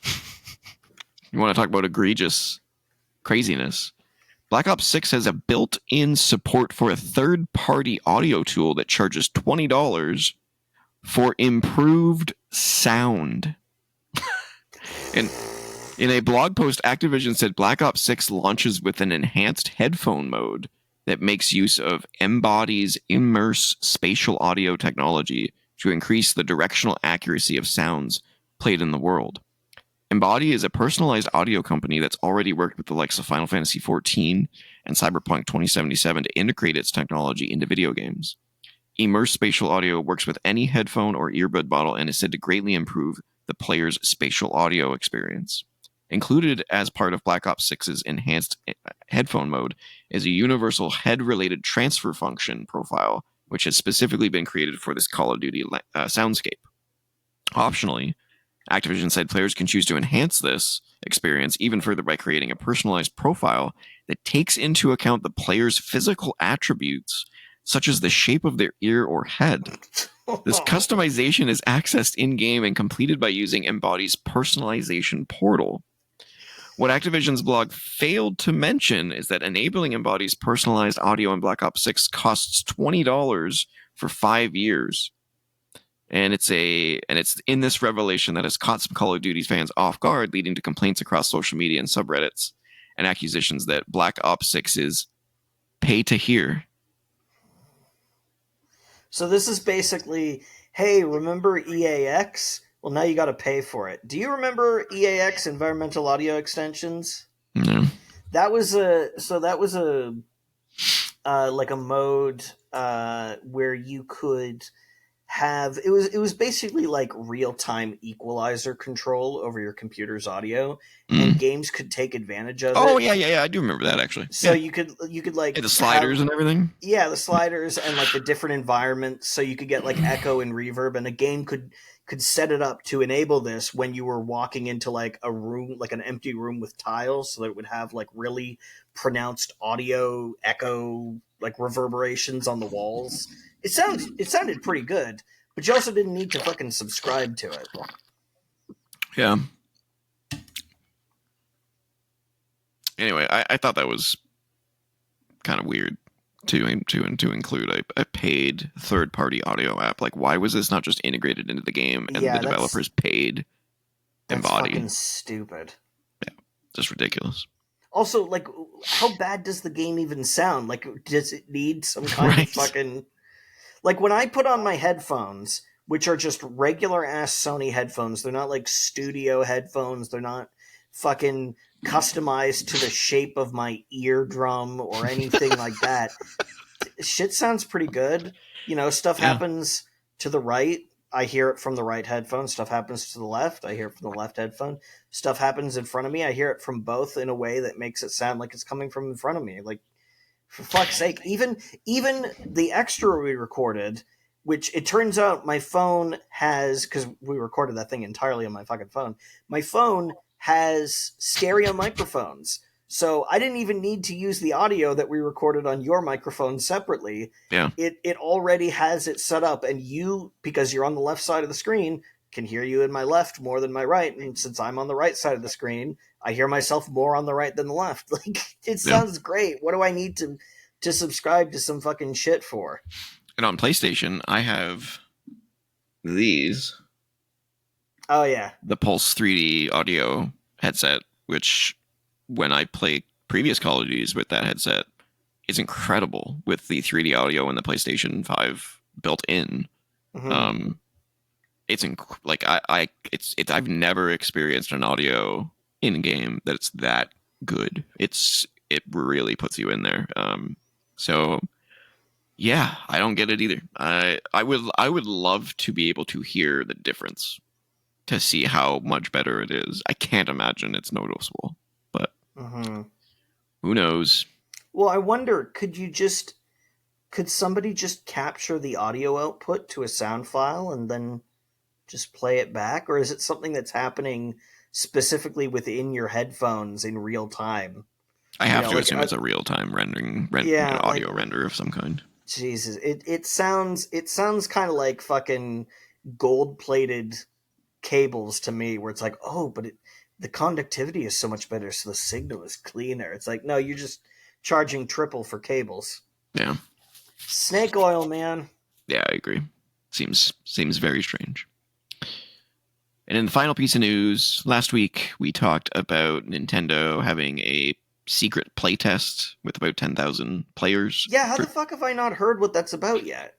you want to talk about egregious craziness. Black Ops 6 has a built-in support for a third-party audio tool that charges $20 for improved sound. In a blog post, Activision said Black Ops 6 launches with an enhanced headphone mode that makes use of Embodies immerse spatial audio technology to increase the directional accuracy of sounds played in the world. Embody is a personalized audio company that's already worked with the likes of Final Fantasy XIV and Cyberpunk 2077 to integrate its technology into video games. Immerse spatial audio works with any headphone or earbud model and is said to greatly improve the player's spatial audio experience. Included as part of Black Ops 6's enhanced headphone mode is a universal head-related transfer function profile, which has specifically been created for this Call of Duty soundscape. Optionally, Activision said players can choose to enhance this experience even further by creating a personalized profile that takes into account the player's physical attributes, such as the shape of their ear or head. This customization is accessed in-game and completed by using Embody's personalization portal. What Activision's blog failed to mention is that enabling embodies personalized audio in Black Ops 6 costs $20 for 5 years. And it's in this revelation that has caught some Call of Duty fans off guard, leading to complaints across social media and subreddits and accusations that Black Ops 6 is pay to hear. So this is basically, hey, remember EAX? Well, now you got to pay for it. Do you remember EAX, Environmental Audio Extensions? No. That was a like a mode where you could have it was basically like real-time equalizer control over your computer's audio, and games could take advantage of it. Oh yeah, I do remember that actually. So yeah. you could like the sliders and everything. Yeah, the sliders and like the different environments, so you could get like echo and reverb, and a game could set it up to enable this when you were walking into like a room, like an empty room with tiles, so that it would have like really pronounced audio echo, like reverberations on the walls. It sounded pretty good, but you also didn't need to fucking subscribe to it. Yeah. Anyway, I thought that was kind of weird to include a paid third-party audio app. Like, why was this not just integrated into the game and the developers paid Embody? That's fucking stupid. Yeah, just ridiculous. Also, like, how bad does the game even sound? Like, does it need some kind of fucking... Like, when I put on my headphones, which are just regular-ass Sony headphones, they're not, like, studio headphones, they're not fucking customized to the shape of my eardrum or anything like that. Shit sounds pretty good. You know, stuff happens to the right, I hear it from the right headphone. Stuff happens to the left, I hear it from the left headphone. Stuff happens in front of me, I hear it from both in a way that makes it sound like it's coming from in front of me. Like, for fuck's sake, even the extra we recorded, which it turns out my phone has, because we recorded that thing entirely on my fucking phone, my phone has stereo microphones. So I didn't even need to use the audio that we recorded on your microphone separately. Yeah. It already has it set up, and you, because you're on the left side of the screen, can hear you in my left more than my right. And since I'm on the right side of the screen, I hear myself more on the right than the left. Like, it sounds great. What do I need to subscribe to some fucking shit for? And on PlayStation, I have these. Oh, yeah. The Pulse 3D audio headset, which when I play previous Call of Duties with that headset, is incredible with the 3D audio and the PlayStation 5 built in. Mm-hmm. I've never experienced an audio in game that's that good. It really puts you in there. So yeah, I don't get it either. I would love to be able to hear the difference, to see how much better it is. I can't imagine it's noticeable, but who knows? Well, I wonder, could somebody just capture the audio output to a sound file and then just play it back? Or is it something that's happening specifically within your headphones in real time? I have to assume it's a real time audio render of some kind. Jesus, it sounds kind of like fucking gold-plated cables to me, where it's like, oh, but the conductivity is so much better, so the signal is cleaner. It's like, no, you're just charging triple for cables. Yeah. Snake oil, man. Yeah, I agree. Seems very strange. And in the final piece of news, last week we talked about Nintendo having a secret playtest with about 10,000 players. Yeah, how the fuck have I not heard what that's about yet?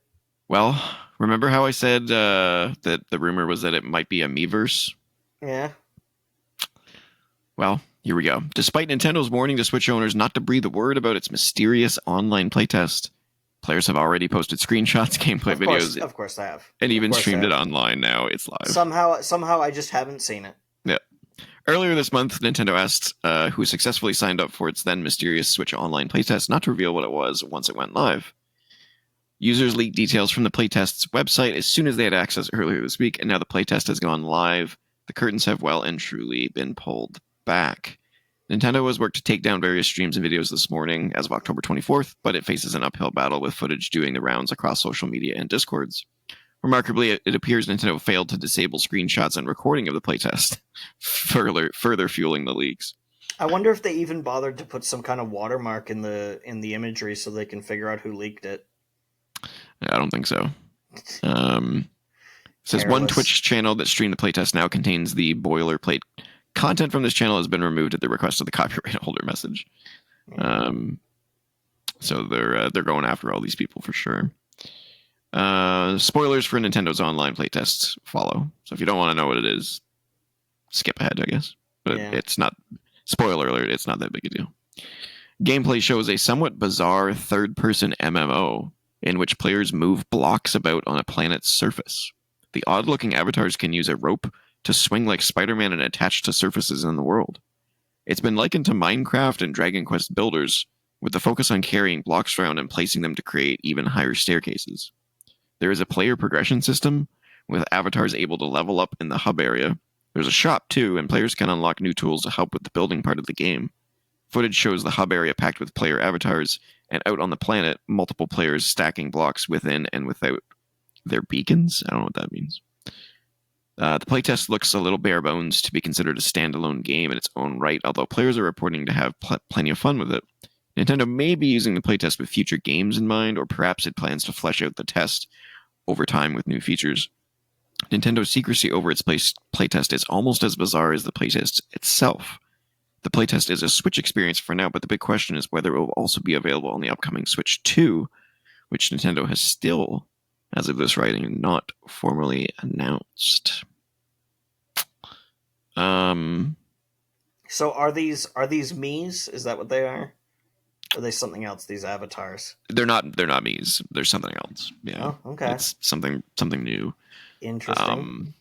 Well, remember how I said that the rumor was that it might be a Miiverse? Yeah. Well, here we go. Despite Nintendo's warning to Switch owners not to breathe a word about its mysterious online playtest, players have already posted screenshots, gameplay videos. Of course they have. And even streamed it online now. It's live. Somehow I just haven't seen it. Yeah. Earlier this month, Nintendo asked who successfully signed up for its then mysterious Switch online playtest not to reveal what it was once it went live. Users leaked details from the playtest's website as soon as they had access earlier this week, and now the playtest has gone live. The curtains have well and truly been pulled back. Nintendo has worked to take down various streams and videos this morning as of October 24th, but it faces an uphill battle with footage doing the rounds across social media and Discords. Remarkably, it appears Nintendo failed to disable screenshots and recording of the playtest, further fueling the leaks. I wonder if they even bothered to put some kind of watermark in the imagery so they can figure out who leaked it. I don't think so. Says one Twitch channel that streamed the playtest now contains the boilerplate content from this channel has been removed at the request of the copyright holder message. So they're going after all these people for sure. Spoilers for Nintendo's online playtests follow. So if you don't want to know what it is, skip ahead, I guess. But it's not, spoiler alert, it's not that big a deal. Gameplay shows a somewhat bizarre third-person MMO in which players move blocks about on a planet's surface. The odd-looking avatars can use a rope to swing like Spider-Man and attach to surfaces in the world. It's been likened to Minecraft and Dragon Quest Builders, with the focus on carrying blocks around and placing them to create even higher staircases. There is a player progression system, with avatars able to level up in the hub area. There's a shop, too, and players can unlock new tools to help with the building part of the game. Footage shows the hub area packed with player avatars, and out on the planet, multiple players stacking blocks within and without their beacons? I don't know what that means. The playtest looks a little bare bones to be considered a standalone game in its own right, although players are reporting to have plenty of fun with it. Nintendo may be using the playtest with future games in mind, or perhaps it plans to flesh out the test over time with new features. Nintendo's secrecy over its playtest is almost as bizarre as the playtest itself. The playtest is a Switch experience for now, but the big question is whether it will also be available on the upcoming Switch 2, which Nintendo has still, as of this writing, not formally announced. So are these Mii's? Is that what they are? Or are they something else? These avatars? They're not Mii's. They're something else. Yeah. Oh, okay. It's something new. Interesting.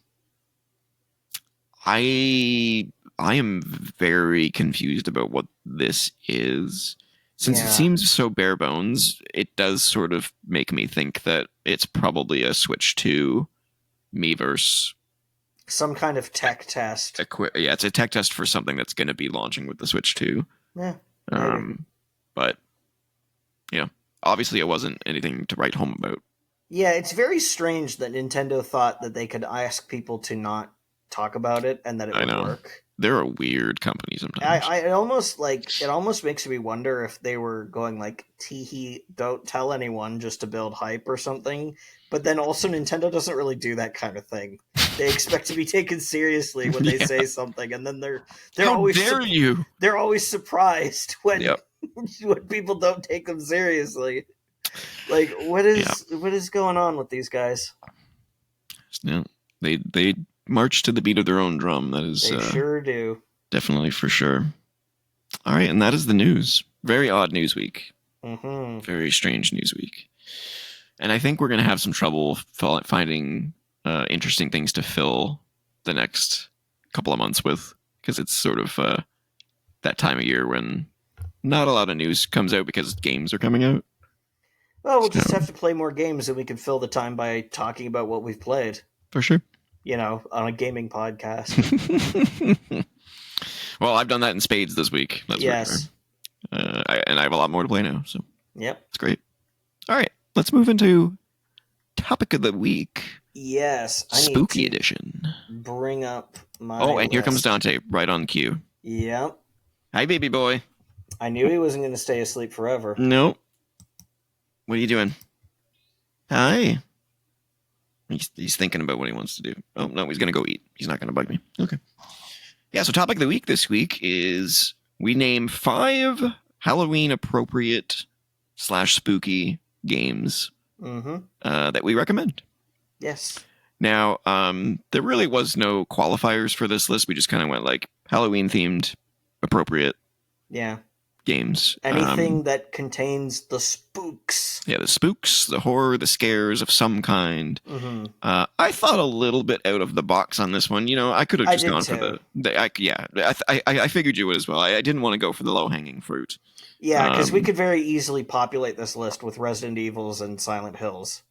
I am very confused about what this is. Since it seems so bare bones, it does sort of make me think that it's probably a Switch 2 Miiverse. Some kind of tech test. It's a tech test for something that's going to be launching with the Switch 2. Yeah. But, obviously it wasn't anything to write home about. Yeah, it's very strange that Nintendo thought that they could ask people to not talk about it and that it would work. They're a weird company sometimes. It almost makes me wonder if they were going like, teehee, don't tell anyone just to build hype or something. But then also Nintendo doesn't really do that kind of thing. They expect to be taken seriously when they say something, and then they're How always dare you? They're always surprised when when people don't take them seriously. Like, what is going on with these guys? Yeah, they march to the beat of their own drum. That is, they sure do. Definitely, for sure. All right, and that is the news. Very odd news week. Mm-hmm. Very strange news week. And I think we're going to have some trouble finding interesting things to fill the next couple of months with, because it's sort of that time of year when not a lot of news comes out because games are coming out. Well, we'll just have to play more games and we can fill the time by talking about what we've played. For sure. On a gaming podcast. Well, I've done that in spades this week. That's for sure. And I have a lot more to play now, so yep, it's great. All right, let's move into topic of the week. Yes, Spooky edition. Bring up my. Oh, and here comes Dante, right on cue. Yep. Hi, baby boy. I knew he wasn't going to stay asleep forever. No. What are you doing? Hi. He's thinking about what he wants to do. Oh, no, he's going to go eat. He's not going to bug me. Okay. Yeah, so topic of the week this week is we name 5 Halloween-appropriate / spooky games that we recommend. Yes. Now, there really was no qualifiers for this list. We just kind of went like Halloween-themed, appropriate games. Anything that contains the spooks. Yeah, the spooks, the horror, the scares of some kind. Mm-hmm. I thought a little bit out of the box on this one. I could have just gone for I figured you would as well. I didn't want to go for the low-hanging fruit. Yeah, because we could very easily populate this list with Resident Evils and Silent Hills.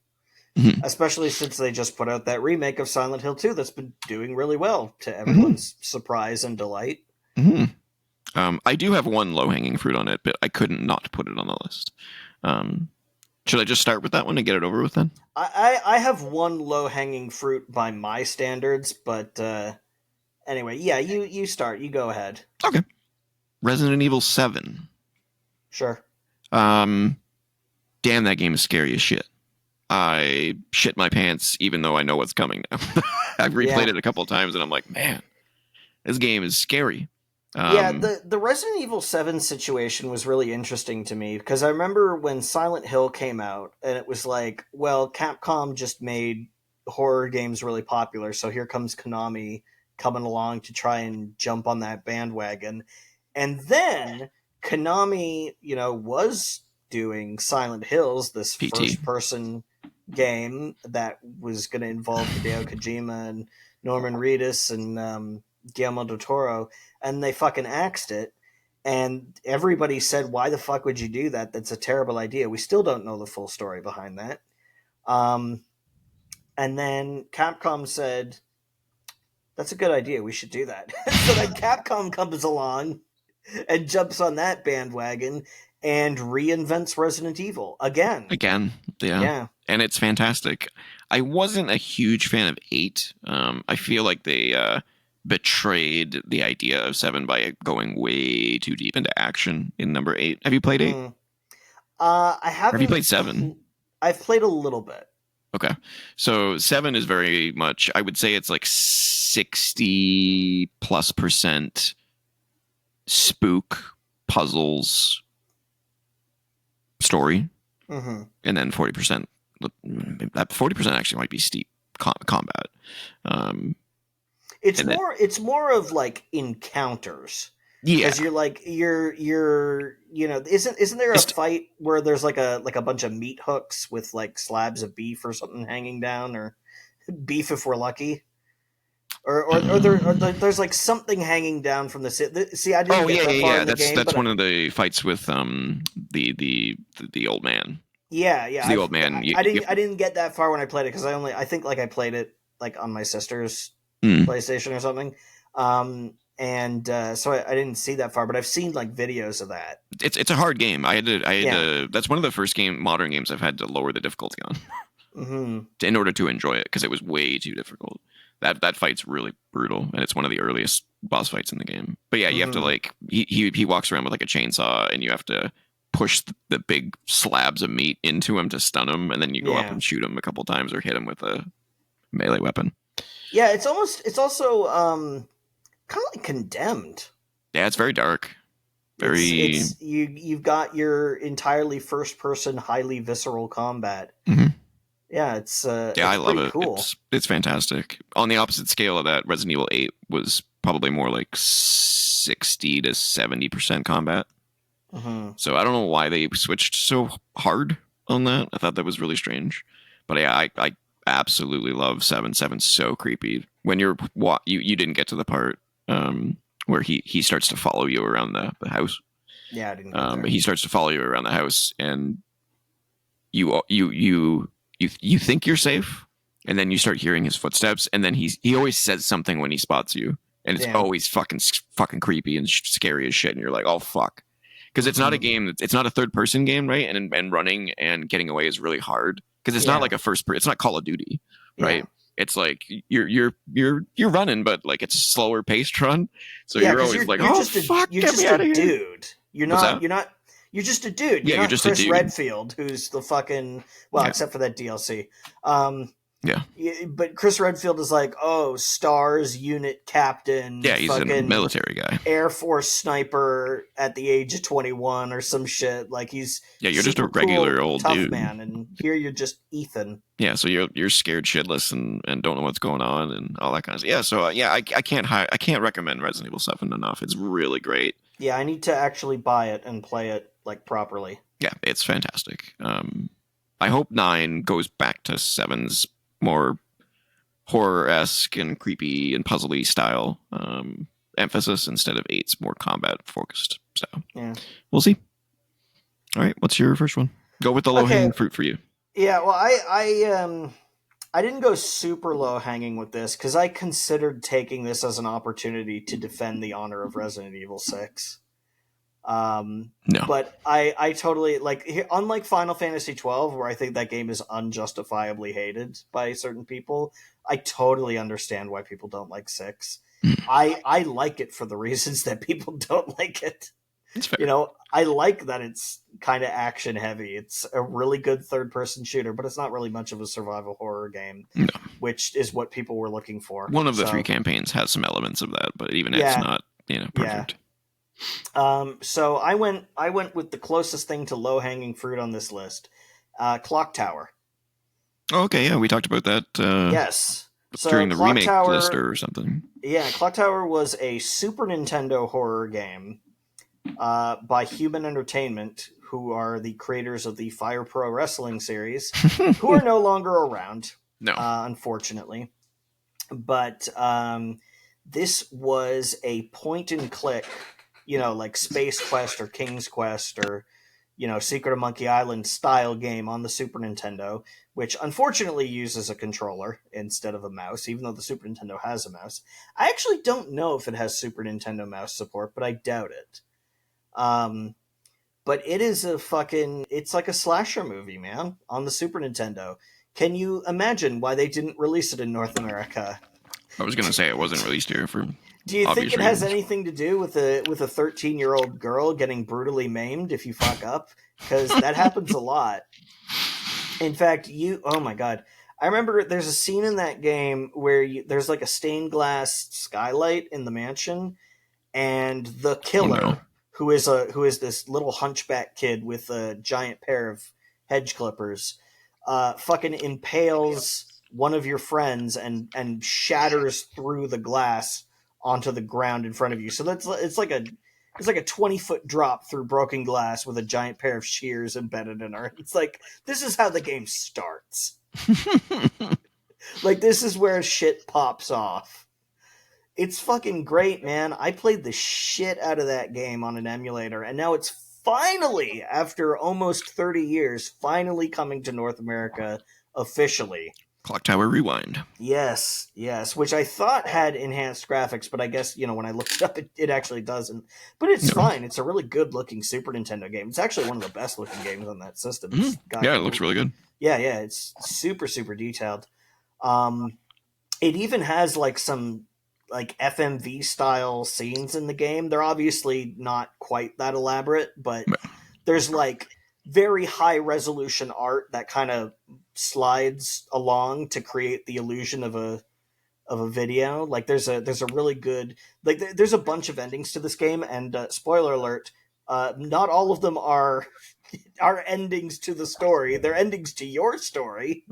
Especially since they just put out that remake of Silent Hill 2 that's been doing really well, to everyone's surprise and delight. I do have one low-hanging fruit on it, but I couldn't not put it on the list. Should I just start with that one and get it over with then? I have one low-hanging fruit by my standards, but anyway, yeah, you start. You go ahead. Okay. Resident Evil 7. Sure. Um, damn, that game is scary as shit. I shit my pants even though I know what's coming now. I've replayed it a couple of times and I'm like, man, this game is scary. The Resident Evil 7 situation was really interesting to me because I remember when Silent Hill came out and it was like, well, Capcom just made horror games really popular, so here comes Konami coming along to try and jump on that bandwagon. And then Konami, was doing Silent Hills, this PT. first person game that was going to involve Hideo Kojima and Norman Reedus and Guillermo del Toro, and they fucking axed it. And everybody said, why the fuck would you do that? That's a terrible idea. We still don't know the full story behind that. And then Capcom said, that's a good idea. We should do that. So then Capcom comes along and jumps on that bandwagon and reinvents Resident Evil again. Yeah. And it's fantastic. I wasn't a huge fan of 8. I feel like they betrayed the idea of 7 by going way too deep into action in number 8. Have you played 8? I haven't. Have you played 7? I've played a little bit. Okay. So 7 is very much, I would say it's like 60+% spook, puzzles, story. Mm-hmm. And then 40%, that 40% actually might be steep combat. It's more of like encounters. Yeah. Because you're isn't there a fight where there's like a bunch of meat hooks with like slabs of beef or something hanging down, or beef if we're lucky, or there's like something hanging down from the see. I didn't get that far in the game. That's one of the fights with the old man. Yeah. The old man. I didn't get that far when I played it because I think I played it like on my sister's PlayStation or something. So I didn't see that far, but I've seen like videos of that. It's a hard game. I had to. That's one of the first modern games I've had to lower the difficulty on in order to enjoy it because it was way too difficult. That fight's really brutal, and it's one of the earliest boss fights in the game. But yeah, you have to like he walks around with like a chainsaw, and you have to push the big slabs of meat into him to stun him, and then you go up and shoot him a couple times or hit him with a melee weapon. Yeah, it's also kind of like Condemned. Yeah, it's very dark. You've got your entirely first person, highly visceral combat. Mm-hmm. Yeah, I love it. Cool. It's fantastic. On the opposite scale of that, Resident Evil 8 was probably more like 60 to 70% combat. Mm-hmm. So I don't know why they switched so hard on that. I thought that was really strange. But yeah, I absolutely love 7. 7's so creepy. When you didn't get to the part where he starts to follow you around the house. Yeah, I didn't get there. He starts to follow you around the house, and you think you're safe, and then you start hearing his footsteps, and then he always says something when he spots you, and it's always fucking creepy and scary as shit, and you're like, oh fuck, because it's not a game. It's not a third person game, right? And running and getting away is really hard because it's not like a it's not Call of Duty, right? It's like you're running, but like it's a slower paced run, so you're always like, oh fuck, you're get just me out of a here. Dude. You're just a dude. You're not just Chris a dude. Redfield, who's the fucking except for that DLC. Yeah. But Chris Redfield is like, STARS unit captain. Yeah, he's a military guy. Air Force sniper at the age of 21 or some shit. Like he's you're just a regular cool, old tough dude, man, and here you're just Ethan. Yeah, so you're scared shitless and don't know what's going on and all that kind of stuff. Yeah, so I can't recommend Resident Evil 7 enough. It's really great. Yeah, I need to actually buy it and play it like properly. Yeah, it's fantastic. I hope 9 goes back to 7's more horror-esque and creepy and puzzly style emphasis instead of 8's more combat focused. So yeah, we'll see. All right, what's your first one? Go with the low-hanging fruit for you. Yeah, well, I didn't go super low-hanging with this because I considered taking this as an opportunity to defend the honor of Resident Evil 6. No. But I totally, unlike Final Fantasy 12, where I think that game is unjustifiably hated by certain people, I totally understand why people don't like 6. I like it for the reasons that people don't like it. That's fair. You know, I like that it's kind of action heavy. It's a really good third person shooter, but it's not really much of a survival horror game, No. which is what people were looking for. One of the 3 campaigns has some elements of that, but even it's Yeah. not, perfect. So I went with the closest thing to low hanging fruit on this list, Clock Tower. Oh, okay, yeah, we talked about that. Yes. So during the Clock remake Tower, list or something. Yeah, Clock Tower was a Super Nintendo horror game by Human Entertainment, who are the creators of the Fire Pro Wrestling series, who are no longer around, No. Unfortunately. But this was a point and click, like Space Quest or King's Quest or, Secret of Monkey Island style game on the Super Nintendo, which unfortunately uses a controller instead of a mouse, even though the Super Nintendo has a mouse. I actually don't know if it has Super Nintendo mouse support, but I doubt it. But it is it's like a slasher movie, man, on the Super Nintendo. Can you imagine why they didn't release it in North America? I was going to say it wasn't released here for Do you think it reasons. has anything to do with a 13-year-old girl getting brutally maimed if you fuck up? Because that happens a lot. In fact, oh my god. I remember there's a scene in that game where there's like a stained glass skylight in the mansion, and the killer, who is this little hunchback kid with a giant pair of hedge clippers, fucking impales one of your friends and shatters through the glass onto the ground in front of you. So it's like a 20-foot drop through broken glass with a giant pair of shears embedded in her. It's like, this is how the game starts. Like, this is where shit pops off. It's fucking great, man. I played the shit out of that game on an emulator, and now it's finally, after almost 30 years, finally coming to North America officially. Clock Tower Rewind. Yes, which I thought had enhanced graphics, but I guess, when I looked it up, it actually doesn't. But it's fine. It's a really good-looking Super Nintendo game. It's actually one of the best-looking games on that system. Yeah, it looks really good. Yeah, it's super, super detailed. It even has, some FMV style scenes in the game. They're obviously not quite that elaborate, but there's very high resolution art that kind of slides along to create the illusion of a video. There's a really good, there's a bunch of endings to this game, and spoiler alert, not all of them are endings to the story. They're endings to your story.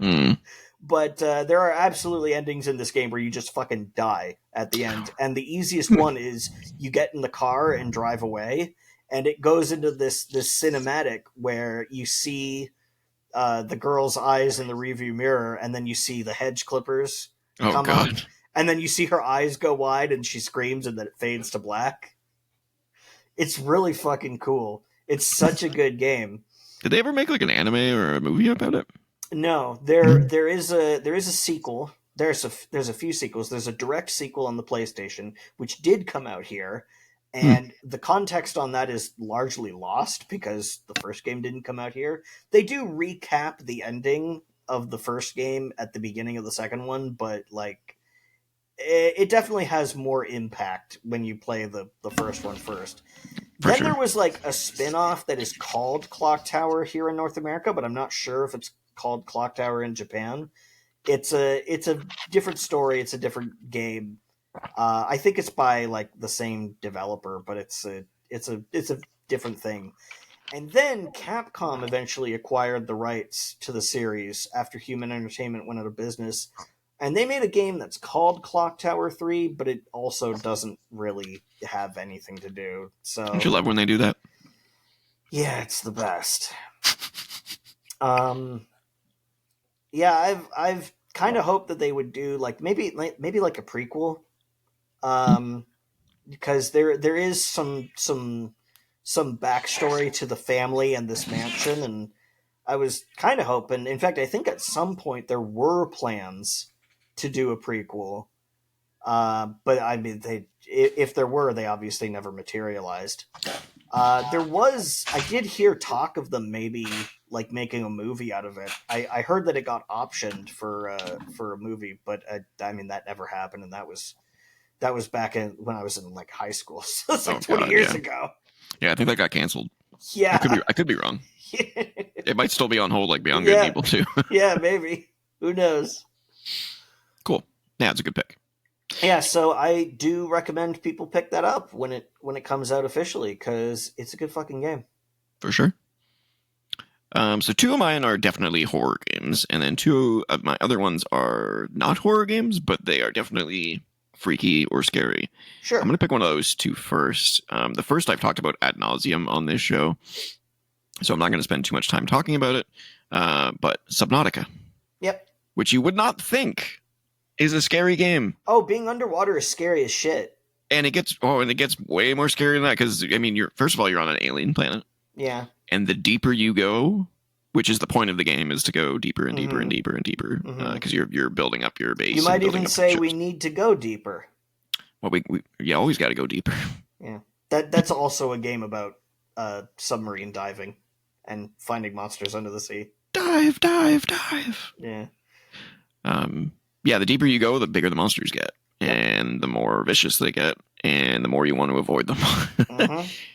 But there are absolutely endings in this game where you just fucking die at the end. And the easiest one is you get in the car and drive away, and it goes into this cinematic where you see the girl's eyes in the rearview mirror, and then you see the hedge clippers come up, and then you see her eyes go wide, and she screams, and then it fades to black. It's really fucking cool. It's such a good game. Did they ever make an anime or a movie about it? No, there is a sequel. There's a few sequels. There's a direct sequel on the PlayStation, which did come out here, and the context on that is largely lost because the first game didn't come out here. They do recap the ending of the first game at the beginning of the second one, but it definitely has more impact when you play the first one first. Then there was a spin-off that is called Clock Tower here in North America, but I'm not sure if it's called Clock Tower in Japan. It's a different story. It's a different game. I think it's by the same developer, but it's a different thing. And then Capcom eventually acquired the rights to the series after Human Entertainment went out of business, and they made a game that's called Clock Tower 3, but it also doesn't really have anything to do. So don't you love when they do that? Yeah, it's the best. Yeah, I've kind of hoped that they would do maybe a prequel, because there is some backstory to the family and this mansion, and I was kind of hoping. In fact, I think at some point there were plans to do a prequel, but I mean, if there were, they obviously never materialized. I did hear talk of them maybe making a movie out of it. I heard that it got optioned for a movie, but I mean that never happened, and that was That was back when I was in like high school. So it's like 20 God, years ago. Yeah, I think that got canceled. Yeah. I could be wrong. It might still be on hold like Beyond Good and Yeah. Evil too. Yeah, maybe. Who knows? Cool. Yeah, it's a good pick. Yeah, so I do recommend people pick that up when it comes out officially, because it's a good fucking game. For sure. So two of mine are definitely horror games, and then two of my other ones are not horror games, but they are definitely freaky or scary. Sure. I'm going to pick one of those two first. The first I've talked about ad nauseum on this show, so I'm not going to spend too much time talking about it. But Subnautica. Yep. Which you would not think is a scary game. Oh, being underwater is scary as shit. And it gets way more scary than that, because I mean, first of all, you're on an alien planet. Yeah. And the deeper you go, which is the point of the game, is to go deeper and deeper and deeper and deeper, because you're building up your base. You might even say we need to go deeper. Well, we always got to go deeper. Yeah, that's also a game about submarine diving and finding monsters under the sea. Dive, dive, dive. Yeah. Yeah, the deeper you go, the bigger the monsters get, and the more vicious they get, and the more you want to avoid them.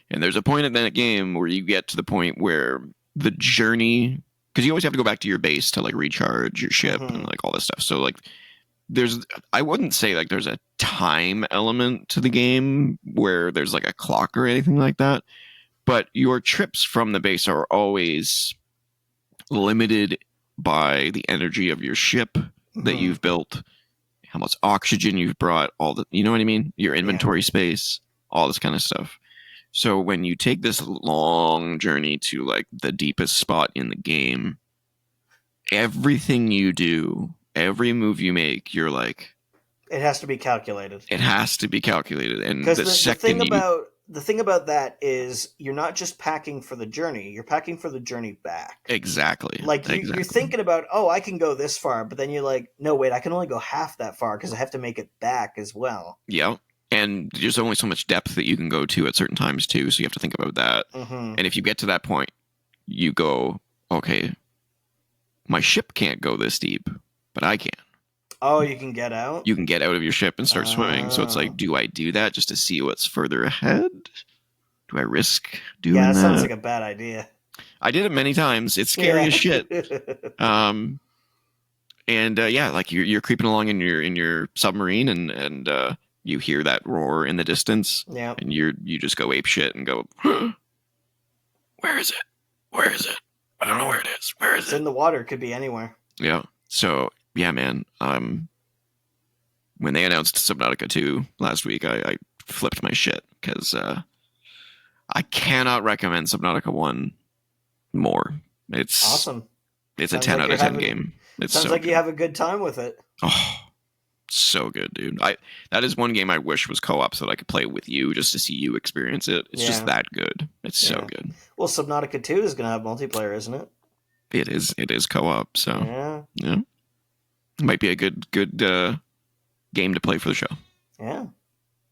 And there's a point in that game where you get to the point where the journey, because you always have to go back to your base to like recharge your ship and like all this stuff. So like I wouldn't say like there's a time element to the game where there's like a clock or anything like that, but your trips from the base are always limited by the energy of your ship that you've built, how much oxygen you've brought, all the, you know what I mean? Your inventory space, all this kind of stuff. So when you take this long journey to like the deepest spot in the game, everything you do, every move you make, you're like, it has to be calculated. It has to be calculated. And the thing about that is you're not just packing for the journey, you're packing for the journey back. Exactly. Like you're thinking about, oh, I can go this far, but then you're like, no, wait, I can only go half that far because I have to make it back as well. Yeah. And there's only so much depth that you can go to at certain times too, so you have to think about that. And if you get to that point, you go, okay, my ship can't go this deep, but I can. Oh, you can get out? You can get out of your ship and start swimming. So it's like, do I do that just to see what's further ahead? Do I risk doing that? Yeah, that sounds like a bad idea. I did it many times. It's scary as shit. Like you're creeping along in your submarine and you hear that roar in the distance. Yeah. And you just go ape shit and go, huh? Where is it? Where is it? I don't know where it is. Where is it? It's in the water. It could be anywhere. Yeah. So, yeah, man. When they announced Subnautica 2 last week, I flipped my shit because I cannot recommend Subnautica 1 more. It's awesome. It's sounds a 10 like out of 10 game. It sounds like you have a good time with it. Oh, so good, dude. That is one game I wish was co-op so that I could play with you just to see you experience it. It's just that good. It's so good. Well, Subnautica 2 is going to have multiplayer, isn't it? It is co-op, so yeah. It might be a good game to play for the show. Yeah.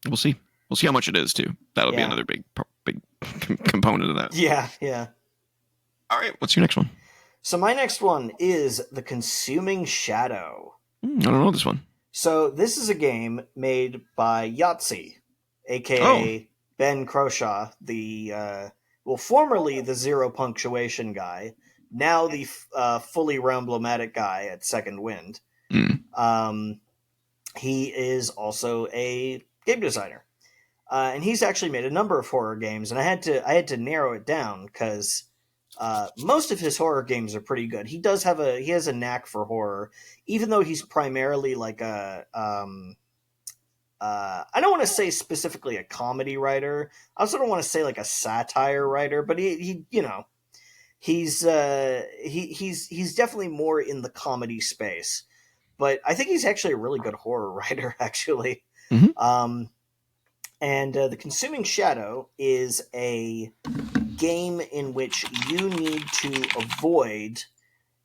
We'll see. We'll see how much it is too. That'll be another big component of that. Yeah. All right, what's your next one? So my next one is The Consuming Shadow. I don't know this one. So this is a game made by Yahtzee, a.k.a. Ben Croshaw, formerly the Zero Punctuation guy, now the fully Ramblomatic guy at Second Wind. He is also a game designer. And he's actually made a number of horror games, and I had to narrow it down because most of his horror games are pretty good. He has a knack for horror, even though he's primarily like I don't want to say specifically a comedy writer. I also don't want to say like a satire writer, but he's definitely more in the comedy space. But I think he's actually a really good horror writer, actually. And The Consuming Shadow is a game in which you need to avoid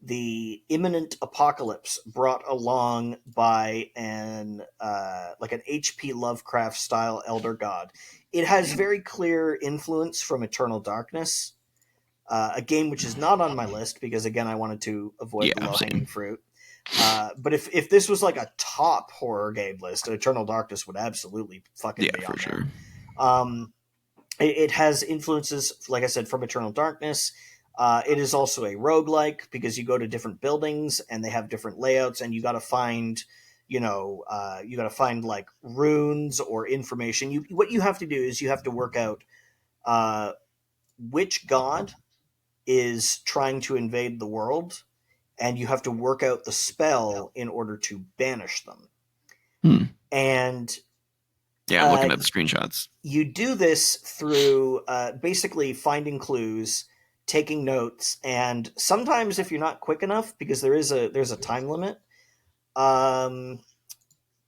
the imminent apocalypse brought along by an H.P. Lovecraft style elder god. It has very clear influence from Eternal Darkness, a game which is not on my list because, again, I wanted to avoid the low-hanging fruit. But if this was like a top horror game list, Eternal Darkness would absolutely fucking be on there. Sure. It has influences, like I said, from Eternal Darkness. It is also a roguelike because you go to different buildings and they have different layouts, and you got to find, like runes or information. What you have to do is you have to work out which god is trying to invade the world, and you have to work out the spell in order to banish them. And yeah, I'm looking at the screenshots. You do this through basically finding clues, taking notes, and sometimes if you're not quick enough, because there's a time limit,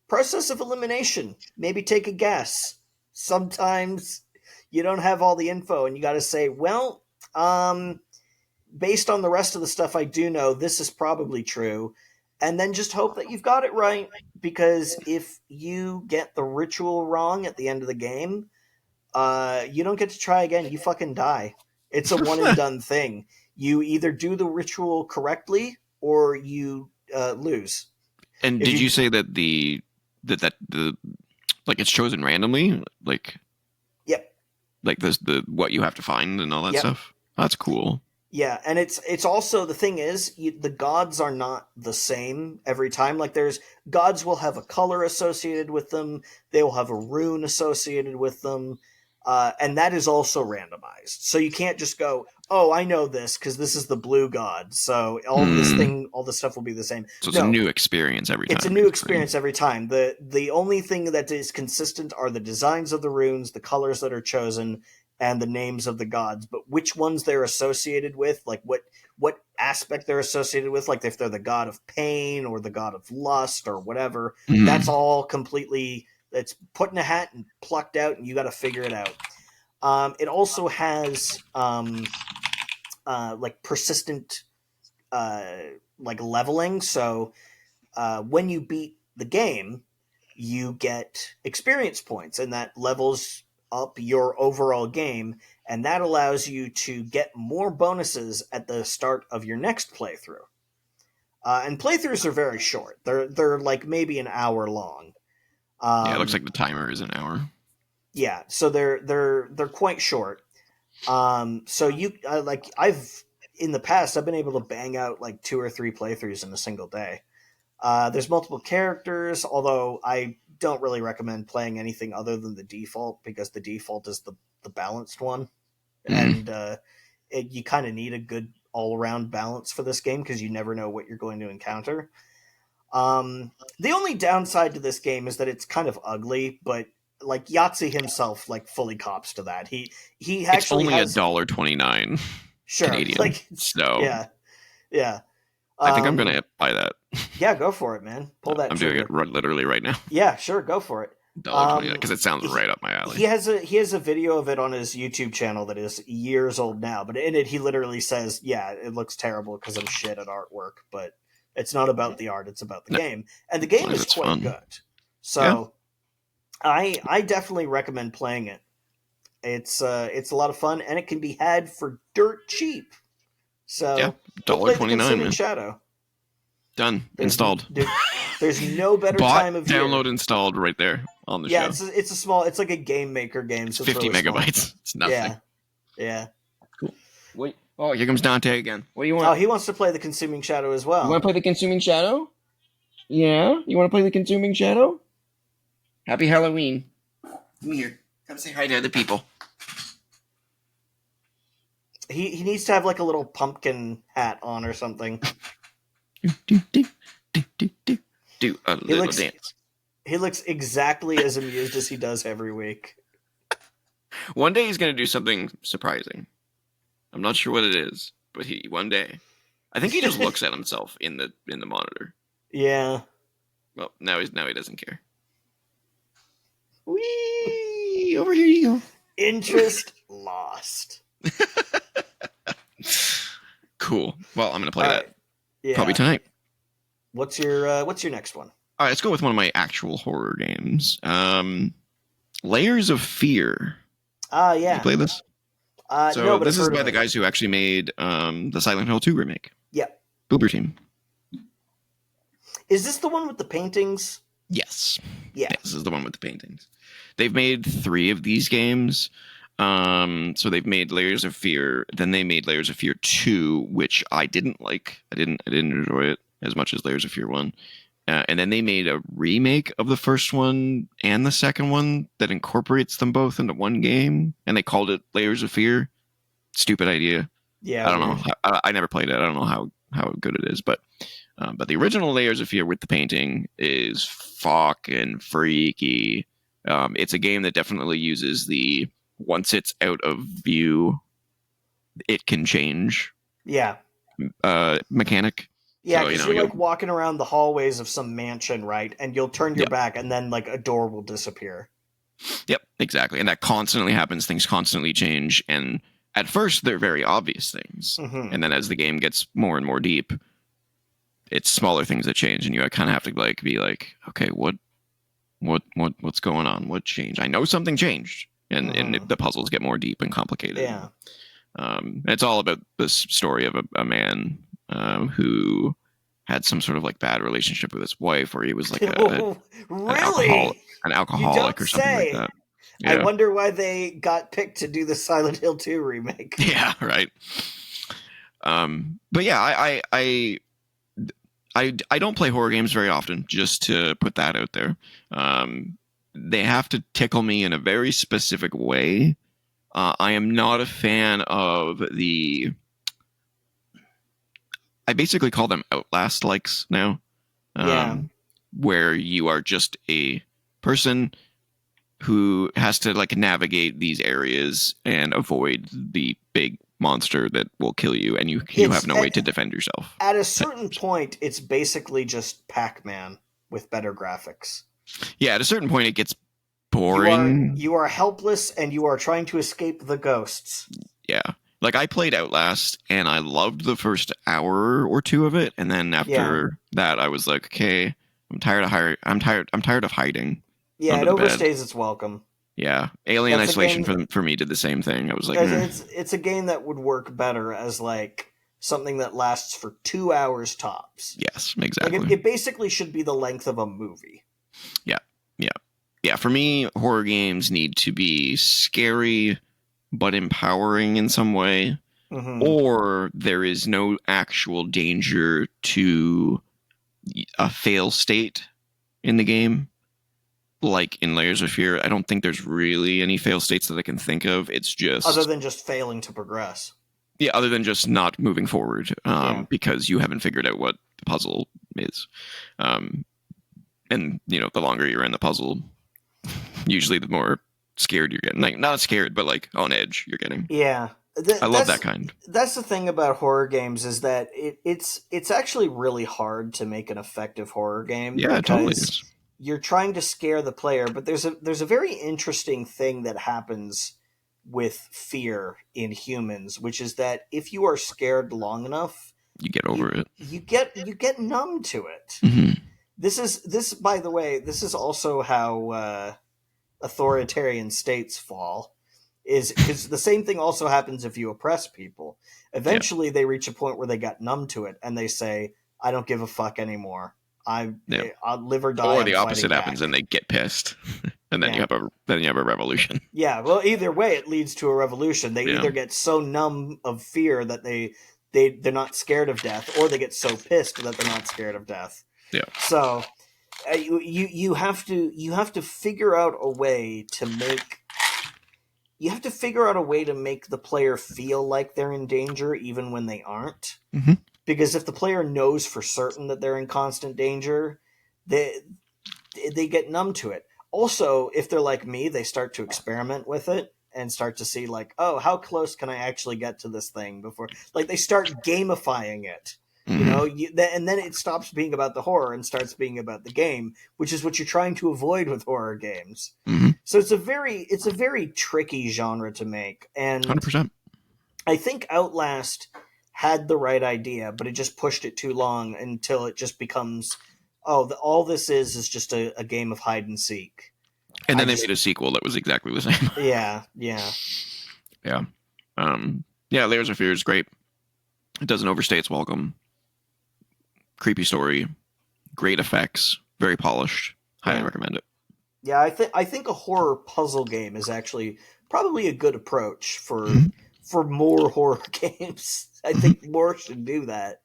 process of elimination. Maybe take a guess. Sometimes you don't have all the info, and you got to say, well, based on the rest of the stuff I do know, this is probably true. And then just hope that you've got it right, because if you get the ritual wrong at the end of the game, you don't get to try again. You fucking die. It's a one and done thing. You either do the ritual correctly or you lose. And did you say that the like it's chosen randomly? Like, yep. Like the what you have to find and all that stuff. That's cool. Yeah, and it's also, the thing is, the gods are not the same every time. Like, gods will have a color associated with them, they will have a rune associated with them, and that is also randomized. So you can't just go, oh, I know this because this is the blue god, so all this stuff will be the same. So it's a new experience every time. It's a new experience every time. The only thing that is consistent are the designs of the runes, the colors that are chosen, and the names of the gods, but which ones they're associated with, like what aspect they're associated with, like if they're the god of pain or the god of lust or whatever, that's all completely, it's put in a hat and plucked out, and you got to figure it out. It also has like persistent like leveling, so when you beat the game, you get experience points, and that levels up your overall game, and that allows you to get more bonuses at the start of your next playthrough. And playthroughs are very short. They're like maybe an hour long. Yeah, it looks like the timer is an hour. Yeah, so they're quite short. So you like, I've in the past I've been able to bang out like 2 or 3 playthroughs in a single day. There's multiple characters, although I don't really recommend playing anything other than the default, because the default is the balanced one, and you kind of need a good all-around balance for this game because you never know what you're going to encounter. The only downside to this game is that it's kind of ugly, but like Yahtzee himself like fully cops to that. He actually it's only $1.29 sure, Canadian, like, so yeah. I think I'm gonna buy that. Yeah, go for it, man. Pull that. I'm doing it literally right now. Yeah, sure, go for it. $1.29, because it sounds right up my alley. He has a video of it on his YouTube channel that is years old now, but in it he literally says, "Yeah, it looks terrible because I'm shit at artwork, but it's not about the art; it's about the game." And the game is quite fun. Good. So, yeah. I definitely recommend playing it. It's a lot of fun, and it can be had for dirt cheap. So yeah, $1.29, man. Shadow. Done. Installed. There's no better time of year. Download, installed right there on the show. Yeah, it's a small. It's like a game maker game. So 50 really megabytes. Small. It's nothing. Yeah. Cool. Wait. Oh, here comes Dante again. What do you want? Oh, he wants to play the Consuming Shadow as well. You want to play the Consuming Shadow? Yeah? You want to play the Consuming Shadow? Happy Halloween. Come here. Come say hi to other people. He needs to have like a little pumpkin hat on or something. Do a little dance. He looks exactly as amused as he does every week. One day he's going to do something surprising. I'm not sure what it is, but one day. I think he just looks at himself in the monitor. Yeah. Well, now he doesn't care. Whee! Over here you go. Interest lost. Cool. Well, I'm going to play that. Yeah. Probably tonight. What's your next one? All right, let's go with one of my actual horror games. Layers of Fear. Yeah. Did you play this? No, but this is by the guys who actually made the Silent Hill 2 remake. Yeah. Boober Team. Is this the one with the paintings? Yes. Yeah. This is the one with the paintings. They've made 3 of these games. So they've made Layers of Fear, then they made Layers of Fear 2, which I didn't like. I didn't enjoy it as much as Layers of Fear 1. And then they made a remake of the first one and the second one that incorporates them both into one game, and they called it Layers of Fear. Stupid idea. Yeah. I don't know. I never played it. I don't know how good it is, but the original Layers of Fear with the painting is fucking freaky. It's a game that definitely uses the once it's out of view, it can change. Yeah. Mechanic. Yeah, because you're like walking around the hallways of some mansion, right? And you'll turn your back, and then like a door will disappear. Yep, exactly. And that constantly happens. Things constantly change, and at first they're very obvious things, and then as the game gets more and more deep, it's smaller things that change, and you kind of have to like be like, okay, what's going on? What changed? I know something changed, and the puzzles get more deep and complicated. Yeah. It's all about this story of a man who had some sort of like bad relationship with his wife, or he was like really? an alcoholic or something like that. Yeah. I wonder why they got picked to do the Silent Hill 2 remake. Yeah, right. But yeah, I don't play horror games very often, just to put that out there. They have to tickle me in a very specific way. I am not a fan of the... I basically call them Outlast likes now. Where you are just a person who has to like navigate these areas and avoid the big monster that will kill you, and you have no way to defend yourself. At a certain point, it's basically just Pac-Man with better graphics. Yeah, at a certain point, it gets boring. You are helpless, and you are trying to escape the ghosts. Yeah. Like, I played Outlast, and I loved the first hour or 2 of it, and then after that, I was like, okay, I'm tired of hiding. Yeah, it overstays its welcome. Yeah, Alien Isolation for me did the same thing. I was like, it's a game that would work better as like something that lasts for 2 hours tops. Yes, exactly. Like it basically should be the length of a movie. Yeah. For me, horror games need to be scary but empowering in some way, or there is no actual danger to a fail state in the game. Like in Layers of Fear, I don't think there's really any fail states that I can think of. It's just... Other than just failing to progress. Yeah, other than just not moving forward because you haven't figured out what the puzzle is. And, the longer you're in the puzzle, usually the more scared you're getting. Like, not scared, but like on edge you're getting. Yeah. I love that kind. That's the thing about horror games, is that it's actually really hard to make an effective horror game. Yeah, it totally is. You're trying to scare the player, but there's a very interesting thing that happens with fear in humans, which is that if you are scared long enough, you get over it. You get numb to it. Mm-hmm. This by the way, this is also how authoritarian states fall. Is because the same thing also happens if you oppress people. Eventually, they reach a point where they got numb to it, and they say, "I don't give a fuck anymore. I'll live or die." Or the opposite happens, and they get pissed, and then you have a revolution. Yeah, well, either way, it leads to a revolution. They either get so numb of fear that they're not scared of death, or they get so pissed that they're not scared of death. Yeah. So you have to figure out a way to make. You have to figure out a way to make the player feel like they're in danger even when they aren't. Mm-hmm. Because if the player knows for certain that they're in constant danger, they get numb to it. Also, if they're like me, they start to experiment with it and start to see like, oh, how close can I actually get to this thing before? Like they start gamifying it. Mm-hmm. And then it stops being about the horror and starts being about the game, which is what you're trying to avoid with horror games. Mm-hmm. So it's a very tricky genre to make, and 100%. I think Outlast had the right idea, but it just pushed it too long until it just becomes, all this is just a game of hide and seek. And then they made a sequel that was exactly the same. Yeah. Yeah. Layers of Fear is great. It doesn't overstay its welcome. Creepy story, great effects, very polished. Highly recommend it. Yeah, I think a horror puzzle game is actually probably a good approach for more horror games. I think more should do that.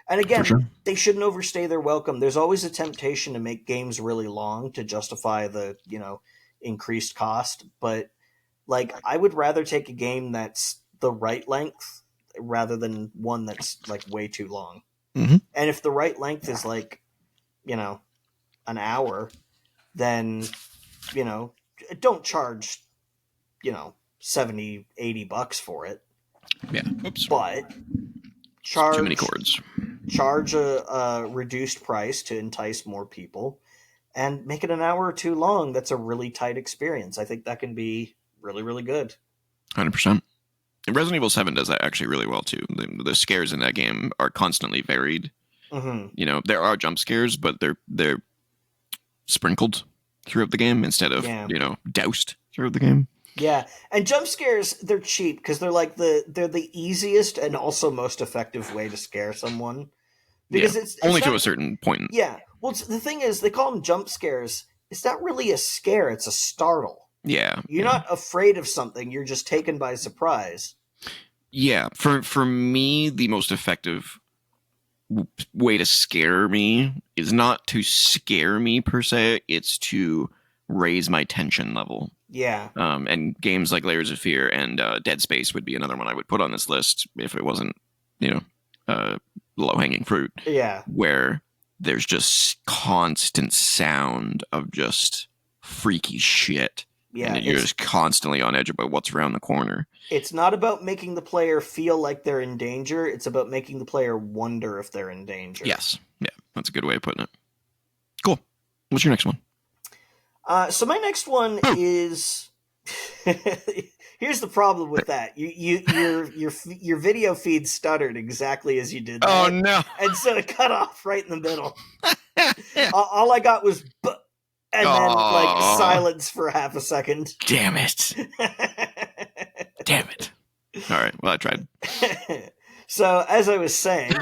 And again, sure. They shouldn't overstay their welcome. There's always a temptation to make games really long to justify the, increased cost, but like I would rather take a game that's the right length rather than one that's like way too long. Mm-hmm. And if the right length is like, an hour, then, don't charge, 70, $80 for it. Yeah. Oops. But charge too many chords. Charge a reduced price to entice more people and make it an hour or two long. That's a really tight experience. I think that can be really, really good. 100%. And Resident Evil 7 does that actually really well too. The scares in that game are constantly varied. Mm-hmm. There are jump scares, but they're sprinkled throughout the game instead of doused throughout the game. Yeah, and jump scares, they're cheap because they're like they're the easiest and also most effective way to scare someone. Because it's only not, to a certain point. Yeah, well, the thing is, they call them jump scares. It's not really a scare; it's a startle. Yeah, you're not afraid of something; you're just taken by surprise. Yeah, for me, the most effective way to scare me is not to scare me per se; it's to raise my tension level. Yeah. And games like Layers of Fear and Dead Space would be another one I would put on this list if it wasn't, low-hanging fruit. Yeah. Where there's just constant sound of just freaky shit. Yeah. And you're just constantly on edge about what's around the corner. It's not about making the player feel like they're in danger. It's about making the player wonder if they're in danger. Yes. Yeah, that's a good way of putting it. Cool. What's your next one? So my next one is. Here's the problem with that. Your video feed stuttered exactly as you did that. Oh no! And so it cut off right in the middle. All I got was and then like silence for half a second. Damn it! Damn it! All right. Well, I tried. So as I was saying,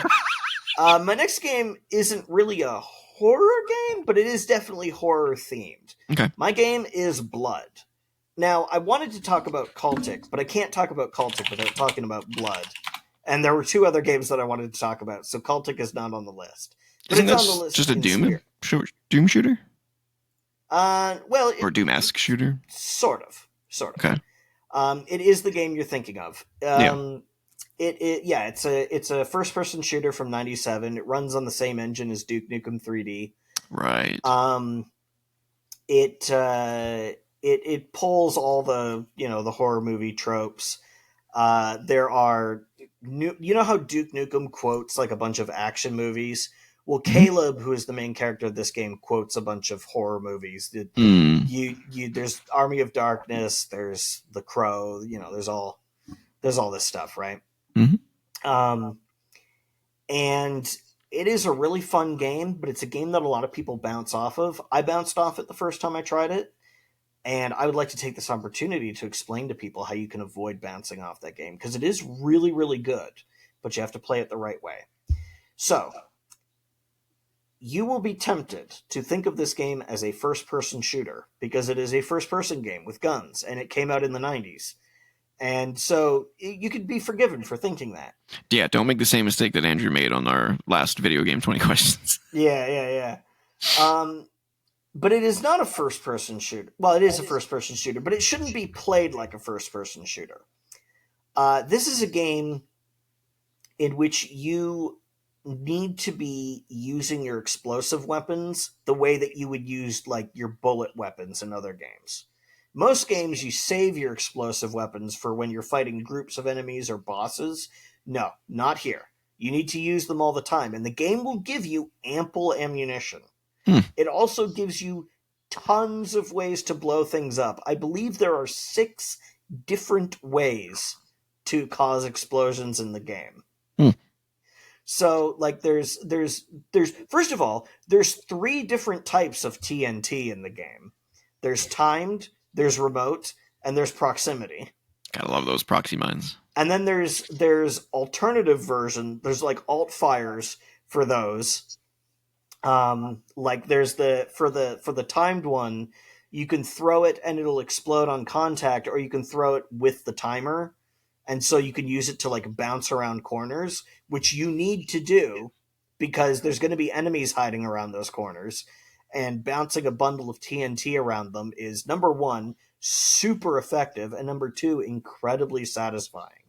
my next game isn't really a horror game, but it is definitely horror themed. Okay. My game is Blood. Now, I wanted to talk about Cultic, but I can't talk about Cultic without talking about Blood. And there were two other games that I wanted to talk about, so Cultic is not on the list. But Isn't it's on the list just a Doom shooter? Well, or Doom-esque shooter? Sort of. Okay. It is the game you're thinking of. It's a first-person shooter from '97. It runs on the same engine as Duke Nukem 3D. Right. It pulls all the the horror movie tropes. There are how Duke Nukem quotes like a bunch of action movies. Well, Caleb, who is the main character of this game, quotes a bunch of horror movies. There's Army of Darkness. There's The Crow. There's all this stuff, right? Mm-hmm. And it is a really fun game, but it's a game that a lot of people bounce off of. I bounced off it the first time I tried it, and I would like to take this opportunity to explain to people how you can avoid bouncing off that game, because it is really, really good, but you have to play it the right way. So, you will be tempted to think of this game as a first-person shooter, because it is a first-person game with guns, and it came out in the 90s. And so you could be forgiven for thinking that. Yeah, don't make the same mistake that Andrew made on our last video game 20 questions. Yeah. But it is not a first-person shooter. Well, it is a first-person shooter, but it shouldn't be played like a first-person shooter. This is a game in which you need to be using your explosive weapons the way that you would use like your bullet weapons in other games. Most games, you save your explosive weapons for when you're fighting groups of enemies or bosses. No, not here. You need to use them all the time, and the game will give you ample ammunition. It also gives you tons of ways to blow things up. I believe there are 6 different ways to cause explosions in the game. So, like, there's first of all, there's 3 different types of TNT in the game. There's timed, there's remote, and there's proximity. Gotta love those proxy mines. And then there's alternative version. There's like alt fires for those. Like there's for the timed one, you can throw it and it'll explode on contact, or you can throw it with the timer, and so you can use it to like bounce around corners, which you need to do because there's going to be enemies hiding around those corners, and bouncing a bundle of TNT around them is number one super effective, and number two incredibly satisfying.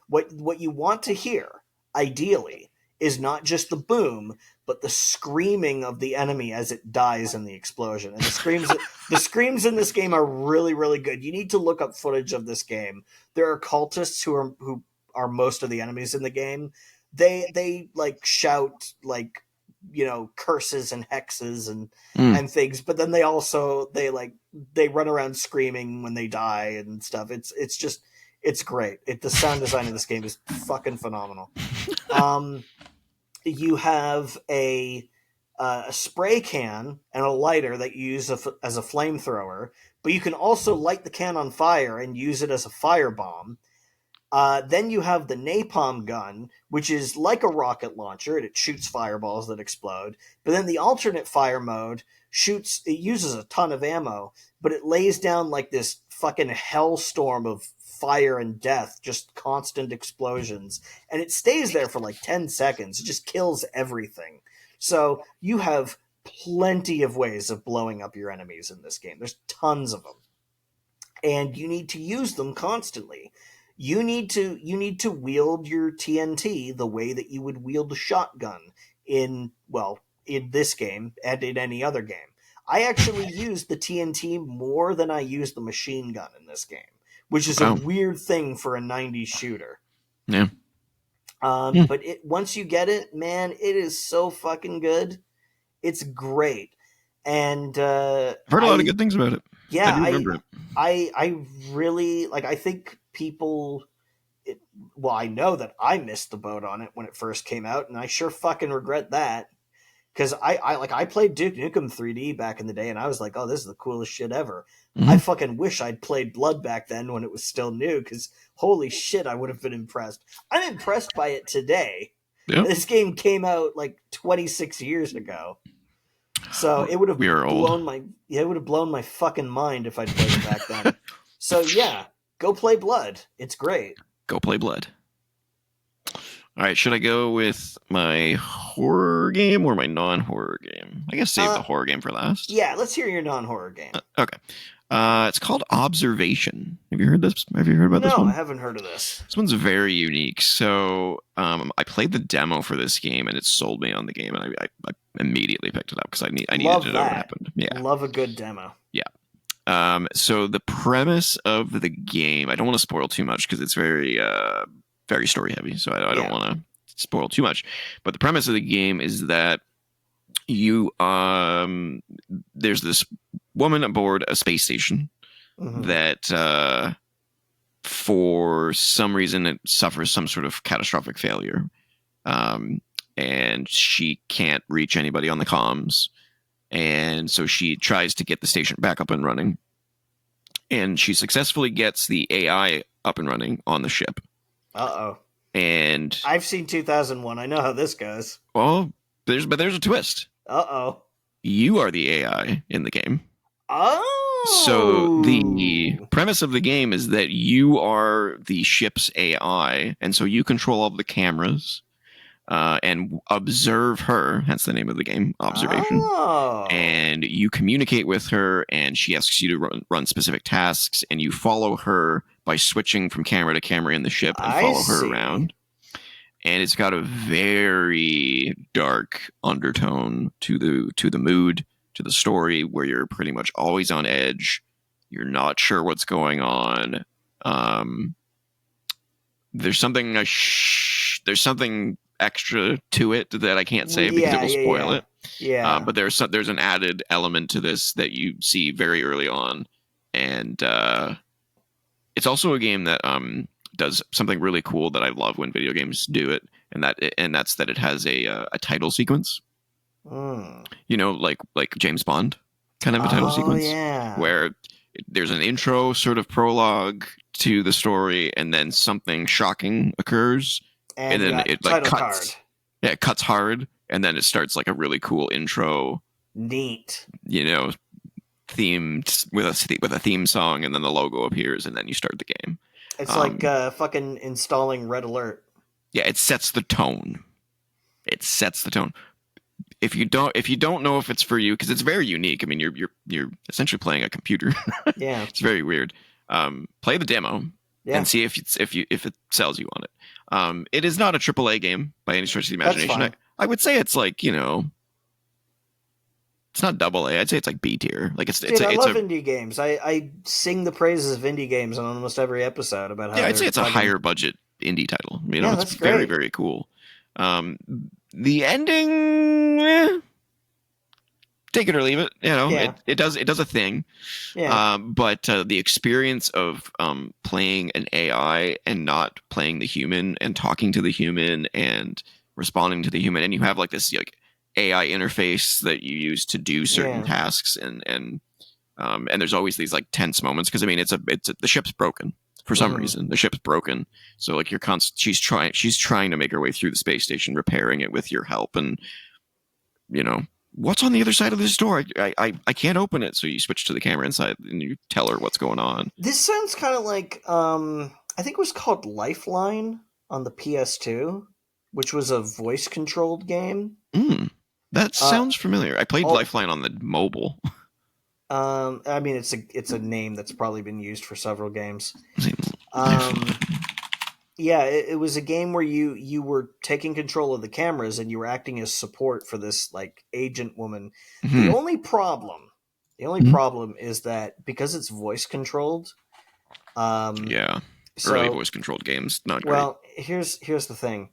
What you want to hear, ideally, is not just the boom, but the screaming of the enemy as it dies in the explosion. And the screams in this game are really, really good. You need to look up footage of this game. There are cultists who are most of the enemies in the game. They like shout like, curses and hexes and things, but then they run around screaming when they die and stuff. It's great. The sound design in this game is fucking phenomenal. You have a spray can and a lighter that you use as a flamethrower, but you can also light the can on fire and use it as a firebomb. Then you have the napalm gun, which is like a rocket launcher, and it shoots fireballs that explode. But then the alternate fire mode it uses a ton of ammo, but it lays down like this fucking hellstorm of fire and death, just constant explosions. And it stays there for like 10 seconds. It just kills everything. So you have plenty of ways of blowing up your enemies in this game. There's tons of them. And you need to use them constantly. You need to wield your TNT the way that you would wield a shotgun in this game and in any other game. I actually use the TNT more than I use the machine gun in this game, which is a weird thing for a 90s shooter. Yeah. But once you get it, man, it is so fucking good. It's great. And I've heard a lot of good things about it. Yeah, I do remember it. I really I think people. I know that I missed the boat on it when it first came out, and I sure fucking regret that. Because I played Duke Nukem 3D back in the day, and I was like, oh, this is the coolest shit ever. Mm-hmm. I fucking wish I'd played Blood back then when it was still new, because holy shit, I would have been impressed. I'm impressed by it today. Yep. This game came out like 26 years ago. So it would have blown my fucking mind if I'd played it back then. So yeah, go play Blood. It's great. Go play Blood. All right, should I go with my horror game or my non-horror game? I guess save the horror game for last. Yeah, let's hear your non-horror game. Okay. It's called Observation. Have you heard this? Have you heard about this one? No, I haven't heard of this. This one's very unique. So I played the demo for this game, and it sold me on the game, and I immediately picked it up because I needed to know what happened. Yeah, love a good demo. Yeah. So the premise of the game, I don't want to spoil too much because it's very very story heavy, so I don't want to spoil too much. But the premise of the game is that you there's this woman aboard a space station that for some reason it suffers some sort of catastrophic failure, and she can't reach anybody on the comms, and so she tries to get the station back up and running, and she successfully gets the AI up and running on the ship. Uh-oh. And I've seen 2001. I know how this goes. Well, there's a twist. Uh-oh. You are the AI in the game. Oh. So the premise of the game is that you are the ship's AI, and so you control all of the cameras and observe her. Hence the name of the game, Observation. Oh. And you communicate with her, and she asks you to run specific tasks, and you follow her by switching from camera to camera in the ship and follow her around. And it's got a very dark undertone to the mood, to the story, where you're pretty much always on edge. You're not sure what's going on. There's something there's something extra to it that I can't say because it will spoil it. Yeah. But there's an added element to this that you see very early on, and it's also a game that does something really cool that I love when video games do it, and that's that it has a title sequence. You know, like James Bond kind of a title sequence, where there's an intro, sort of prologue to the story, and then something shocking occurs, and then it like cuts. Yeah, it cuts hard, and then it starts like a really cool intro. Neat. Themed with a theme song, and then the logo appears, and then you start the game. It's like fucking installing Red Alert. Yeah, it sets the tone. If you don't know if it's for you, because it's very unique. I mean, you're essentially playing a computer. Yeah, it's very weird. Play the demo and see if it sells you on it. It is not a AAA game by any stretch of the imagination. I would say it's like, it's not AA. I'd say it's like B tier. Like I love indie games. I sing the praises of indie games on almost every episode about how. Yeah, I'd say it's a higher budget indie title. It's great. Very, very cool. The ending, take it or leave it. It does a thing. Yeah. But the experience of playing an AI and not playing the human and talking to the human and responding to the human, and you have like this like AI interface that you use to do certain tasks, and there's always these like tense moments because I mean the ship's broken for some reason. The ship's broken, so like she's trying to make her way through the space station, repairing it with your help, and what's on the other side of this door? I can't open it, so you switch to the camera inside and you tell her what's going on. This sounds kind of like I think it was called Lifeline on the PS2, which was a voice controlled game. That sounds familiar. I played Lifeline on the mobile. I mean, it's a name that's probably been used for several games. Yeah, it was a game where you were taking control of the cameras and you were acting as support for this like agent woman. The only problem is that because it's voice controlled. Early voice controlled games not great. Well, here's the thing.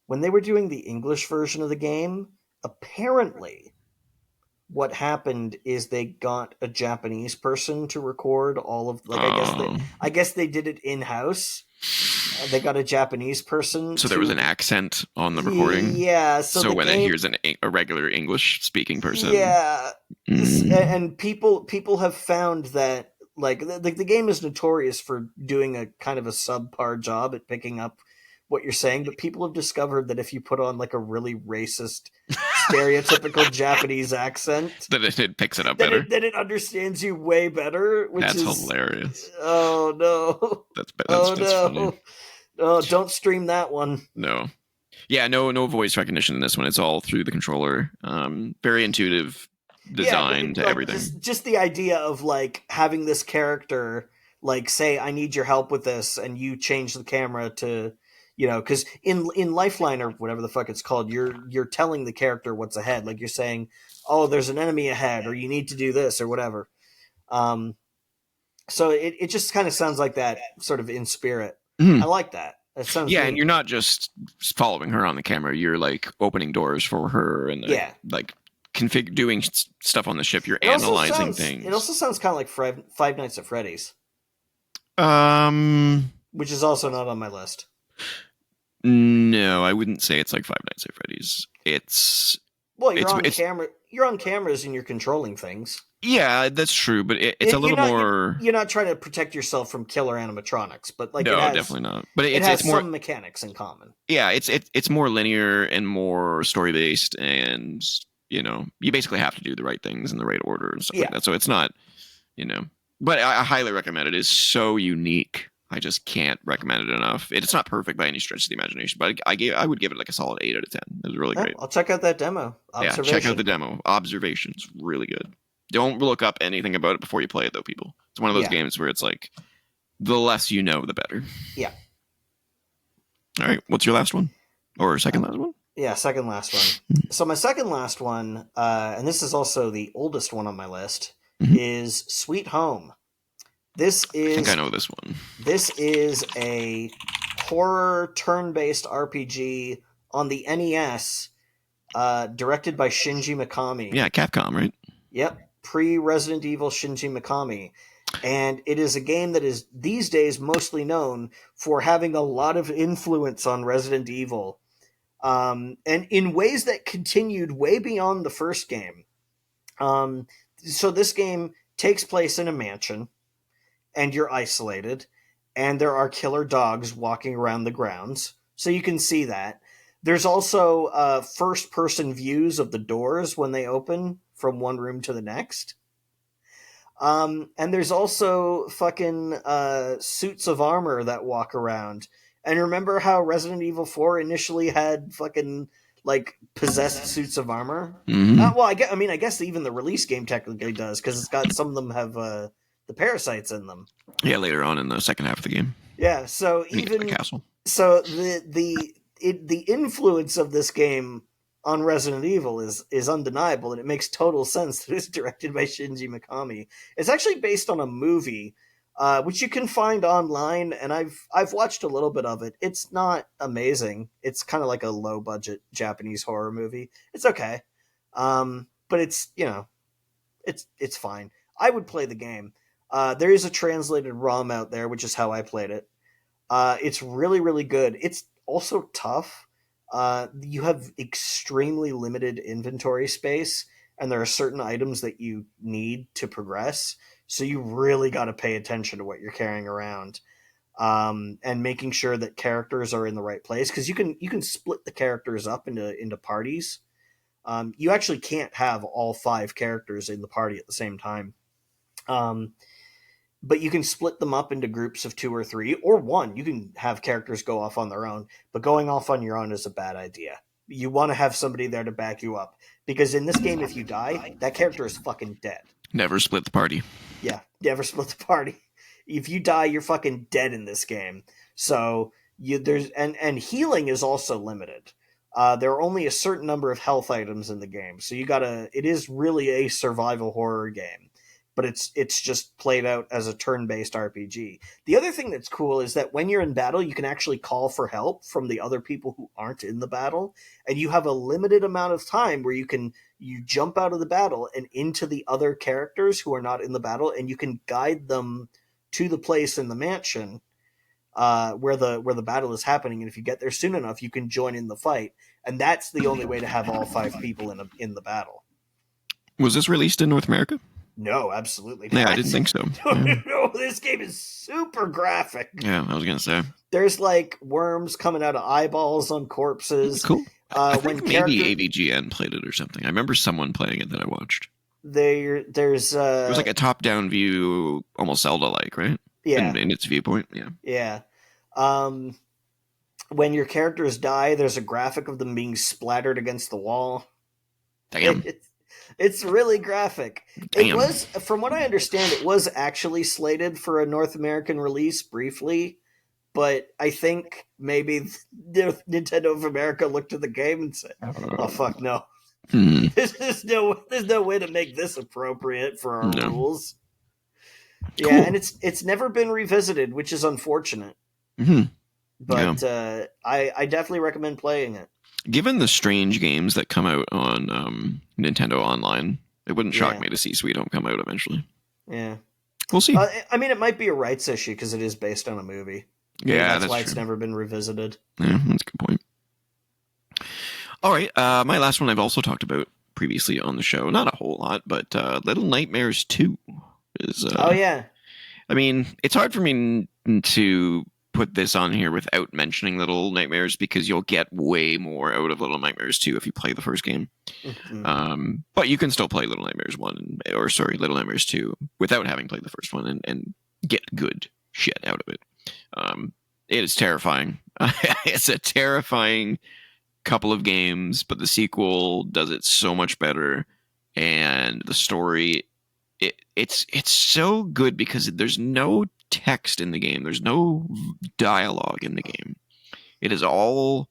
When they were doing the English version of the game, apparently what happened is they got a Japanese person to record all of I guess they did it in-house. They got a Japanese person. So there was an accent on the recording. Yeah. So when it hears a regular English speaking person. Yeah. And people have found that like the game is notorious for doing a kind of a subpar job at picking up what you're saying, but people have discovered that if you put on like a really racist, stereotypical Japanese accent, that it picks it up better. That it understands you way better. That's hilarious. Oh no! That's funny. Oh, don't stream that one. No. Yeah, no voice recognition in this one. It's all through the controller. Very intuitive design to everything. Just the idea of like having this character like say, "I need your help with this," and you change the camera to. Because in Lifeline or whatever the fuck it's called, you're telling the character what's ahead. Like you're saying, "Oh, there's an enemy ahead," or "You need to do this," or whatever. So it just kind of sounds like that, sort of in spirit. I like that. That sounds. Yeah, and you're not just following her on the camera. You're like opening doors for her and like doing stuff on the ship. You're analyzing things. It also sounds kind of like Five Nights at Freddy's. Which is also not on my list. No, I wouldn't say it's like Five Nights at Freddy's. You're on cameras and you're controlling things. Yeah, that's true, but it's a little more. You're not trying to protect yourself from killer animatronics, but like no, definitely not. But it has more some mechanics in common. Yeah, it's more linear and more story based, and you basically have to do the right things in the right order and stuff like that. So it's not, But I highly recommend it. It's so unique. I just can't recommend it enough. It's not perfect by any stretch of the imagination, but I would give it like a solid 8 out of 10. It was really great. I'll check out that demo. Yeah, check out the demo. Observation's really good. Don't look up anything about it before you play it, though, people. It's one of those games where it's like, the less you know, the better. Yeah. All right, what's your last one? Or second last one? Yeah, second last one. So my second last one, and this is also the oldest one on my list, is Sweet Home. I think I know this one. This is a horror turn-based RPG on the NES, directed by Shinji Mikami. Yeah, Capcom, right? Yep, pre-Resident Evil Shinji Mikami. And it is a game that is these days mostly known for having a lot of influence on Resident Evil. And in ways that continued way beyond the first game. So this game takes place in a mansion, and you're isolated, and there are killer dogs walking around the grounds. So you can see that. There's also first-person views of the doors when they open from one room to the next. And there's also fucking suits of armor that walk around. And remember how Resident Evil 4 initially had fucking like possessed suits of armor? Mm-hmm. Well, I guess even the release game technically does because it's got some of them have the parasites in them. Yeah, later on in the second half of the game. Yeah, so Even the castle. So the influence of this game on Resident Evil is undeniable, and it makes total sense that it's directed by Shinji Mikami. It's actually based on a movie, which you can find online, and I've watched a little bit of it. It's not amazing. It's kind of like a low budget Japanese horror movie. It's okay, but it's it's fine. I would play the game. There is a translated ROM out there, which is how I played it. It's really, really good. It's also tough. You have extremely limited inventory space, and there are certain items that you need to progress. So you really got to pay attention to what you're carrying around, and making sure that characters are in the right place. Because you can split the characters up into parties. You actually can't have all 5 characters in the party at the same time. But you can split them up into groups of 2 or 3 or 1. You can have characters go off on their own, but going off on your own is a bad idea. You want to have somebody there to back you up, because in this game, if you die, that character is fucking dead. Never split the party. Yeah, never split the party. If you die, you're fucking dead in this game. So there's healing is also limited. There are only a certain number of health items in the game, so it is really a survival horror game. But it's just played out as a turn-based RPG. The other thing that's cool is that when you're in battle, you can actually call for help from the other people who aren't in the battle, and you have a limited amount of time where you jump out of the battle and into the other characters who are not in the battle, and you can guide them to the place in the mansion where the battle is happening. And if you get there soon enough, you can join in the fight, and that's the only way to have all 5 people in the battle. Was this released in North America? No, absolutely not. Yeah, I didn't think so. No, this game is super graphic. Yeah, I was going to say. There's like worms coming out of eyeballs on corpses. Cool. I think maybe AVGN played it or something. I remember someone playing it that I watched. There's it was like a top-down view, almost Zelda-like, right? Yeah. In its viewpoint, yeah. Yeah. When your characters die, there's a graphic of them being splattered against the wall. Damn. It's really graphic. Damn. It was, from what I understand, it was actually slated for a North American release briefly, but I think maybe Nintendo of America looked at the game and said, "Oh fuck no, there's no way to make this appropriate for our rules." Cool. Yeah, and it's never been revisited, which is unfortunate. Mm-hmm. But I definitely recommend playing it. Given the strange games that come out on Nintendo Online, it wouldn't shock me to see Sweet Home come out eventually. Yeah. We'll see. I mean, it might be a rights issue because it is based on a movie. Yeah, that's why true. It's never been revisited. Yeah, that's a good point. All right, my last one I've also talked about previously on the show. Not a whole lot, but Little Nightmares 2 is... oh, yeah. I mean, it's hard for me to put this on here without mentioning Little Nightmares because you'll get way more out of Little Nightmares 2 if you play the first game. Mm-hmm. But you can still play Little Nightmares Little Nightmares 2 without having played the first one and get good shit out of it. It is terrifying. It's a terrifying couple of games, but the sequel does it so much better, and the story it's so good because there's no text in the game. There's no dialogue in the game. It is all,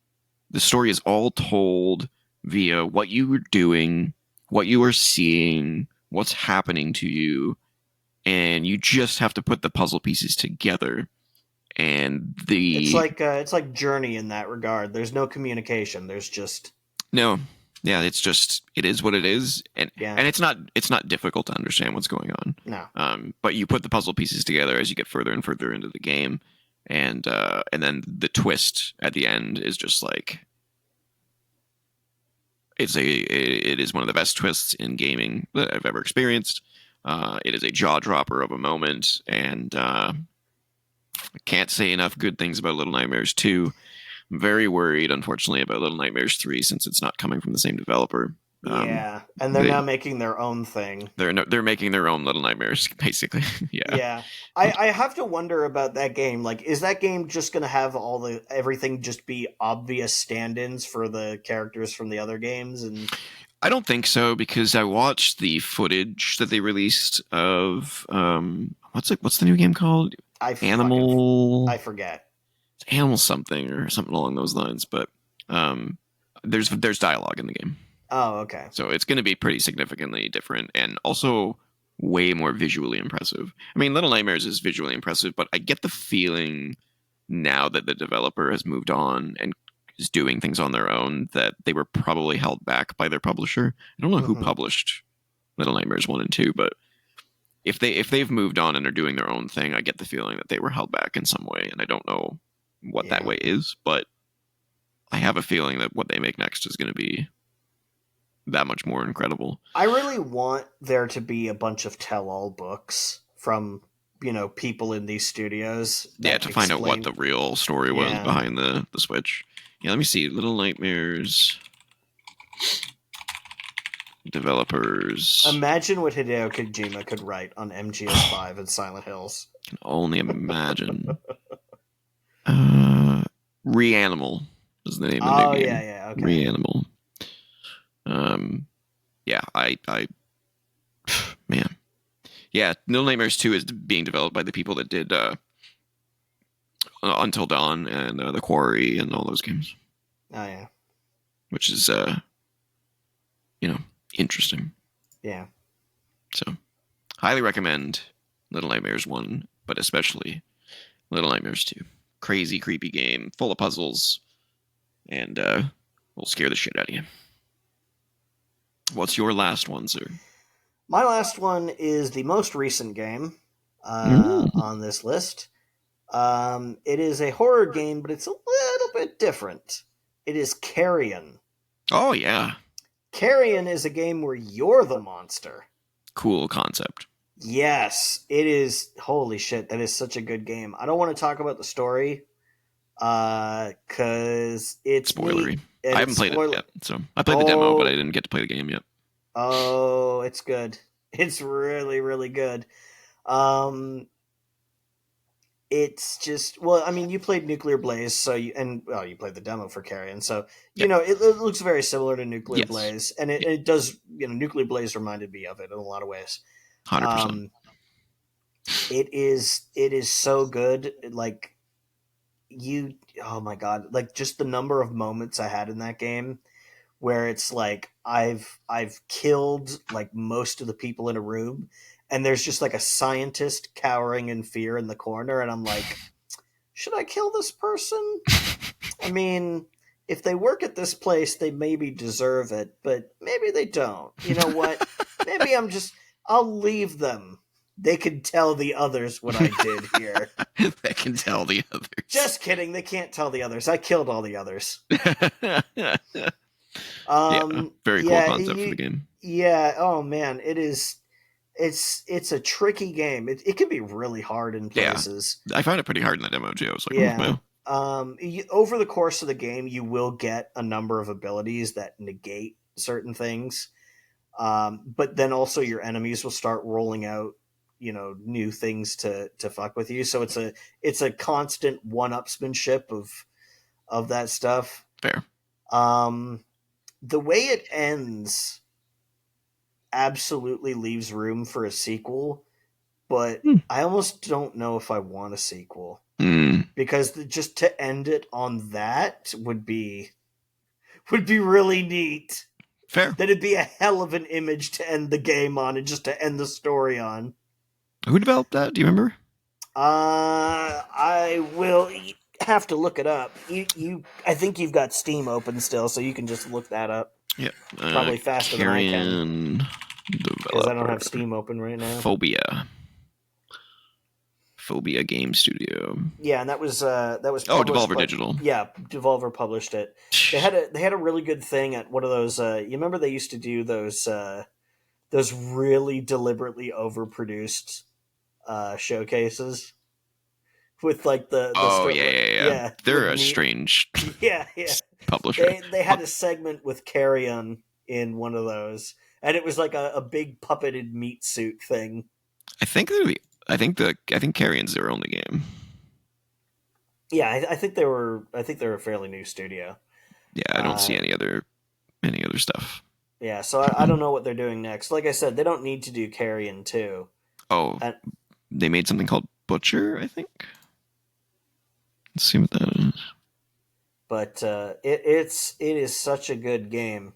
the story is all told via what you were doing, what you are seeing, what's happening to you, and you just have to put the puzzle pieces together. And it's like Journey in that regard. There's no communication. There's just no. Yeah, it is what it is, and it's not difficult to understand what's going on. No. But you put the puzzle pieces together as you get further and further into the game, and then the twist at the end is just like it is one of the best twists in gaming that I've ever experienced. It is a jaw dropper of a moment, and I can't say enough good things about Little Nightmares 2. very worried, unfortunately, about Little Nightmares 3 since it's not coming from the same developer. Yeah, and they're now making their own thing. They're making their own Little Nightmares, basically. Yeah. Yeah. I have to wonder about that game. Like, is that game just going to have everything just be obvious stand-ins for the characters from the other games? And I don't think so, because I watched the footage that they released of what's the new game called? I forget. Animal something or something along those lines, but there's dialogue in the game. Oh, okay. So it's going to be pretty significantly different and also way more visually impressive. I mean, Little Nightmares is visually impressive, but I get the feeling now that the developer has moved on and is doing things on their own that they were probably held back by their publisher. I don't know who published Little Nightmares 1 and 2, but if they've moved on and are doing their own thing, I get the feeling that they were held back in some way, and I don't know what that way is, but I have a feeling that what they make next is going to be that much more incredible. I really want there to be a bunch of tell-all books from, people in these studios. Yeah, to find out what the real story was behind the Switch. Yeah, let me see. Little Nightmares developers. Imagine what Hideo Kojima could write on MGS5 and Silent Hills. I can only imagine. Reanimal is the name of the game. Yeah, okay. Reanimal. Yeah, man. Yeah, Little Nightmares 2 is being developed by the people that did Until Dawn and The Quarry and all those games. Oh, yeah. Which is, interesting. Yeah. So, highly recommend Little Nightmares 1, but especially Little Nightmares 2. Crazy, creepy game, full of puzzles, and will scare the shit out of you. What's your last one, sir? My last one is the most recent game on this list. It is a horror game, but it's a little bit different. It is Carrion. Oh, yeah. Carrion is a game where you're the monster. Cool concept. Yes, it is. Holy shit, that is such a good game. I don't want to talk about the story because it's spoilery. I haven't played it yet, so I played the demo, but I didn't get to play the game yet. Oh, it's good. It's really, really good. It's just, you played Nuclear Blaze, so you played the demo for Carrion, so it looks very similar to Nuclear Blaze, and it does. Nuclear Blaze reminded me of it in a lot of ways. 100%. It is so good. Like oh my god, like just the number of moments I had in that game where it's like I've killed like most of the people in a room, and there's just like a scientist cowering in fear in the corner, and I'm like, should I kill this person? I mean, if they work at this place, they maybe deserve it, but maybe they don't. You know what? Maybe I'll leave them. They can tell the others what I did here. They can tell the others. Just kidding. They can't tell the others. I killed all the others. Very cool concept for the game. Yeah. Oh man, it is. It's a tricky game. It can be really hard in places. Yeah. I found it pretty hard in the demo too. I was like, yeah. Over the course of the game, you will get a number of abilities that negate certain things. But then also your enemies will start rolling out, new things to fuck with you. So it's a constant one-upsmanship of that stuff. Fair. The way it ends absolutely leaves room for a sequel, but I almost don't know if I want a sequel. Because just to end it on that would be really neat. Fair. That'd be a hell of an image to end the game on and just to end the story on. Who developed that? Do you remember? I will have to look it up. I think you've got Steam open still, so you can just look that up. Yep. Probably faster than I can. Because I don't have Steam open right now. Phobia Game Studio. Yeah, and that was Devolver Digital. Yeah, Devolver published it. They had a really good thing at one of those. You remember they used to do those really deliberately overproduced showcases with like the Oh story. yeah. They're with a strange yeah. publisher. They had a segment with Carrion in one of those, and it was like a big puppeted meat suit thing. I think Carrion's their only game. Yeah, I think they were. I think they're a fairly new studio. Yeah, I don't see any other stuff. Yeah, so I don't know what they're doing next. Like I said, they don't need to do Carrion 2. Oh, they made something called Butcher, I think. Let's see what that is. But it is such a good game,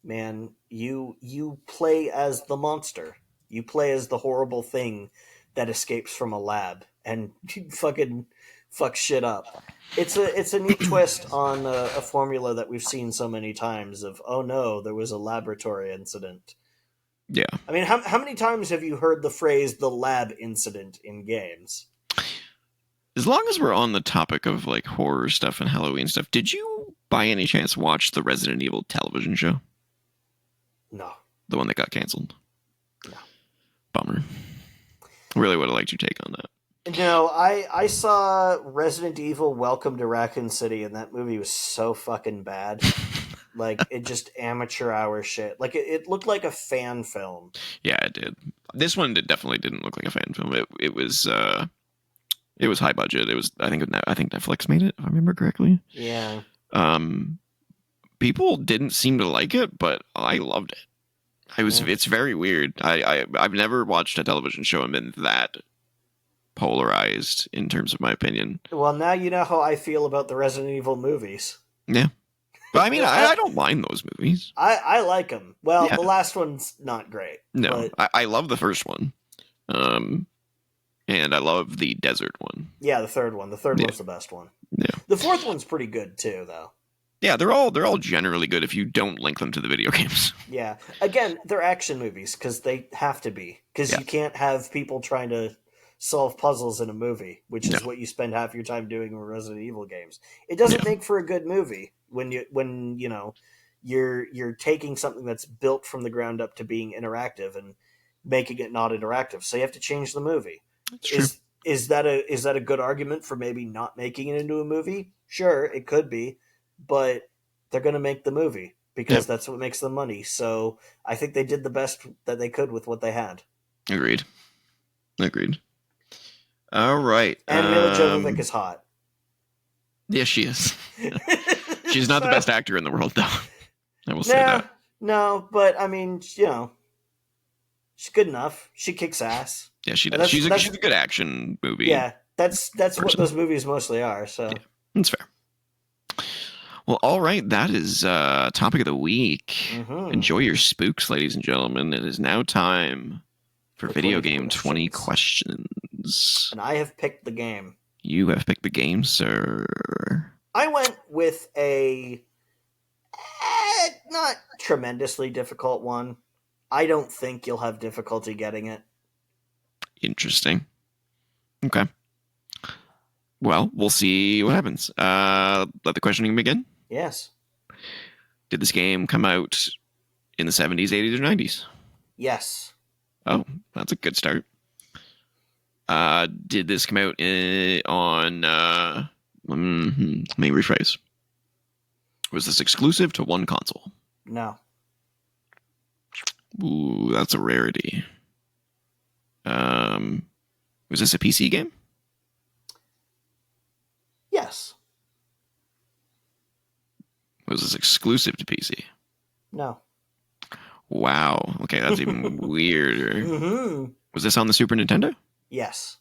man. You play as the monster. You play as the horrible thing that escapes from a lab and fucking fuck shit up. It's a neat twist on a formula that we've seen so many times of, oh no, there was a laboratory incident. Yeah. I mean, how many times have you heard the phrase the lab incident in games? As long as we're on the topic of like horror stuff and Halloween stuff, did you by any chance watch the Resident Evil television show? No. The one that got canceled? No. Bummer. Really would have liked your take on that. No, I saw Resident Evil Welcome to Raccoon City, and that movie was so fucking bad. Like, it just amateur hour shit. Like, it looked like a fan film. Yeah, it did. This one definitely didn't look like a fan film. It was high budget. It was I think Netflix made it, if I remember correctly. Yeah. People didn't seem to like it, but I loved it. It's very weird. I've never watched a television show and been that polarized in terms of my opinion. Well, now you know how I feel about the Resident Evil movies. Yeah. But I mean, I don't mind those movies. I like them. Well, yeah. The last one's not great. No, but... I love the first one. And I love the desert one. Yeah, the third one. The third one's the best one. Yeah. The fourth one's pretty good too, though. Yeah, they're all generally good if you don't link them to the video games. Yeah. Again, they're action movies because they have to be. Because you can't have people trying to solve puzzles in a movie, which is what you spend half your time doing in Resident Evil games. It doesn't make for a good movie when you're taking something that's built from the ground up to being interactive and making it not interactive. So you have to change the movie. Is that a good argument for maybe not making it into a movie? Sure, it could be, but they're going to make the movie because that's what makes them money. So I think they did the best that they could with what they had. Agreed. All right. And Mila Jovovich is hot. Yes, she is. She's not the best actor in the world, though. I will say that. No, but I mean, she's good enough. She kicks ass. Yeah, she does. She's a good action movie. Yeah, that's what those movies mostly are. So yeah, that's fair. Well, all right. That is topic of the week. Mm-hmm. Enjoy your spooks, ladies and gentlemen. It is now time for video game 20 questions. And I have picked the game. You have picked the game, sir. I went with a not tremendously difficult one. I don't think you'll have difficulty getting it. Interesting. Okay. Well, we'll see what happens. Let the questioning begin. Yes. Did this game come out in the 70s, 80s, or 90s? Yes. Oh, that's a good start. Did this come out on... let me rephrase. Was this exclusive to one console? No. Ooh, that's a rarity. Was this a PC game? Yes. Was this exclusive to PC? No. Wow. Okay, that's even weirder. Mm-hmm. Was this on the Super Nintendo? Yes.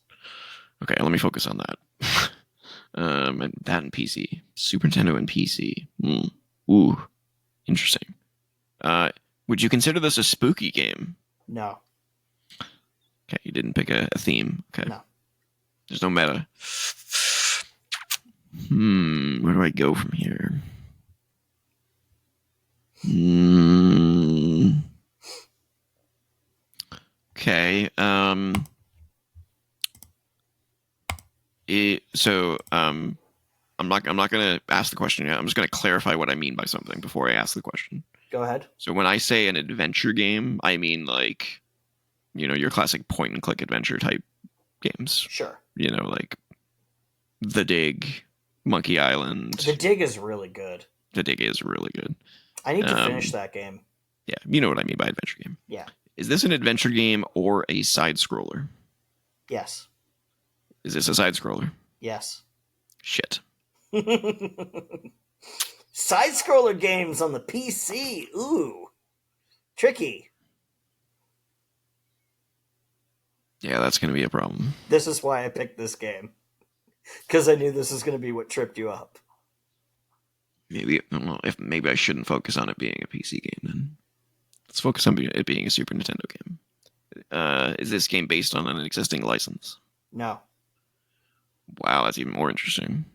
Okay, let me focus on that. And that and PC. Super Nintendo and PC. Ooh. Interesting. Would you consider this a spooky game? No. Okay, you didn't pick a theme. Okay. No. There's no meta. Where do I go from here? Okay. I'm not going to ask the question yet. I'm just going to clarify what I mean by something before I ask the question. Go ahead. So when I say an adventure game, I mean like, your classic point and click adventure type games. Sure. Like The Dig, Monkey Island. The Dig is really good. The Dig is really good. I need to finish that game. Yeah, you know what I mean by adventure game. Yeah. Is this an adventure game or a side scroller? Yes. Is this a side scroller? Yes. Shit. Side scroller games on the PC. Ooh. Tricky. Yeah, that's going to be a problem. This is why I picked this game. Because I knew this was going to be what tripped you up. Maybe, I don't know, maybe I shouldn't focus on it being a PC game then. Let's focus on it being a Super Nintendo game. Is this game based on an existing license? No. Wow, that's even more interesting.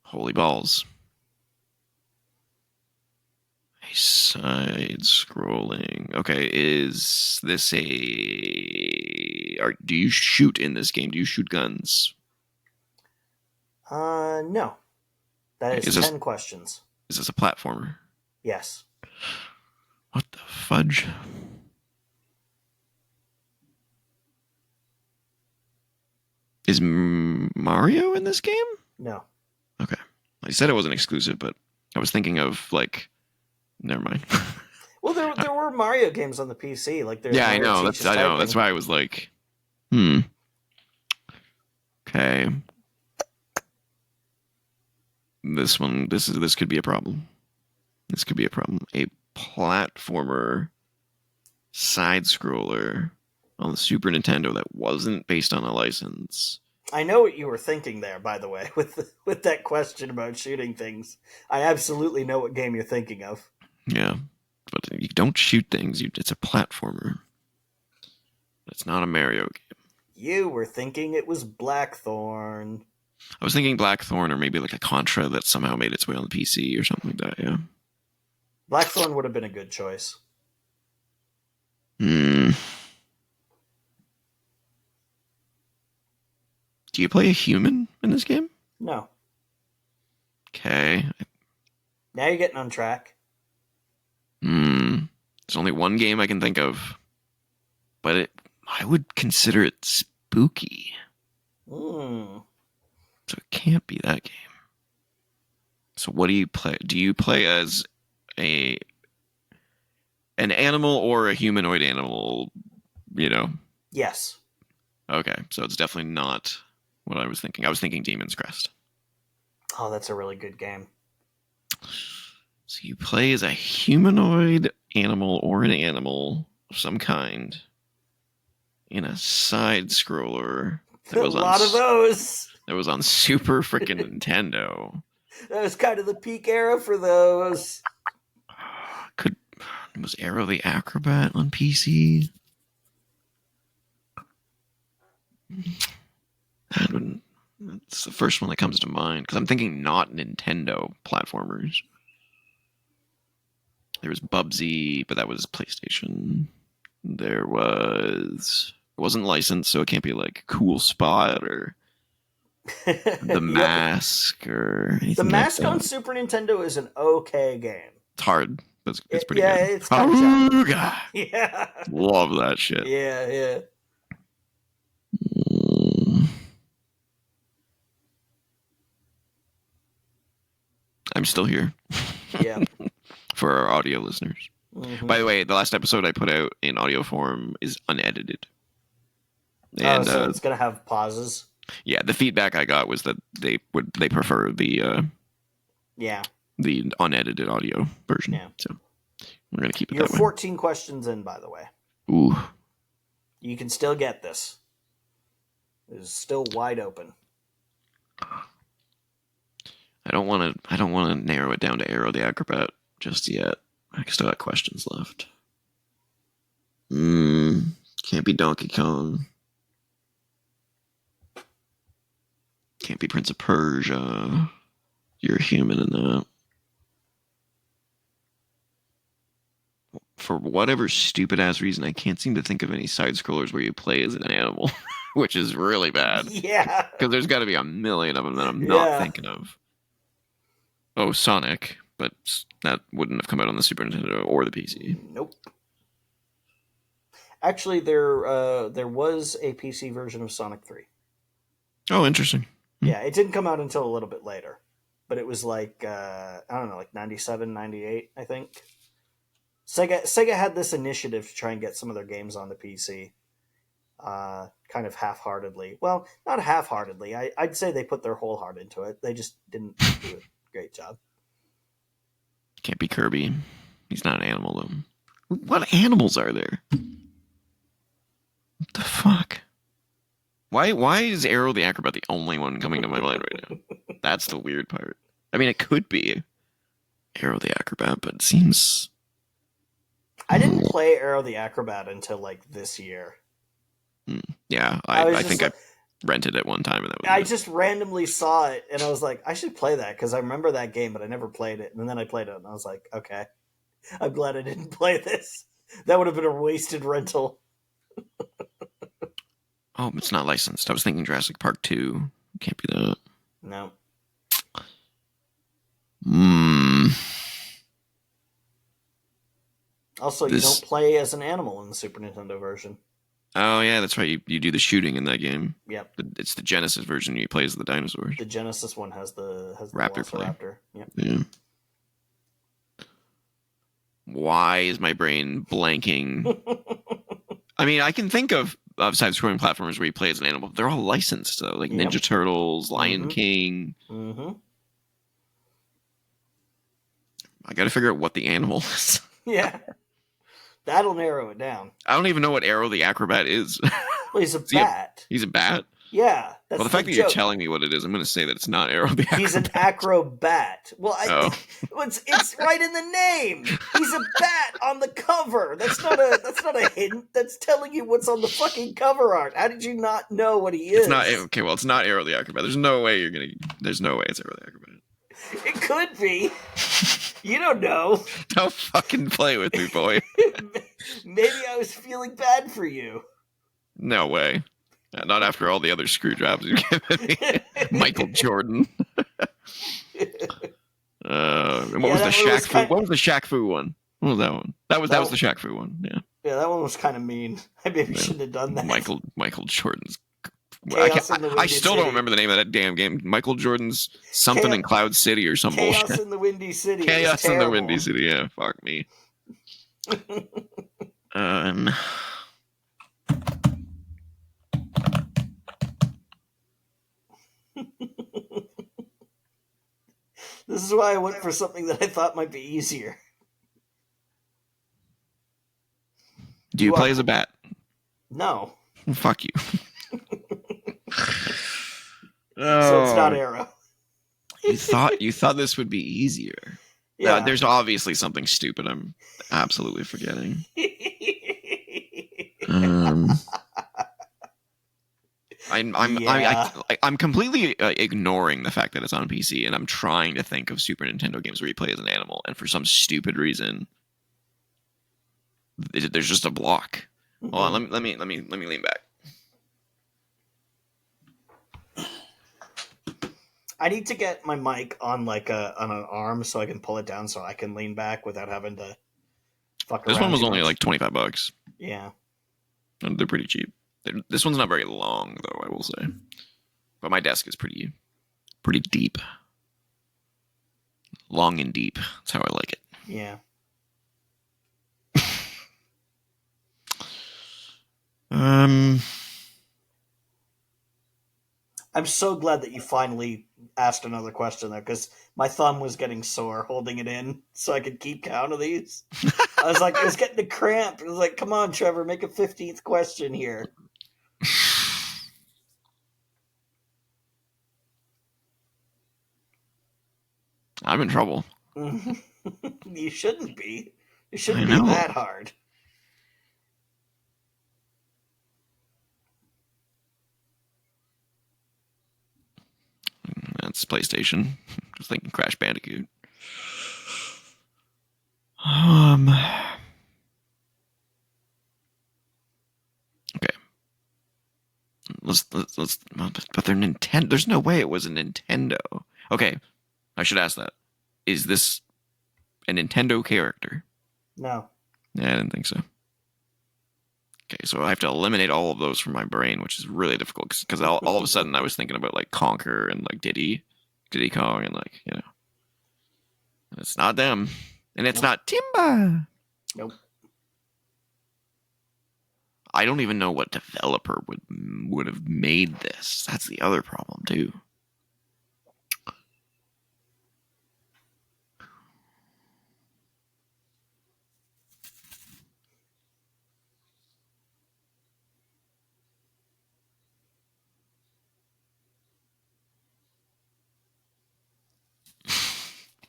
Holy balls. A side-scrolling. Okay, is this do you shoot in this game? Do you shoot guns? No. That is 10 questions. Is this a platformer? Yes. What the fudge? Is Mario in this game? No. Okay. I said it wasn't exclusive, but I was thinking of, like... Never mind. Well, there were Mario games on the PC. Like yeah, I know. I know. That's why I was like, Okay. This could be a problem. This could be a problem. A platformer side scroller on the Super Nintendo that wasn't based on a license. I know what you were thinking there, by the way, with that question about shooting things. I absolutely know what game you're thinking of. Yeah, but you don't shoot things. It's a platformer. It's not a Mario game. You were thinking it was Blackthorn. I was thinking Blackthorn or maybe like a Contra that somehow made its way on the PC or something like that, yeah. Blackthorn would have been a good choice. Do you play a human in this game? No. Okay. Now you're getting on track. There's only one game I can think of, but I would consider it spooky. So it can't be that game. So what do you play? Do you play as an animal or a humanoid animal, Yes. Okay, so it's definitely not what I was thinking. I was thinking Demon's Crest. Oh, that's a really good game. So you play as a humanoid animal or an animal of some kind in a side scroller. A lot of those. That was on Super freaking Nintendo. That was kind of the peak era for those. Was Arrow the Acrobat on PC? That's the first one that comes to mind because I'm thinking not Nintendo platformers. There was Bubsy, but that was PlayStation. It wasn't licensed, so it can't be like Cool Spot or The Mask or anything. The Mask on Super Nintendo is an okay game. It's hard, but it's pretty good. Yeah, it's kind of yeah. Love that shit. Yeah. I'm still here. Yeah. For our audio listeners. Mm-hmm. By the way, the last episode I put out in audio form is unedited. And, so it's going to have pauses? Yeah, the feedback I got was that they prefer the unedited audio version. Yeah. So we're going to keep it You're that way. 14 questions in, by the way. Ooh. You can still get this. It is still wide open. I don't want to narrow it down to Arrow the Acrobat just yet. I still got questions left. Can't be Donkey Kong. Can't be Prince of Persia. You're a human in that. For whatever stupid ass reason, I can't seem to think of any side scrollers where you play as an animal, which is really bad. Yeah. Because there's got to be a million of them that I'm not thinking of. Oh, Sonic, but that wouldn't have come out on the Super Nintendo or the PC. Nope. Actually, there was a PC version of Sonic 3. Oh, interesting. Yeah, it didn't come out until a little bit later. But it was like, I don't know, like 97, 98, I think. Sega had this initiative to try and get some of their games on the PC. Kind of half-heartedly. Well, not half-heartedly. I'd say they put their whole heart into it. They just didn't do a great job. Can't be Kirby. He's not an animal, though. What animals are there? What the fuck? Why is Arrow the Acrobat the only one coming to my mind right now? That's the weird part. I mean, it could be Arrow the Acrobat, but it seems... I didn't play Arrow the Acrobat until, like, this year. Yeah, I think I rented it one time. And that was I just randomly saw it, and I was like, I should play that, because I remember that game, but I never played it. And then I played it, and I was like, okay, I'm glad I didn't play this. That would have been a wasted rental. Oh, it's not licensed. I was thinking Jurassic Park 2. Can't be that. No. Also, you don't play as an animal in the Super Nintendo version. Oh, yeah, that's right. You do the shooting in that game. Yep. It's the Genesis version. You play as the dinosaurs. The Genesis one has the Raptor play. Raptor. Yep. Yeah. Why is my brain blanking? I mean, I can think of side-scrolling platformers where you play as an animal. They're all licensed, though, like Ninja Turtles, Lion King. Mm-hmm. I got to figure out what the animal is. Yeah. That'll narrow it down. I don't even know what Arrow the Acrobat is. Well, he's a bat. He's a bat? Yeah. That's well, the fact that you're telling me what it is, I'm going to say that it's not Arrow the Acrobat. He's an acrobat. Well, it's right in the name. He's a bat on the cover. That's not a hint. That's telling you what's on the fucking cover art. How did you not know what he is? It's not okay. Well, it's not Arrow the Acrobat. There's no way There's no way it's Arrow the Acrobat. It could be. You don't know. Don't fucking play with me, boy. Maybe I was feeling bad for you. No way. Not after all the other screw jobs you've given me. Michael Jordan. What was the Shaq Fu? What was the Shaq Fu one? What was that one? That was the Shaq Fu one. Yeah. Yeah, that one was kind of mean. I maybe shouldn't have done that. Michael Jordan's. I still don't remember the name of that damn game. Michael Jordan's something in Cloud City or some bullshit. Chaos in the Windy City. Chaos in the Windy City. Yeah, fuck me. This is why I went for something that I thought might be easier. Do you play as a bat? No. Well, fuck you. So it's not Arrow. You thought this would be easier. Yeah. There's obviously something stupid I'm absolutely forgetting. I'm completely ignoring the fact that it's on PC, and I'm trying to think of Super Nintendo games where you play as an animal, and for some stupid reason, there's just a block. Mm-hmm. Hold on, let me lean back. I need to get my mic on on an arm so I can pull it down so I can lean back without having to fuck around. This one was only like $25. Yeah, and they're pretty cheap. This one's not very long, though, I will say. But my desk is pretty deep. Long and deep. That's how I like it. Yeah. I'm so glad that you finally asked another question there, because my thumb was getting sore holding it in so I could keep count of these. I was like, I was getting a cramp. It was like, come on, Trevor, make a 15th question here. I'm in trouble. You shouldn't be. It shouldn't be that hard. That's PlayStation. Just thinking Crash Bandicoot. Okay. Let's. But they're Nintendo. There's no way it was a Nintendo. Okay, I should ask that. Is this a Nintendo character? No. Yeah, I didn't think so. Okay, so I have to eliminate all of those from my brain, which is really difficult because all of a sudden I was thinking about like Conker and like Diddy Kong, and like, you know, it's not them, and it's not Timba. Nope. I don't even know what developer would have made this. That's the other problem too.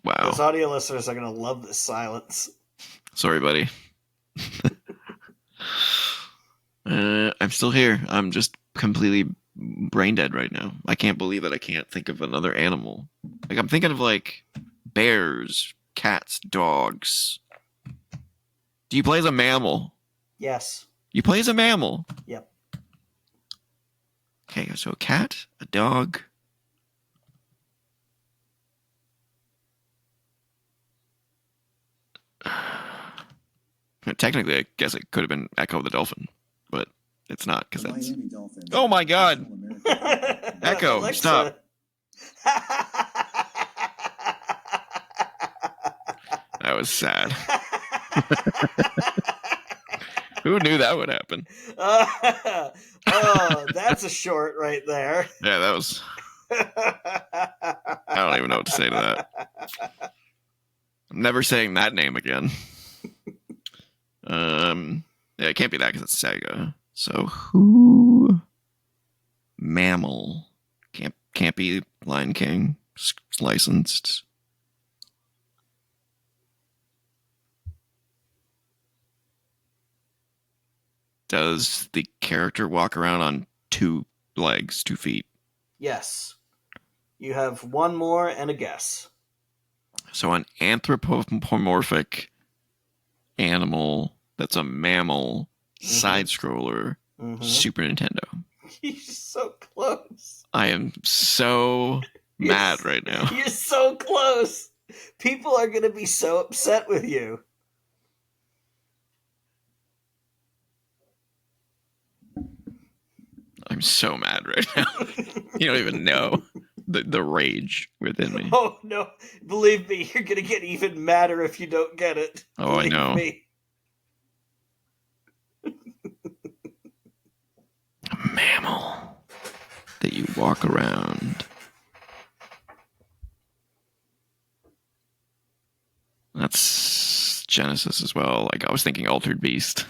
Wow. Those audio listeners are going to love this silence. Sorry, buddy. I'm still here. I'm just completely brain dead right now. I can't believe that I can't think of another animal. Like, I'm thinking of like bears, cats, dogs. Do you play as a mammal? Yes. You play as a mammal? Yep. Okay, so a cat, a dog. Technically, I guess it could have been Echo the Dolphin, but it's not because that's. Oh my God! Echo, Alexa. stop! That was sad. Who knew that would happen? Oh, that's a short right there. Yeah, that was. I don't even know what to say to that. I'm never saying that name again. Yeah, it can't be that because it's Sega. So who? Mammal. Can't be Lion King. Licensed. Does the character walk around on 2 legs, 2 feet? Yes. You have one more and a guess. So an anthropomorphic animal that's a mammal, side scroller, Super Nintendo. You're so close. I am so mad right now. You're so close. People are going to be so upset with you. I'm so mad right now. You don't even know the rage within me. Oh, no. Believe me, you're going to get even madder if you don't get it. Oh, Believe I know. Me. A mammal that you walk around. That's Genesis as well. Like, I was thinking Altered Beast.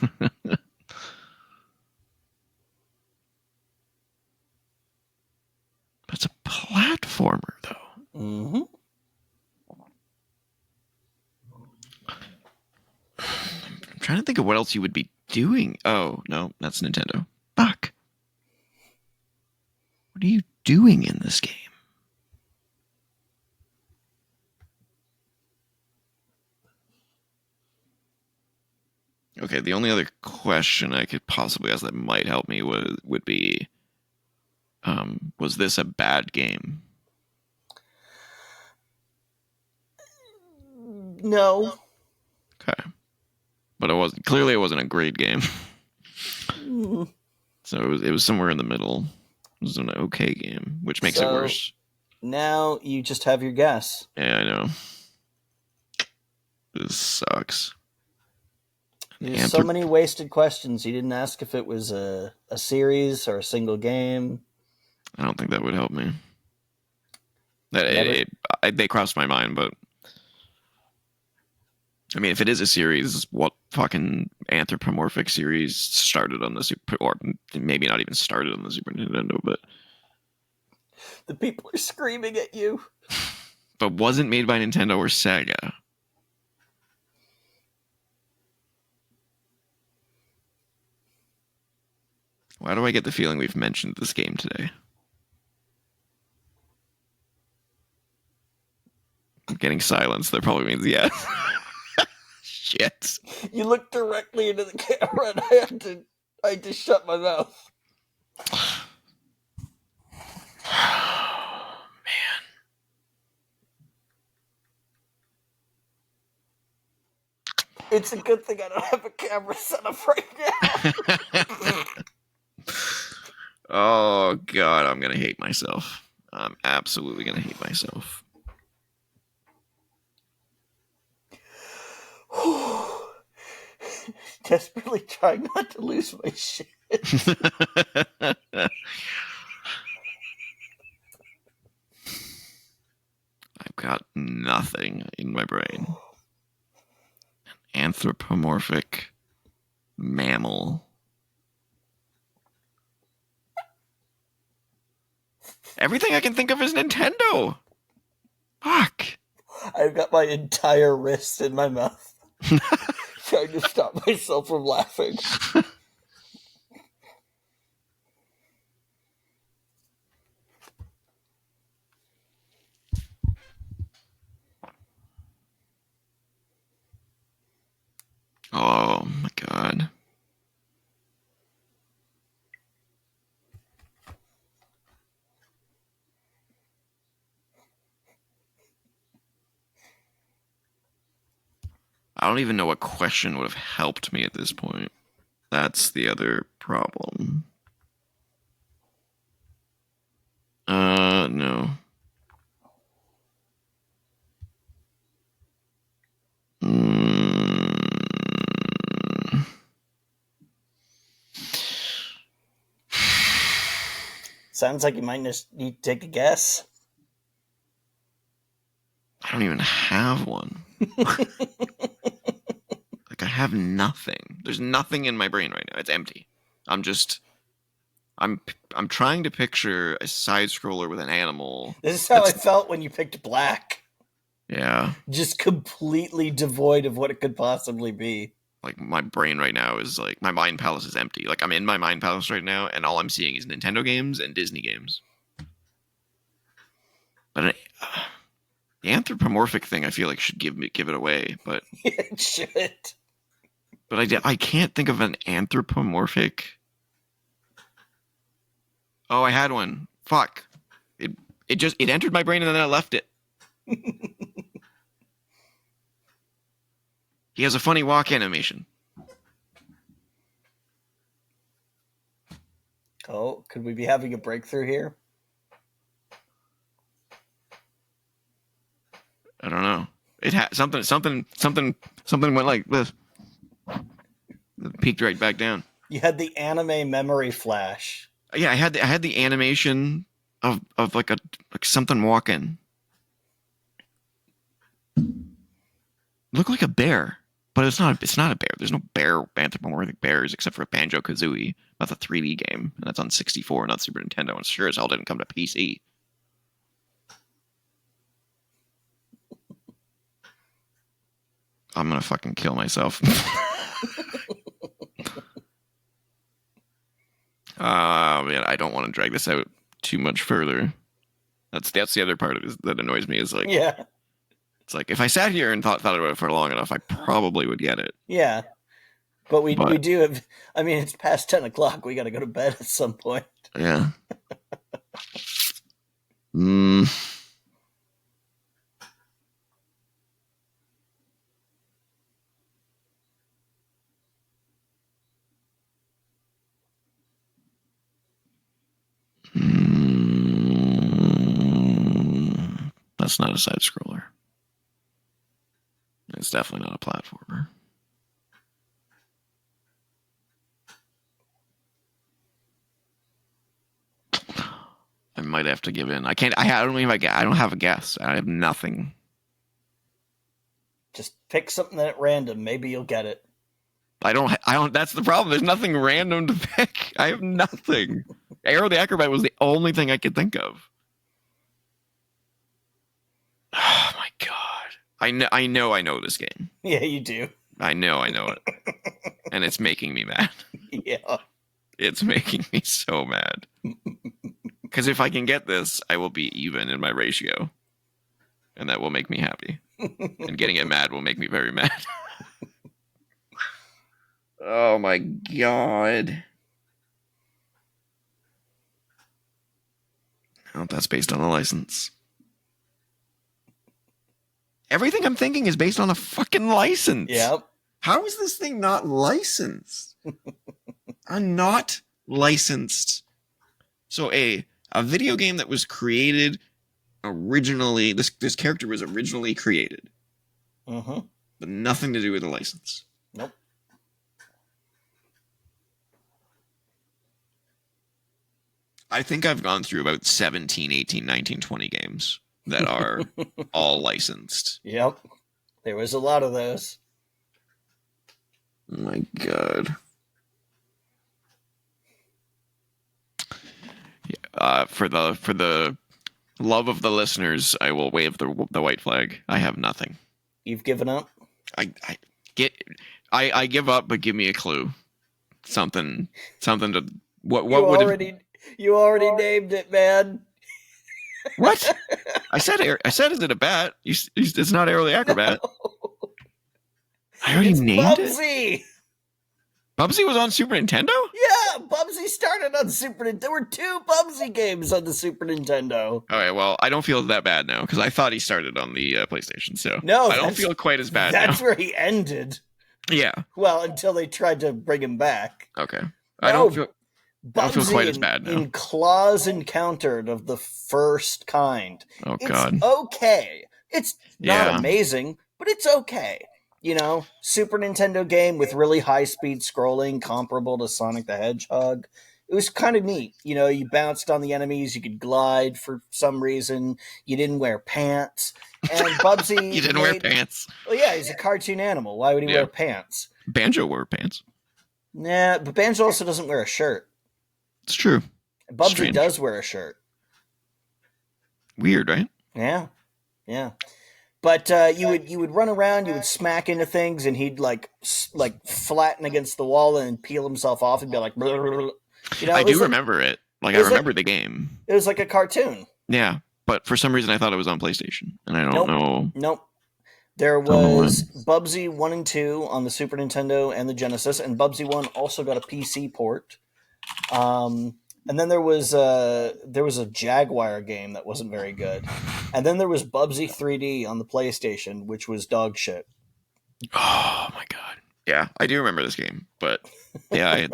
It's a platformer, though. Mm-hmm. I'm trying to think of what else you would be doing. Oh, no, that's Nintendo. Fuck. What are you doing in this game? Okay, the only other question I could possibly ask that might help me would be, was this a bad game? No. Okay. But it wasn't a great game. So it was somewhere in the middle. It was an okay game, which makes it worse. Now you just have your guess. Yeah, I know. This sucks. There's so many wasted questions. You didn't ask if it was a series or a single game. I don't think that would help me. They crossed my mind, but I mean, if it is a series, what fucking anthropomorphic series started on the Super, or maybe not even started on the Super Nintendo, but the people are screaming at you. But wasn't made by Nintendo or Sega. Why do I get the feeling we've mentioned this game today? I'm getting silence. That probably means yes. Shit. You looked directly into the camera and I had to shut my mouth. Man. It's a good thing I don't have a camera set up right now. Oh, God, I'm going to hate myself. I'm absolutely going to hate myself. Desperately trying not to lose my shit. I've got nothing in my brain. An anthropomorphic mammal. Everything I can think of is Nintendo. Fuck. I've got my entire wrist in my mouth. Trying to stop myself from laughing. Oh my God. I don't even know what question would have helped me at this point. That's the other problem. No. Sounds like you might just need to take a guess. I don't even have one. Like, I have nothing. There's nothing in my brain right now. It's empty. I'm trying to picture a side scroller with an animal. This is how I felt when you picked black. Yeah. Just completely devoid of what it could possibly be. Like, my brain right now is like, my mind palace is empty. Like, I'm in my mind palace right now, and all I'm seeing is Nintendo games and Disney games. But the anthropomorphic thing, I feel like should give it away. But It should. But I can't think of an anthropomorphic. Oh, I had one. Fuck. It entered my brain and then I left it. He has a funny walk animation. Oh, could we be having a breakthrough here? I don't know. It had something went like this. It peaked right back down. You had the anime memory flash. Yeah, I had the animation of like something walking. It looked like a bear, but it's not a bear. There's no anthropomorphic bears except for Banjo-Kazooie. That's a 3D game, and that's on 64, not Super Nintendo, and sure as hell didn't come to PC. I'm gonna fucking kill myself. Man, I don't want to drag this out too much further. That's the other part of it that annoys me is like, yeah, it's like if I sat here and thought about it for long enough, I probably would get it. yeah. But we do have. I mean, it's past 10 o'clock. We got to go to bed at some point. Yeah. That's not a side scroller. It's definitely not a platformer. I might have to give in. I can't. I don't have a guess. I have nothing. Just pick something at random. Maybe you'll get it. I don't. That's the problem. There's nothing random to pick. I have nothing. Arrow the Acrobat was the only thing I could think of. Oh my God! I know this game. Yeah, you do. I know it, and it's making me mad. Yeah, it's making me so mad. Because if I can get this, I will be even in my ratio, and that will make me happy. And getting it mad will make me very mad. Oh my God! Oh, that's based on a license. Everything I'm thinking is based on a fucking license. Yep. How is this thing not licensed? I'm not licensed. So a video game that was created originally, this character was originally created. Mm-hmm. But nothing to do with the license. Nope. I think I've gone through about 17, 18, 19, 20 games that are all licensed. Yep. There was a lot of those. Oh my God. For the love of the listeners, I will wave the white flag. I have nothing. You've given up? I give up, but give me a clue. Something to what would it... You already named it, man. What? I said is it a bat? It's not Aerial Acrobat. No. I already named Bubsy. it. Bubsy was on Super Nintendo? Yeah, Bubsy started on Super Nintendo. There were 2 Bubsy games on the Super Nintendo. All right, well, I don't feel that bad now because I thought he started on the PlayStation, so no, I don't feel quite as bad That's now. where he ended. Yeah. Well, until they tried to bring him back. Okay. I don't feel quite as bad now. In Claws Encountered of the first kind. Oh, God. It's okay. It's not amazing, but it's okay. You know, Super Nintendo game with really high-speed scrolling, comparable to Sonic the Hedgehog. It was kind of neat. You know, you bounced on the enemies, you could glide for some reason, you didn't wear pants, and Bubsy... You didn't wear pants? Well, yeah, he's a cartoon animal. Why would he wear pants? Banjo wore pants. Nah, but Banjo also doesn't wear a shirt. It's true. Bubsy does wear a shirt. Weird, right? Yeah. But you would run around, you would smack into things, and he'd like flatten against the wall and peel himself off and be like, blah, blah, blah. You know, I do remember it. Like I remember the game. It was like a cartoon. Yeah, but for some reason I thought it was on PlayStation, and I don't know. Nope. There was Bubsy 1 and 2 on the Super Nintendo and the Genesis, and Bubsy 1 also got a PC port. And then there was a Jaguar game that wasn't very good. And then there was Bubsy 3D on the PlayStation, which was dog shit. Oh my God. Yeah, I do remember this game, but yeah,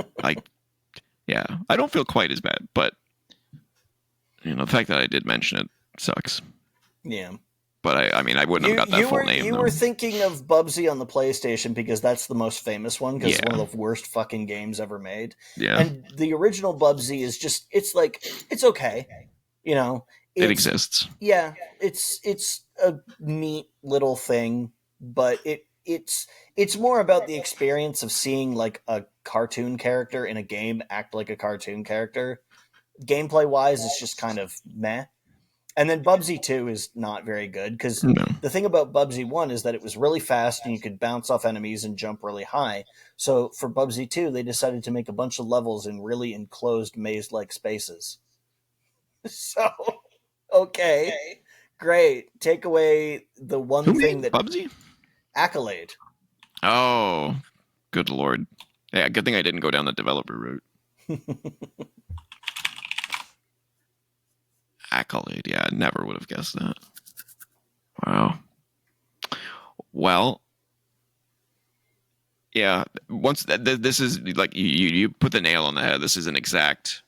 I don't feel quite as bad, but you know, the fact that I did mention it sucks. Yeah. But I mean, I wouldn't have got that full name. You were thinking of Bubsy on the PlayStation because that's the most famous one, because it's one of the worst fucking games ever made. Yeah. And the original Bubsy is just, it's okay. You know. It exists. Yeah. It's a neat little thing, but it's more about the experience of seeing like a cartoon character in a game act like a cartoon character. Gameplay wise, it's just kind of meh. And then Bubsy 2 is not very good because the thing about Bubsy 1 is that it was really fast and you could bounce off enemies and jump really high. So for Bubsy 2, they decided to make a bunch of levels in really enclosed maze-like spaces. So, okay, great. Take away the one thing that... Bubsy? Accolade. Oh, good Lord. Yeah, good thing I didn't go down the developer route. Accolade, yeah, I never would have guessed that. Wow. Well, yeah, once this is like you put the nail on the head. This is an exact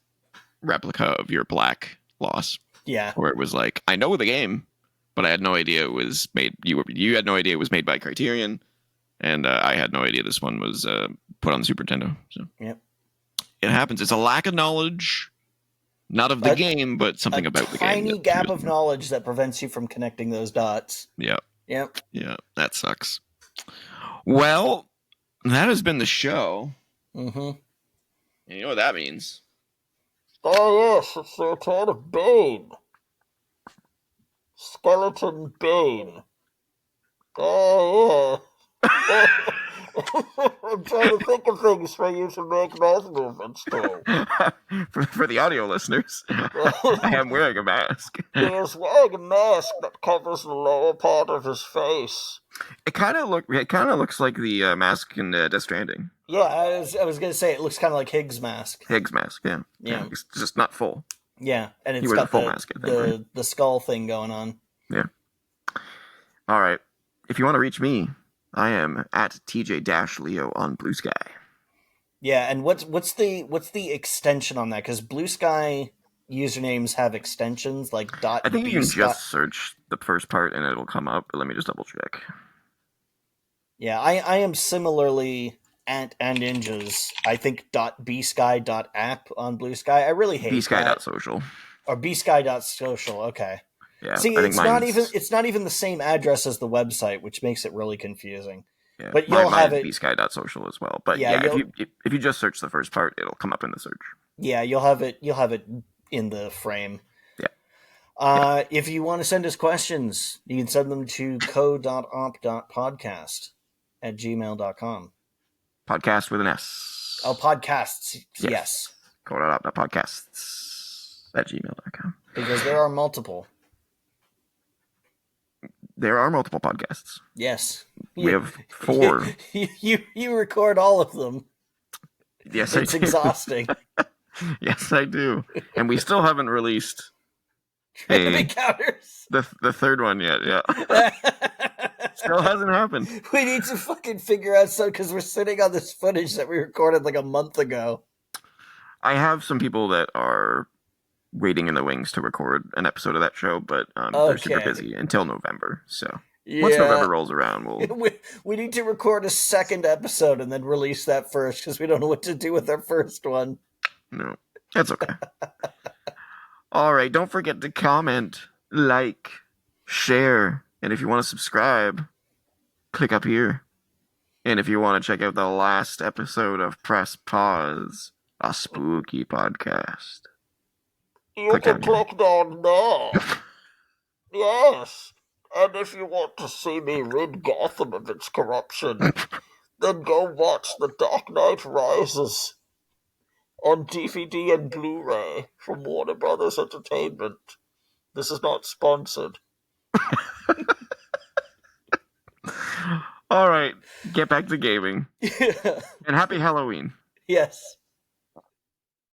replica of your Black Loss. Yeah. Where it was like, I know the game, but I had no idea it was made. You had no idea it was made by Criterion, and I had no idea this one was put on the Super Nintendo. So yep. It happens. It's a lack of knowledge. Not of the game, but something about the game. A tiny gap of knowledge that prevents you from connecting those dots. Yep. Yep. Yeah, that sucks. Well, that has been the show. Mm-hmm. And you know what that means? Oh, yes, it's the return of Bane. Skeleton Bane. Oh, yeah. I'm trying to think of things for you to make mask movements to. For the audio listeners, I am wearing a mask. He is wearing a mask that covers the lower part of his face. It kind of looks like the mask in Death Stranding. Yeah, I was gonna say it looks kind of like Higgs' mask. Higgs' mask, yeah. It's just not full. Yeah, and it's got full mask, I think, the skull thing going on. Yeah. All right. If you want to reach me, I am at TJ-Leo on BlueSky. Yeah, and what's the extension on that? Because BlueSky usernames have extensions like I think you can .bsky. just search the first part and it'll come up, but let me just double check. Yeah, I am similarly and ninjas. I think .bsky.app on BlueSky. I really hate that. bsky.social. Or bsky.social. Okay. Yeah, See, I think it's not even the same address as the website, which makes it really confusing. Yeah, but you'll have it bsky.social as well. But yeah, if you just search the first part, it'll come up in the search. Yeah, you'll have it in the frame. Yeah. If you want to send us questions, you can send them to co.op.podcast@gmail.com. Podcast with an S. Oh, podcasts. Yes. co.op.podcasts@gmail.com. Because there are multiple. There are multiple podcasts. Yes. We have 4. You record all of them. Yes, it's exhausting. Yes, I do. And we still haven't released Random encounters. The third one yet, yeah. Still hasn't happened. We need to fucking figure out because we're sitting on this footage that we recorded like a month ago. I have some people that are waiting in the wings to record an episode of that show, but they're super busy until November. So once November rolls around, we need to record a second episode and then release that first because we don't know what to do with our first one. No, that's okay. All right, don't forget to comment, like, share, and if you want to subscribe, click up here. And if you want to check out the last episode of Press Pause, a spooky podcast, you can click down there. Yes. And if you want to see me rid Gotham of its corruption, then go watch The Dark Knight Rises on DVD and Blu-ray from Warner Brothers Entertainment. This is not sponsored. All right, get back to gaming. And happy Halloween. Yes.